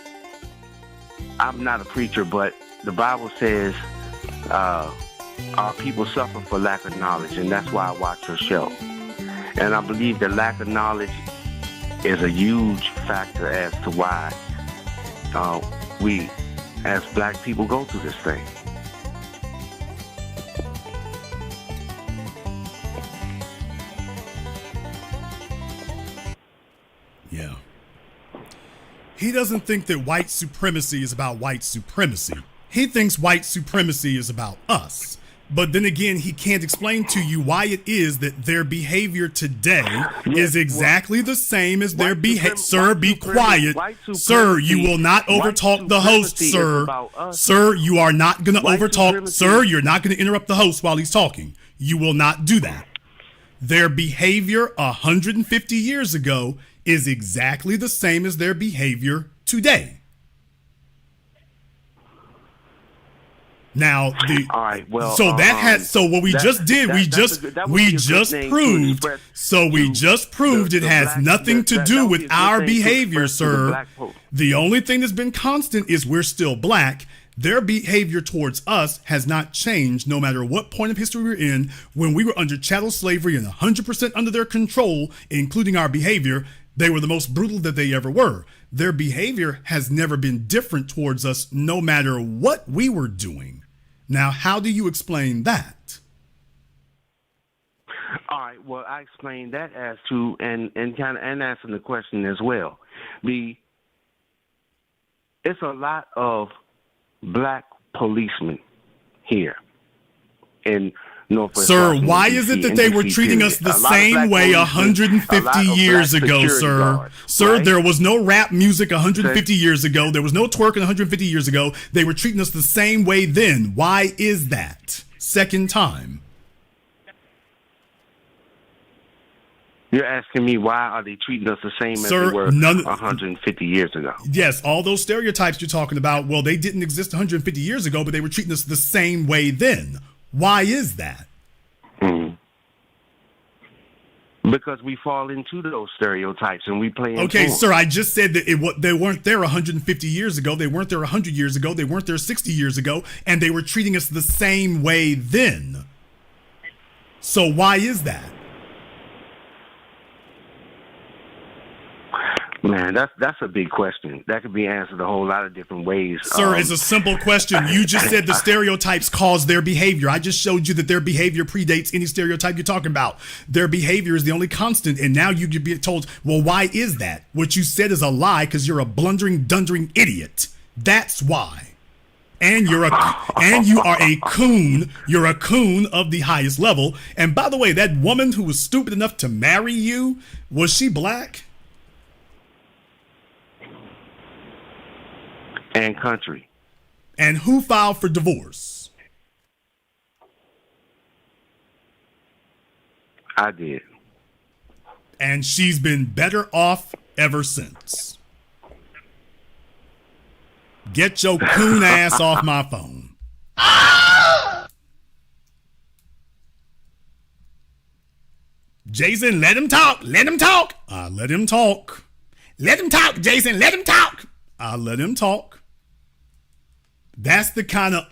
not a preacher, but the Bible says our people suffer for lack of knowledge, and that's why I watch your show. And I believe that lack of knowledge is a huge factor as to why we, as black people, go through this thing. Yeah. He doesn't think that white supremacy is about white supremacy. He thinks white supremacy is about us. But then again, he can't explain to you why it is that their behavior today is exactly the same as their behavior. Sir, be quiet. Sir, you will not overtalk the host, sir. Sir, you are not going to overtalk. Sir, you're not going to interrupt the host while he's talking. You will not do that. Their behavior 150 years ago is exactly the same as their behavior today. Now, all right. Well, so that has what we just did. We just proved it has nothing to do with our behavior, sir. The only thing that's been constant is we're still black. Their behavior towards us has not changed, no matter what point of history we're in. When we were under chattel slavery and 100% under their control, including our behavior, they were the most brutal that they ever were. Their behavior has never been different towards us, no matter what we were doing. Now, how do you explain that? All right. Well, I explained that as to and kind of answering the question as well. It's a lot of black policemen here in Northwest Sir, Washington, why is it that they were treating us the same way 150 years ago, sir? Sir, there was no rap music 150 years ago. There was no twerking 150 years ago. They were treating us the same way then. Why is that? Second time. You're asking me why are they treating us the same as they were 150 years ago? Yes, all those stereotypes you're talking about, well, they didn't exist 150 years ago, but they were treating us the same way then. Why is that? Because we fall into those stereotypes and we play into Okay, them. sir, I just said that they weren't there 150 years ago. They weren't there 100 years ago. They weren't there 60 years ago. And they were treating us the same way then. So why is that? Man, that's a big question. That could be answered a whole lot of different ways. Sir, it's a simple question. You just said the stereotypes cause their behavior. I just showed you that their behavior predates any stereotype you're talking about. Their behavior is the only constant, and now you could be told, well, why is that? What you said is a lie because you're a blundering, dundering idiot. That's why. And you are a coon. You're a coon of the highest level. And by the way, that woman who was stupid enough to marry you, was she black? And country. And who filed for divorce? I did. And she's been better off ever since. Get your coon ass off my phone. Jason, let him talk. Let him talk. Let him talk. Let him talk, Jason. Let him talk. Let him talk. That's the kind of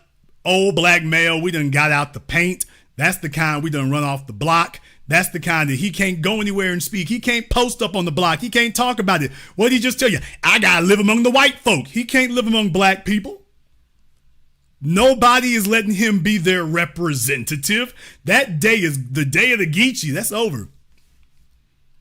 old black male we done got out the paint. That's the kind we done run off the block. That's the kind that he can't go anywhere and speak. He can't post up on the block. He can't talk about it. What did he just tell you? I gotta live among the white folk. He can't live among black people. Nobody is letting him be their representative. That day is the day of the Geechee. That's over.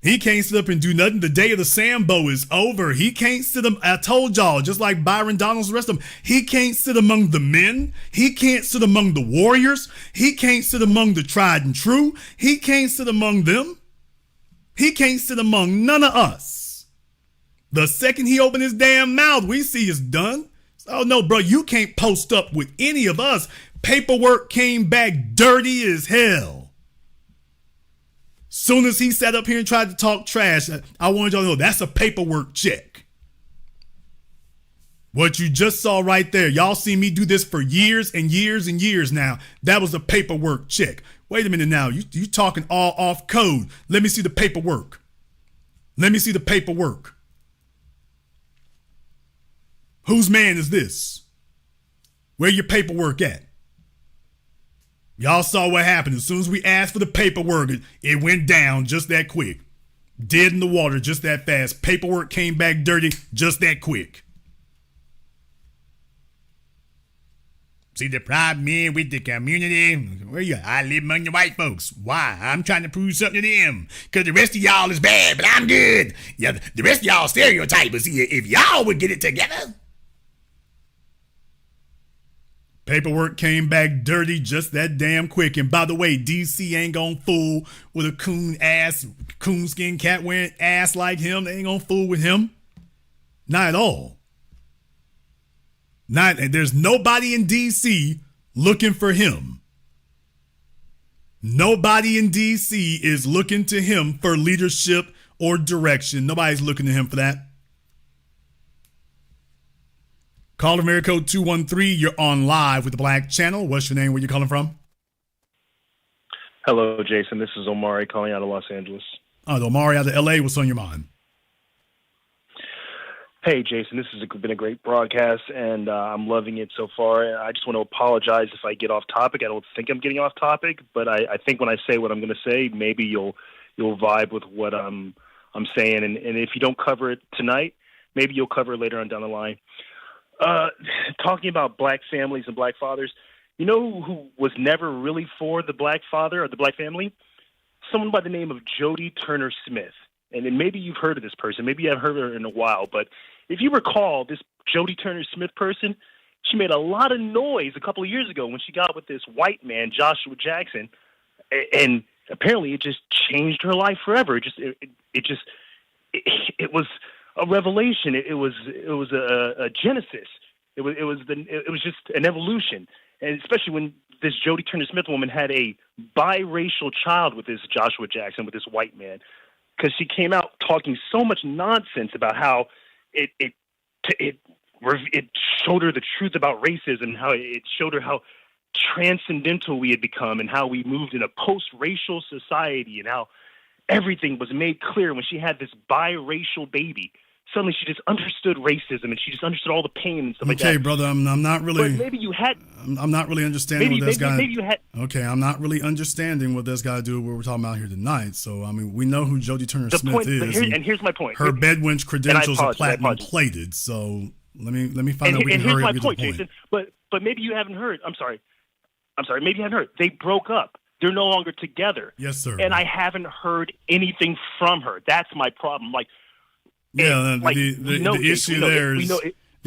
He can't sit up and do nothing. The day of the Sambo is over. He can't sit I told y'all, just like Byron Donalds, the rest of them, he can't sit among the men. He can't sit among the warriors. He can't sit among the tried and true. He can't sit among them. He can't sit among none of us. The second he opened his damn mouth, we see it's done. Oh no, bro, you can't post up with any of us. Paperwork came back dirty as hell. Soon as he sat up here and tried to talk trash, I wanted y'all to know that's a paperwork check. What you just saw right there, y'all see me do this for years and years and years now. That was a paperwork check. Wait a minute now, you talking all off code. Let me see the paperwork. Let me see the paperwork. Whose man is this? Where your paperwork at? Y'all saw what happened. As soon as we asked for the paperwork, it went down just that quick. Dead in the water just that fast. Paperwork came back dirty just that quick. See, the problem is with the community. Where you at? I live among the white folks. Why? I'm trying to prove something to them. Because the rest of y'all is bad, but I'm good. Yeah, the rest of y'all stereotypers. See, if y'all would get it together. Paperwork came back dirty just that damn quick. And by the way, DC ain't gonna fool with a coonskin cat wearing ass like him. They ain't gonna fool with him. Not at all. And there's nobody in DC looking for him. Nobody in DC is looking to him for leadership or direction. Nobody's looking to him for that. Call America code 213. You're on live with the Black Channel. What's your name? Where you calling from? Hello, Jason. This is Omari calling out of Los Angeles. Omari out of LA. What's on your mind? Hey, Jason. This has been a great broadcast, and I'm loving it so far. I just want to apologize if I get off topic. I don't think I'm getting off topic, but I think when I say what I'm going to say, maybe you'll vibe with what I'm saying. And if you don't cover it tonight, maybe you'll cover it later on down the line. Talking about black families and black fathers, you know who was never really for the black father or the black family? Someone by the name of Jody Turner Smith. And then maybe you've heard of this person. Maybe you haven't heard of her in a while. But if you recall, this Jody Turner Smith person, she made a lot of noise a couple of years ago when she got with this white man, Joshua Jackson. And apparently it just changed her life forever. It was a revelation. It was a genesis. It was just an evolution, and especially when this Jody Turner Smith woman had a biracial child with this Joshua Jackson, with this white man, because she came out talking so much nonsense about how it showed her the truth about racism, how it showed her how transcendental we had become, and how we moved in a post-racial society, and how everything was made clear when she had this biracial baby. Suddenly she just understood racism, and she just understood all the pain and stuff like that. Okay, brother, I'm not really. But maybe you had. I'm not really understanding what that's got. Maybe you had. Okay, I'm not really understanding what that's got to do with what we're talking about here tonight. So, I mean, we know who Jody Turner Smith is. And here's my point. Her bedwench credentials are platinum plated. So let me find out. And here's my point, Jason. But maybe you haven't heard. I'm sorry. Maybe you haven't heard. They broke up. They're no longer together. Yes, sir. And I haven't heard anything from her. That's my problem. The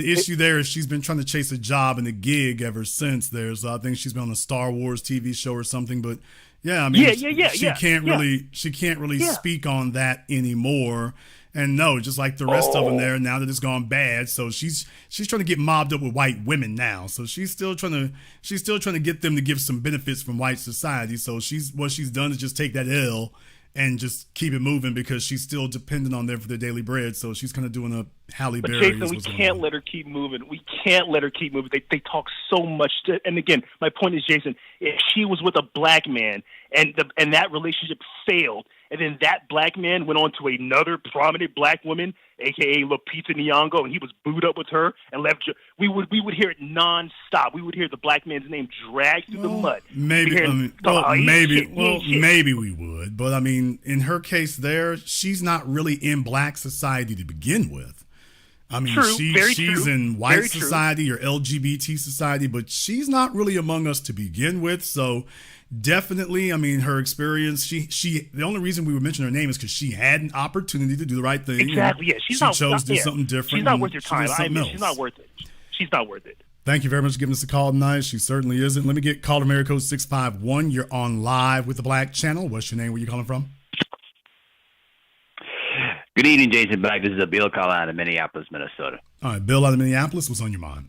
issue there is she's been trying to chase a job and a gig ever since. I think she's been on a Star Wars TV show or something. But yeah, I mean, she can't really speak on that anymore. And no, just like the rest of them there, now that it's gone bad, so she's trying to get mobbed up with white women now. So she's still trying to get them to give some benefits from white society. So what she's done is just take that L and just keep it moving, because she's still dependent on them for their daily bread. So she's kind of doing a Halle Berry. But Jason, we can't let her keep moving. We can't let her keep moving. They talk so much. And again, my point is, Jason, if she was with a black man and that relationship failed, and then that black man went on to another prominent black woman, a.k.a. Lupita Nyong'o, and he was booed up with her and left, we would hear it nonstop. We would hear the black man's name dragged through the mud. Maybe we would. But, I mean, in her case there, she's not really in black society to begin with. I mean, she's in white society or LGBT society, but she's not really among us to begin with. So definitely, I mean, her experience, she the only reason we would mention her name is because she had an opportunity to do the right thing. Exactly, yeah. She chose to do something different. She's not worth your time. She's not worth it. She's not worth it. Thank you very much for giving us a call tonight. She certainly isn't. Let me get caller America code 651. You're on live with the Black Channel. What's your name? Where you calling from? Good evening, Jason Black. This is Bill calling out of Minneapolis, Minnesota. All right, Bill out of Minneapolis. What's on your mind?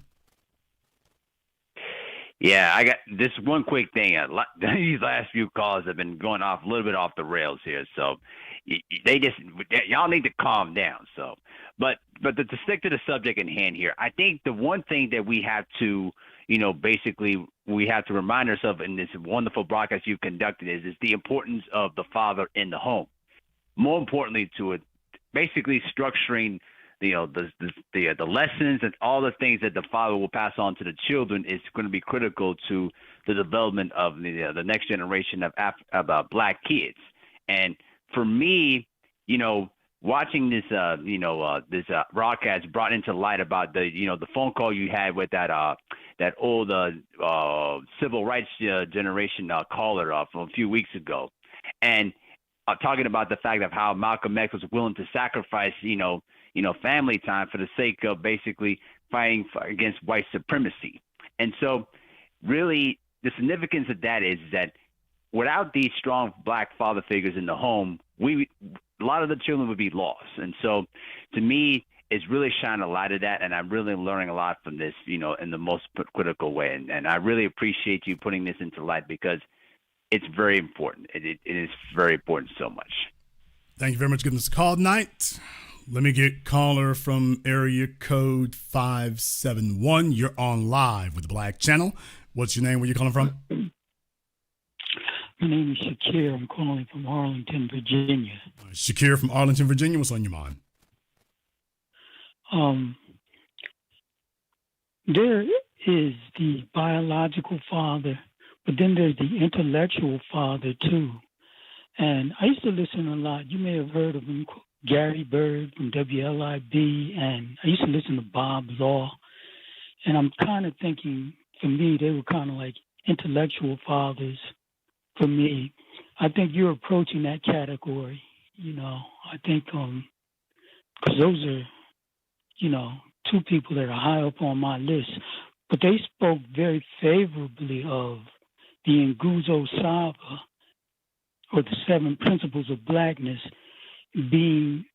Yeah, I got this one quick thing. These last few calls have been going off a little bit off the rails here, so y'all need to calm down. So, but to stick to the subject in hand here, I think the one thing that we have to, basically we have to remind ourselves in this wonderful broadcast you've conducted is the importance of the father in the home. More importantly to it, basically structuring the lessons and all the things that the father will pass on to the children is going to be critical to the development of the next generation of black kids. And for me, watching this broadcast brought into light about the phone call you had with that old civil rights generation caller from a few weeks ago, and talking about the fact of how Malcolm X was willing to sacrifice, family time for the sake of basically fighting against white supremacy. And so really the significance of that is that without these strong black father figures in the home, a lot of the children would be lost. And so to me, it's really shining a light of that, and I'm really learning a lot from this, in the most critical way. And I really appreciate you putting this into light because it's very important. It is very important so much. Thank you very much for giving us a call tonight. Let me get caller from area code 571. You're on live with the Black Channel. What's your name? Where you calling from? My name is Shakir. I'm calling from Arlington, Virginia. Shakir from Arlington, Virginia. What's on your mind? There is the biological father, but then there's the intellectual father too. And I used to listen a lot. You may have heard of him, Gary Bird from WLIB, and I used to listen to Bob Law. And I'm kind of thinking, for me, they were kind of like intellectual fathers for me. I think you're approaching that category, I think, because those are, two people that are high up on my list. But they spoke very favorably of the Nguzo Saba, or the 7 Principles of Blackness, being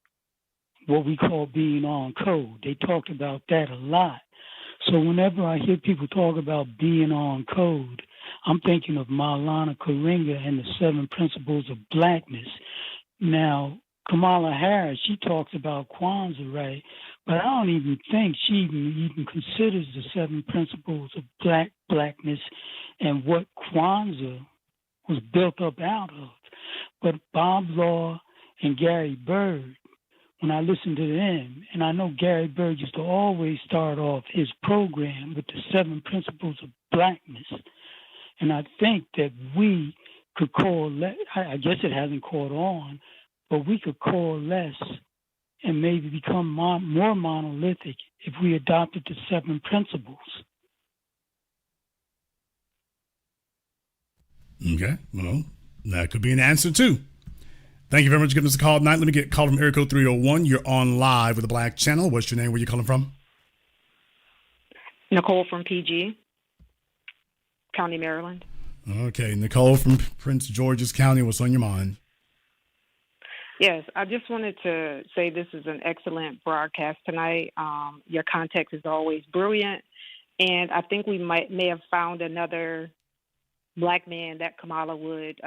what we call being on code. They talked about that a lot. So whenever I hear people talk about being on code, I'm thinking of Maulana Karenga and the 7 Principles of Blackness. Now, Kamala Harris, she talks about Kwanzaa, right? But I don't even think she even considers the 7 Principles of Blackness and what Kwanzaa was built up out of. But Bob Law and Gary Bird, when I listen to them, and I know Gary Bird used to always start off his program with the 7 Principles of Blackness. And I think that we could coalesce, I guess it hasn't caught on, but we could coalesce and maybe become more monolithic if we adopted the 7 principles. Okay, well, that could be an answer too. Thank you very much for giving us a call tonight. Let me get a call from area code 301. You're on live with the Black Channel. What's your name? Where you calling from? Nicole from PG, County, Maryland. Okay, Nicole from Prince George's County. What's on your mind? Yes, I just wanted to say this is an excellent broadcast tonight. Your context is always brilliant, and I think we may have found another black man that Kamala would,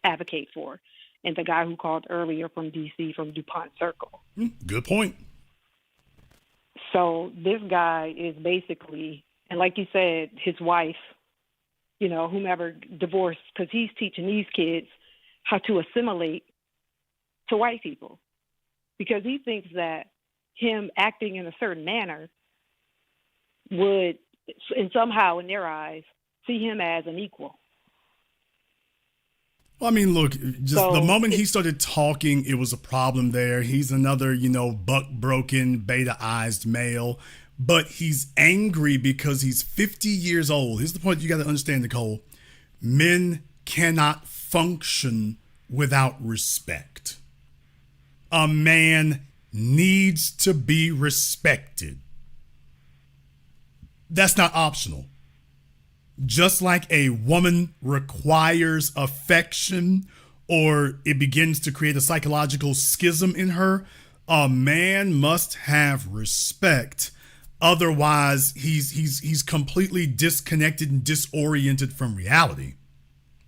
advocate for, and the guy who called earlier from D.C. from DuPont Circle. Good point. So this guy is basically, and like you said, his wife, whomever divorced, because he's teaching these kids how to assimilate to white people, because he thinks that him acting in a certain manner would, and somehow in their eyes, see him as an equal. Well, I mean, look, just the moment he started talking, it was a problem there. He's another, buck-broken, beta-ized male, but he's angry because he's 50 years old. Here's the point you got to understand, Nicole. Men cannot function without respect. A man needs to be respected. That's not optional. Just like a woman requires affection, or it begins to create a psychological schism in her, a man must have respect. Otherwise, he's completely disconnected and disoriented from reality.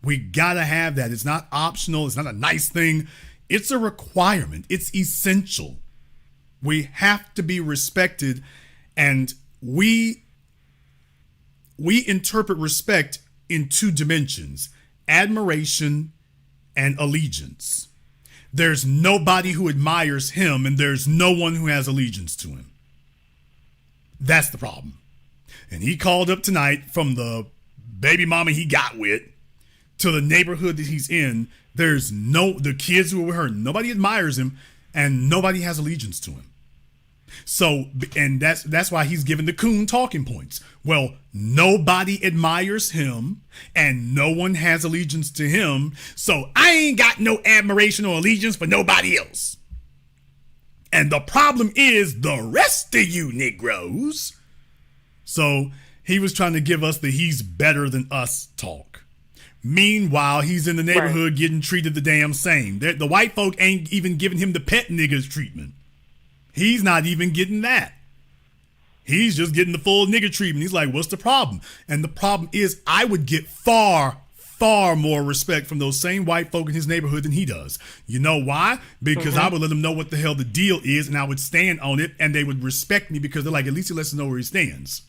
We gotta have that. It's not optional. It's not a nice thing. It's a requirement. It's essential. We have to be respected, and we interpret respect in 2 dimensions: admiration and allegiance. There's nobody who admires him, and there's no one who has allegiance to him. That's the problem. And he called up tonight from the baby mama he got with to the neighborhood that he's in. The kids who were hurt, nobody admires him, and nobody has allegiance to him. So, and that's why he's given the coon talking points. Well, nobody admires him, and no one has allegiance to him, so I ain't got no admiration or allegiance for nobody else. And the problem is the rest of you Negroes. So He was trying to give us the he's better than us talk. Meanwhile, he's in the neighborhood getting treated the damn same. The white folk ain't even giving him the pet niggas treatment. He's not even getting that. He's just getting the full nigga treatment. He's like, what's the problem? And the problem is I would get far more respect from those same white folk in his neighborhood than he does. You know why? Because I would let them know what the hell the deal is, and I would stand on it, and they would respect me because they're like, at least he lets us know where he stands.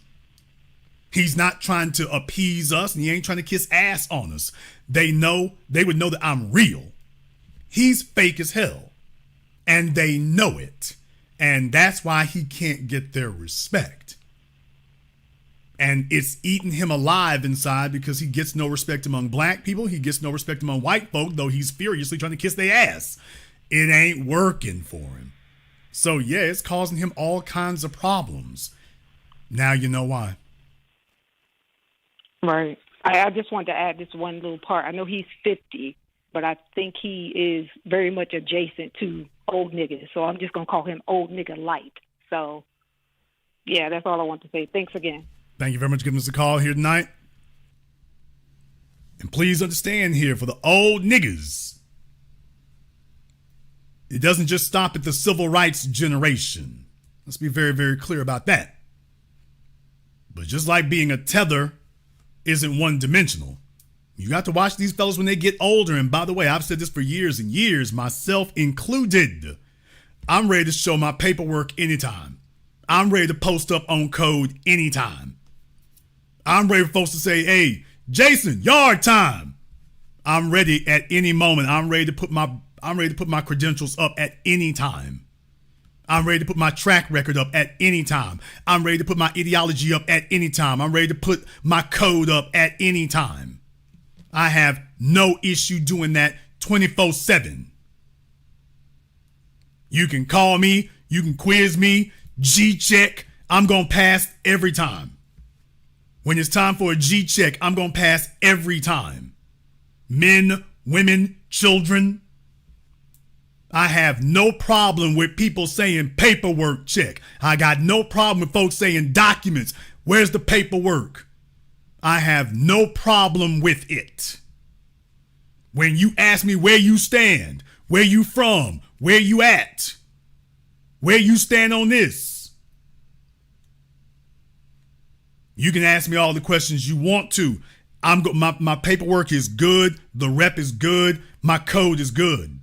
He's not trying to appease us, and he ain't trying to kiss ass on us. They would know that I'm real. He's fake as hell, and they know it. And that's why he can't get their respect. And it's eating him alive inside because he gets no respect among black people. He gets no respect among white folk, though he's furiously trying to kiss their ass. It ain't working for him. So, yeah, it's causing him all kinds of problems. Now you know why. Right. I just wanted to add this one little part. I know he's 50, but I think he is very much adjacent to old niggas. So I'm just going to call him old nigga light. So, yeah, that's all I want to say. Thanks again. Thank you very much for giving us a call here tonight. And please understand here, for the old niggas, it doesn't just stop at the civil rights generation. Let's be very, very clear about that. But just like being a tether isn't one-dimensional, you got to watch these fellas when they get older. And by the way, I've said this for years and years, myself included. I'm ready to show my paperwork anytime. I'm ready to post up on code anytime. I'm ready for folks to say, hey, Jason, yard time. I'm ready at any moment. I'm ready to put my credentials up at any time. I'm ready to put my track record up at any time. I'm ready to put my ideology up at any time. I'm ready to put my code up at any time. I have no issue doing that 24/7. You can call me. You can quiz me. G-check. I'm going to pass every time. When it's time for a G-check, I'm going to pass every time. Men, women, children. I have no problem with people saying paperwork check. I got no problem with folks saying documents. Where's the paperwork? I have no problem with it. When you ask me where you stand, where you from, where you at, where you stand on this, you can ask me all the questions you want to. My paperwork is good. The rep is good. My code is good.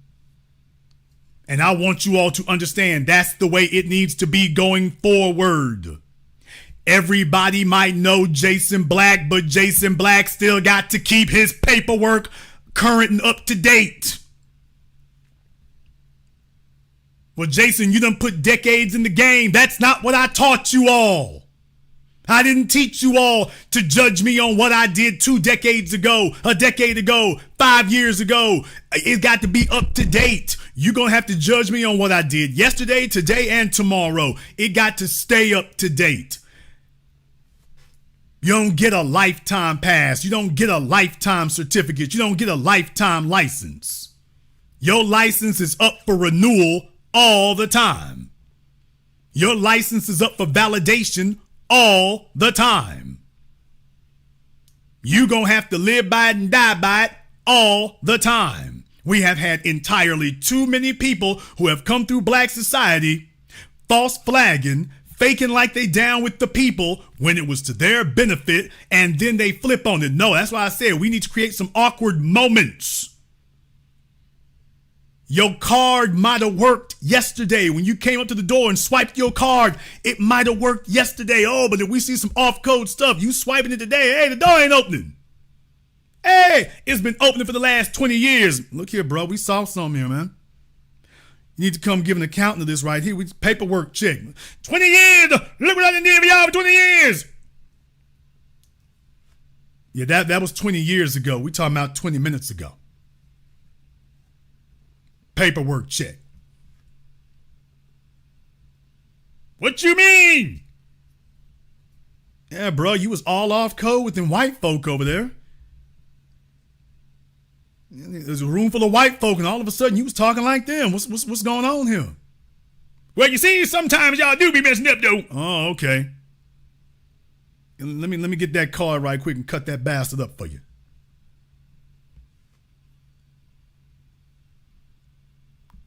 And I want you all to understand that's the way it needs to be going forward. Everybody might know Jason Black, but Jason Black still got to keep his paperwork current and up to date. Well, Jason, you done put decades in the game. That's not what I taught you all. I didn't teach you all to judge me on what I did 2 decades ago, a decade ago, 5 years ago. It's got to be up to date. You're going to have to judge me on what I did yesterday, today, and tomorrow. It got to stay up to date. You don't get a lifetime pass. You don't get a lifetime certificate. You don't get a lifetime license. Your license is up for renewal all the time. Your license is up for validation all the time. You gonna have to live by it and die by it all the time. We have had entirely too many people who have come through black society false flagging, faking like they down with the people when it was to their benefit, and then they flip on it. No, that's why I said we need to create some awkward moments. Your card might have worked yesterday when you came up to the door and swiped your card. It might have worked yesterday. Oh, but if we see some off-code stuff, you swiping it today. Hey, the door ain't opening. Hey, it's been opening for the last 20 years. Look here, bro. We saw something here, man. You need to come give an accountant of this right here. We paperwork check. 20 years. Look what I done did for y'all for 20 years. Yeah, that was 20 years ago. We talking about 20 minutes ago. Paperwork check. What you mean? Yeah, bro, you was all off code with them white folk over there. There's a room full of white folk, and all of a sudden you was talking like them. What's going on here? Well, you see, sometimes y'all do be messing up, though. Oh, okay. Let me get that card right quick and cut that bastard up for you.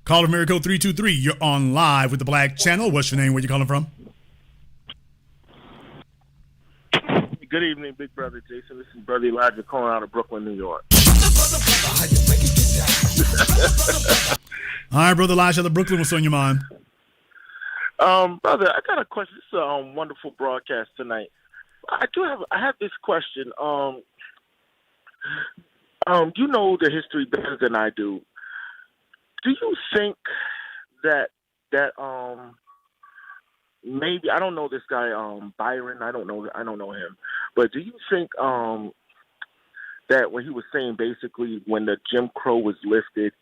Caller from area code 323. You're on live with the Black Channel. What's your name? Where you calling from? Good evening, Big Brother Jason. This is Brother Elijah calling out of Brooklyn, New York. All right, Brother Elijah, the Brooklyn, what's on your mind? Brother, I got a question. This is a wonderful broadcast tonight. I have this question. You know the history better than I do. Do you think that maybe, I don't know this guy Byron, I don't know him, but do you think that when he was saying basically when the Jim Crow was lifted,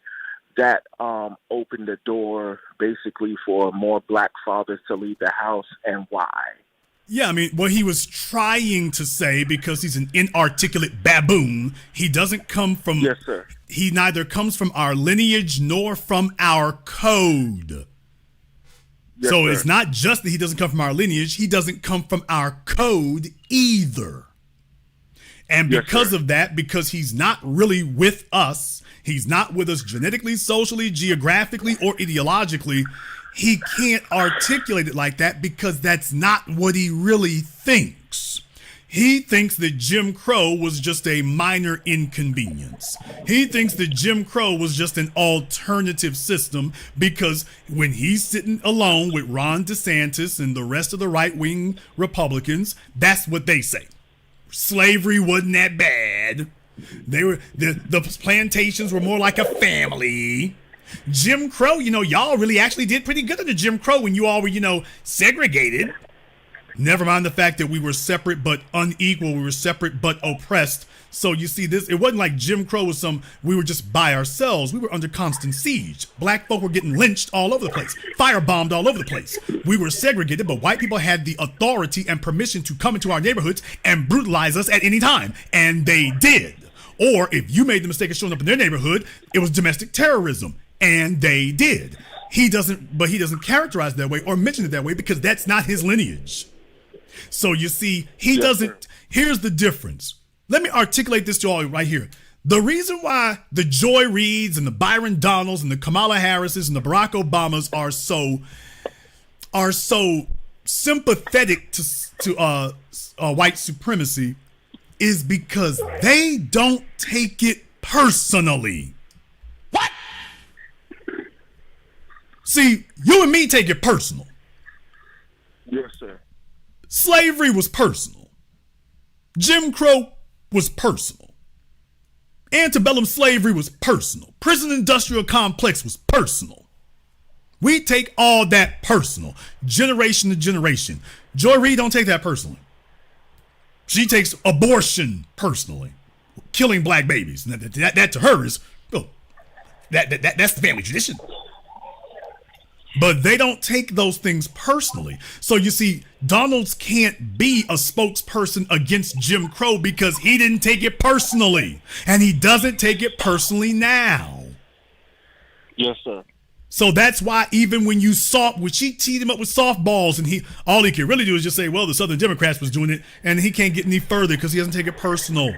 that opened the door basically for more black fathers to leave the house, and why? Yeah, I mean, what he was trying to say, because he's an inarticulate baboon, he doesn't come from... Yes, sir. He neither comes from our lineage nor from our code. Yes, so sir. It's not just that he doesn't come from our lineage, he doesn't come from our code either. And because of that, because he's not really with us, he's not with us genetically, socially, geographically, or ideologically, he can't articulate it like that because that's not what he really thinks. He thinks that Jim Crow was just a minor inconvenience. He thinks that Jim Crow was just an alternative system because when he's sitting alone with Ron DeSantis and the rest of the right-wing Republicans, that's what they say. Slavery wasn't that bad. They were the plantations were more like a family. Jim Crow, y'all really actually did pretty good under Jim Crow when you all were, segregated. Never mind the fact that we were separate but unequal. We were separate but oppressed. So you see this, it wasn't like Jim Crow was we were just by ourselves. We were under constant siege. Black folk were getting lynched all over the place, firebombed all over the place. We were segregated, but white people had the authority and permission to come into our neighborhoods and brutalize us at any time. And they did. Or if you made the mistake of showing up in their neighborhood, it was domestic terrorism. And they did. He doesn't characterize it that way or mention it that way because that's not his lineage. So you see, he doesn't. Here's the difference. Let me articulate this to all right here. The reason why the Joy Reids and the Byron Donalds and the Kamala Harrises and the Barack Obamas are so sympathetic to white supremacy is because they don't take it personally. What? See, you and me take it personal. Yes, sir. Slavery was personal. Jim Crow was personal. Antebellum slavery was personal. Prison industrial complex was personal. We take all that personal, generation to generation. Joy Reid don't take that personally. She takes abortion personally, killing black babies. That to her is, that's the family tradition. But they don't take those things personally. So you see, Donalds can't be a spokesperson against Jim Crow because he didn't take it personally. And he doesn't take it personally now. Yes, sir. So that's why even when she teed him up with softballs and all he could really do is just say, well, the Southern Democrats was doing it, and he can't get any further because he doesn't take it personal.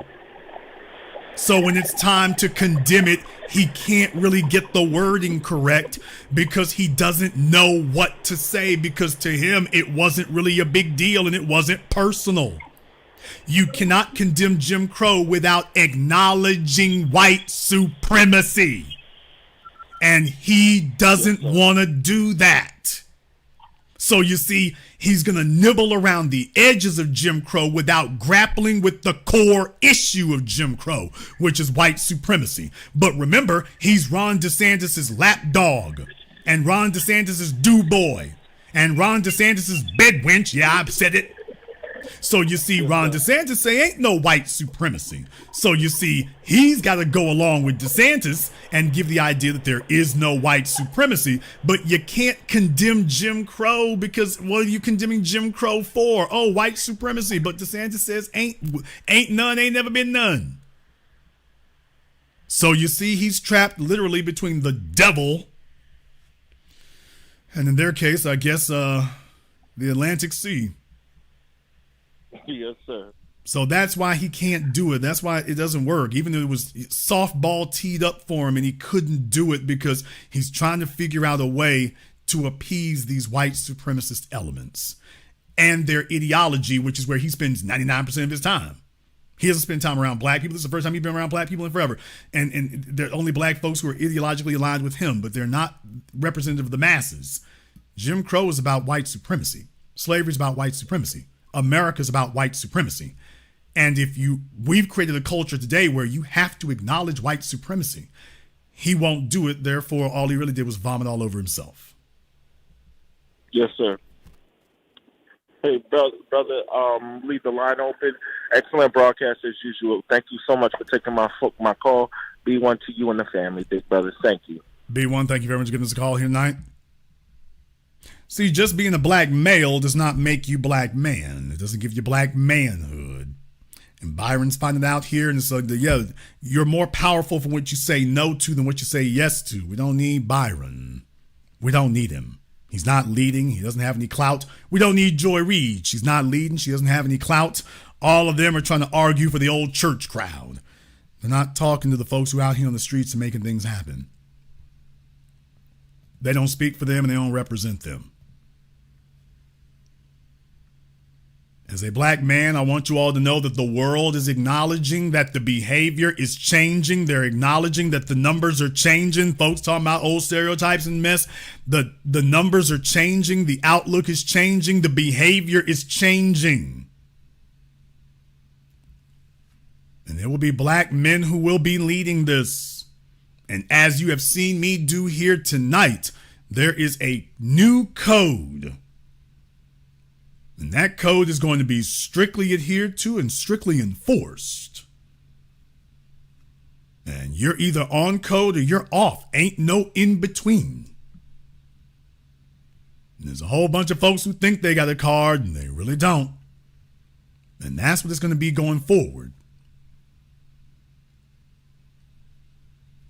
So when it's time to condemn it, he can't really get the wording correct because he doesn't know what to say because to him it wasn't really a big deal and it wasn't personal. You cannot condemn Jim Crow without acknowledging white supremacy. And he doesn't want to do that. So you see, he's going to nibble around the edges of Jim Crow without grappling with the core issue of Jim Crow, which is white supremacy. But remember, he's Ron DeSantis' lapdog, and Ron DeSantis' do-boy, and Ron DeSantis' bedwench. Yeah, I've said it. So you see, Ron DeSantis say ain't no white supremacy. So you see, he's got to go along with DeSantis and give the idea that there is no white supremacy. But you can't condemn Jim Crow because what are you condemning Jim Crow for? Oh, white supremacy. But DeSantis says ain't none, ain't never been none. So you see, he's trapped literally between the devil and in their case, I guess, the Atlantic Sea. Yes, sir. So that's why he can't do it. That's why it doesn't work. Even though it was softball teed up for him and he couldn't do it because he's trying to figure out a way to appease these white supremacist elements and their ideology, which is where he spends 99% of his time. He doesn't spend time around black people. This is the first time he's been around black people in forever. And there are only black folks who are ideologically aligned with him, but they're not representative of the masses. Jim Crow is about white supremacy. Slavery is about white supremacy. America's about white supremacy. And we've created a culture today where you have to acknowledge white supremacy. He won't do it. Therefore, all he really did was vomit all over himself. Yes, sir. Hey, brother, leave the line open. Excellent broadcast as usual. Thank you so much for taking my call. Be one to you and the family, big brother. Thank you. B1, thank you very much for giving us a call here tonight. See, just being a black male does not make you black man. It doesn't give you black manhood. And Byron's finding out here, and so you're more powerful from what you say no to than what you say yes to. We don't need Byron. We don't need him. He's not leading. He doesn't have any clout. We don't need Joy Reid. She's not leading. She doesn't have any clout. All of them are trying to argue for the old church crowd. They're not talking to the folks who are out here on the streets and making things happen. They don't speak for them and they don't represent them. As a black man, I want you all to know that the world is acknowledging that the behavior is changing. They're acknowledging that the numbers are changing. Folks talking about old stereotypes and mess. The numbers are changing. The outlook is changing. The behavior is changing. And there will be black men who will be leading this. And as you have seen me do here tonight, there is a new code. And that code is going to be strictly adhered to and strictly enforced. And you're either on code or you're off. Ain't no in between. And there's a whole bunch of folks who think they got a card and they really don't. And that's what it's going to be going forward.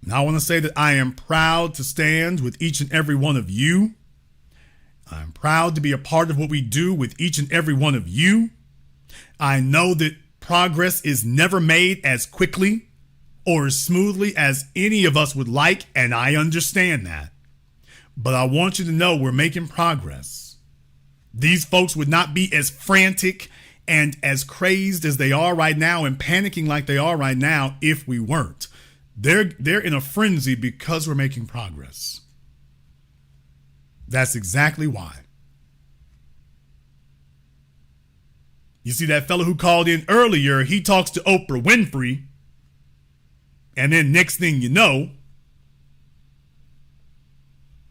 Now I want to say that I am proud to stand with each and every one of you. I'm proud to be a part of what we do with each and every one of you. I know that progress is never made as quickly or as smoothly as any of us would like, and I understand that. But I want you to know we're making progress. These folks would not be as frantic and as crazed as they are right now and panicking like they are right now if we weren't. They're in a frenzy because we're making progress. That's exactly why. You see that fellow who called in earlier, he talks to Oprah Winfrey. And then next thing you know,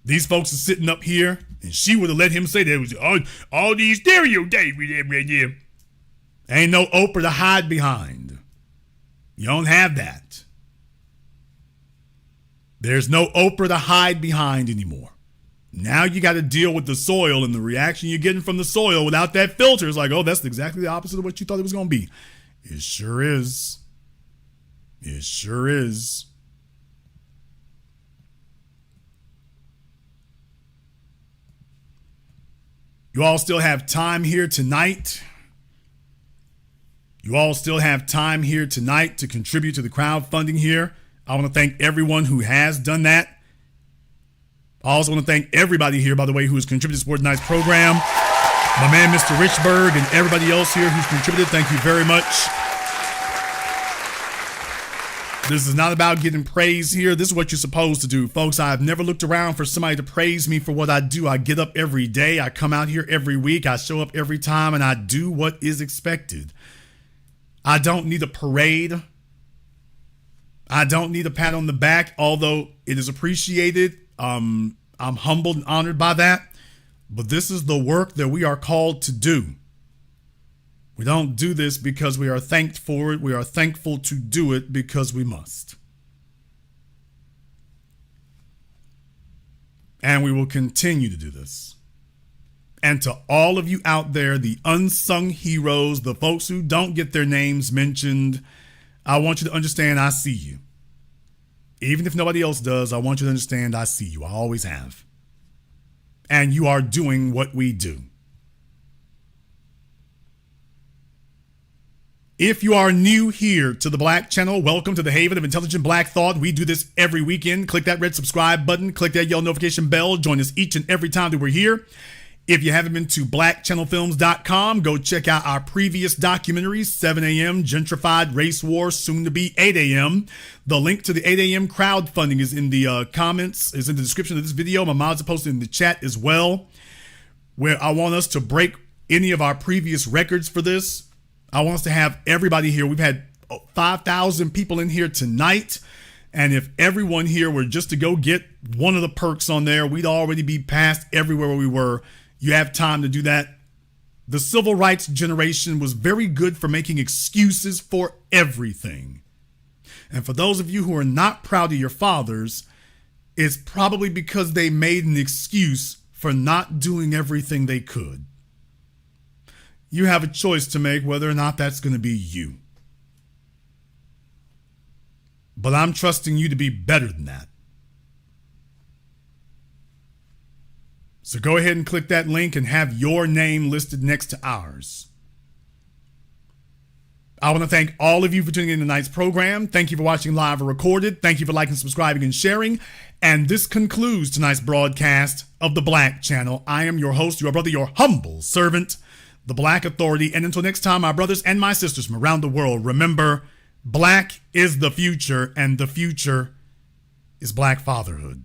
these folks are sitting up here and she would have let him say there was all these stereotypes right there. Ain't no Oprah to hide behind. You don't have that. There's no Oprah to hide behind anymore. Now you got to deal with the soil and the reaction you're getting from the soil without that filter. It's like, oh, that's exactly the opposite of what you thought it was going to be. It sure is. It sure is. You all still have time here tonight. You all still have time here tonight to contribute to the crowdfunding here. I want to thank everyone who has done that. I also want to thank everybody here, by the way, who has contributed to support tonight's program. My man, Mr. Richburg, and everybody else here who's contributed. Thank you very much. This is not about getting praise here. This is what you're supposed to do, folks. I've never looked around for somebody to praise me for what I do. I get up every day. I come out here every week. I show up every time, and I do what is expected. I don't need a parade. I don't need a pat on the back, although it is appreciated. I'm humbled and honored by that. But this is the work that we are called to do. We don't do this because we are thanked for it. We are thankful to do it because we must. And we will continue to do this. And to all of you out there, the unsung heroes, the folks who don't get their names mentioned, I want you to understand I see you. Even if nobody else does, I want you to understand I see you. I always have. And you are doing what we do. If you are new here to the Black Channel, welcome to the Haven of Intelligent Black Thought. We do this every weekend. Click that red subscribe button. Click that yellow notification bell. Join us each and every time that we're here. If you haven't been to blackchannelfilms.com, go check out our previous documentaries, 7 a.m., Gentrified Race War, soon to be 8 a.m. The link to the 8 a.m. crowdfunding is in the comments, is in the description of this video. My mods are posted in the chat as well, where I want us to break any of our previous records for this. I want us to have everybody here. We've had 5,000 people in here tonight. And if everyone here were just to go get one of the perks on there, we'd already be past everywhere where we were. You have time to do that. The civil rights generation was very good for making excuses for everything. And for those of you who are not proud of your fathers, it's probably because they made an excuse for not doing everything they could. You have a choice to make whether or not that's going to be you. But I'm trusting you to be better than that. So go ahead and click that link and have your name listed next to ours. I want to thank all of you for tuning in to tonight's program. Thank you for watching live or recorded. Thank you for liking, subscribing, and sharing. And this concludes tonight's broadcast of the Black Channel. I am your host, your brother, your humble servant, the Black Authority. And until next time, my brothers and my sisters from around the world, remember, Black is the future, and the future is Black fatherhood.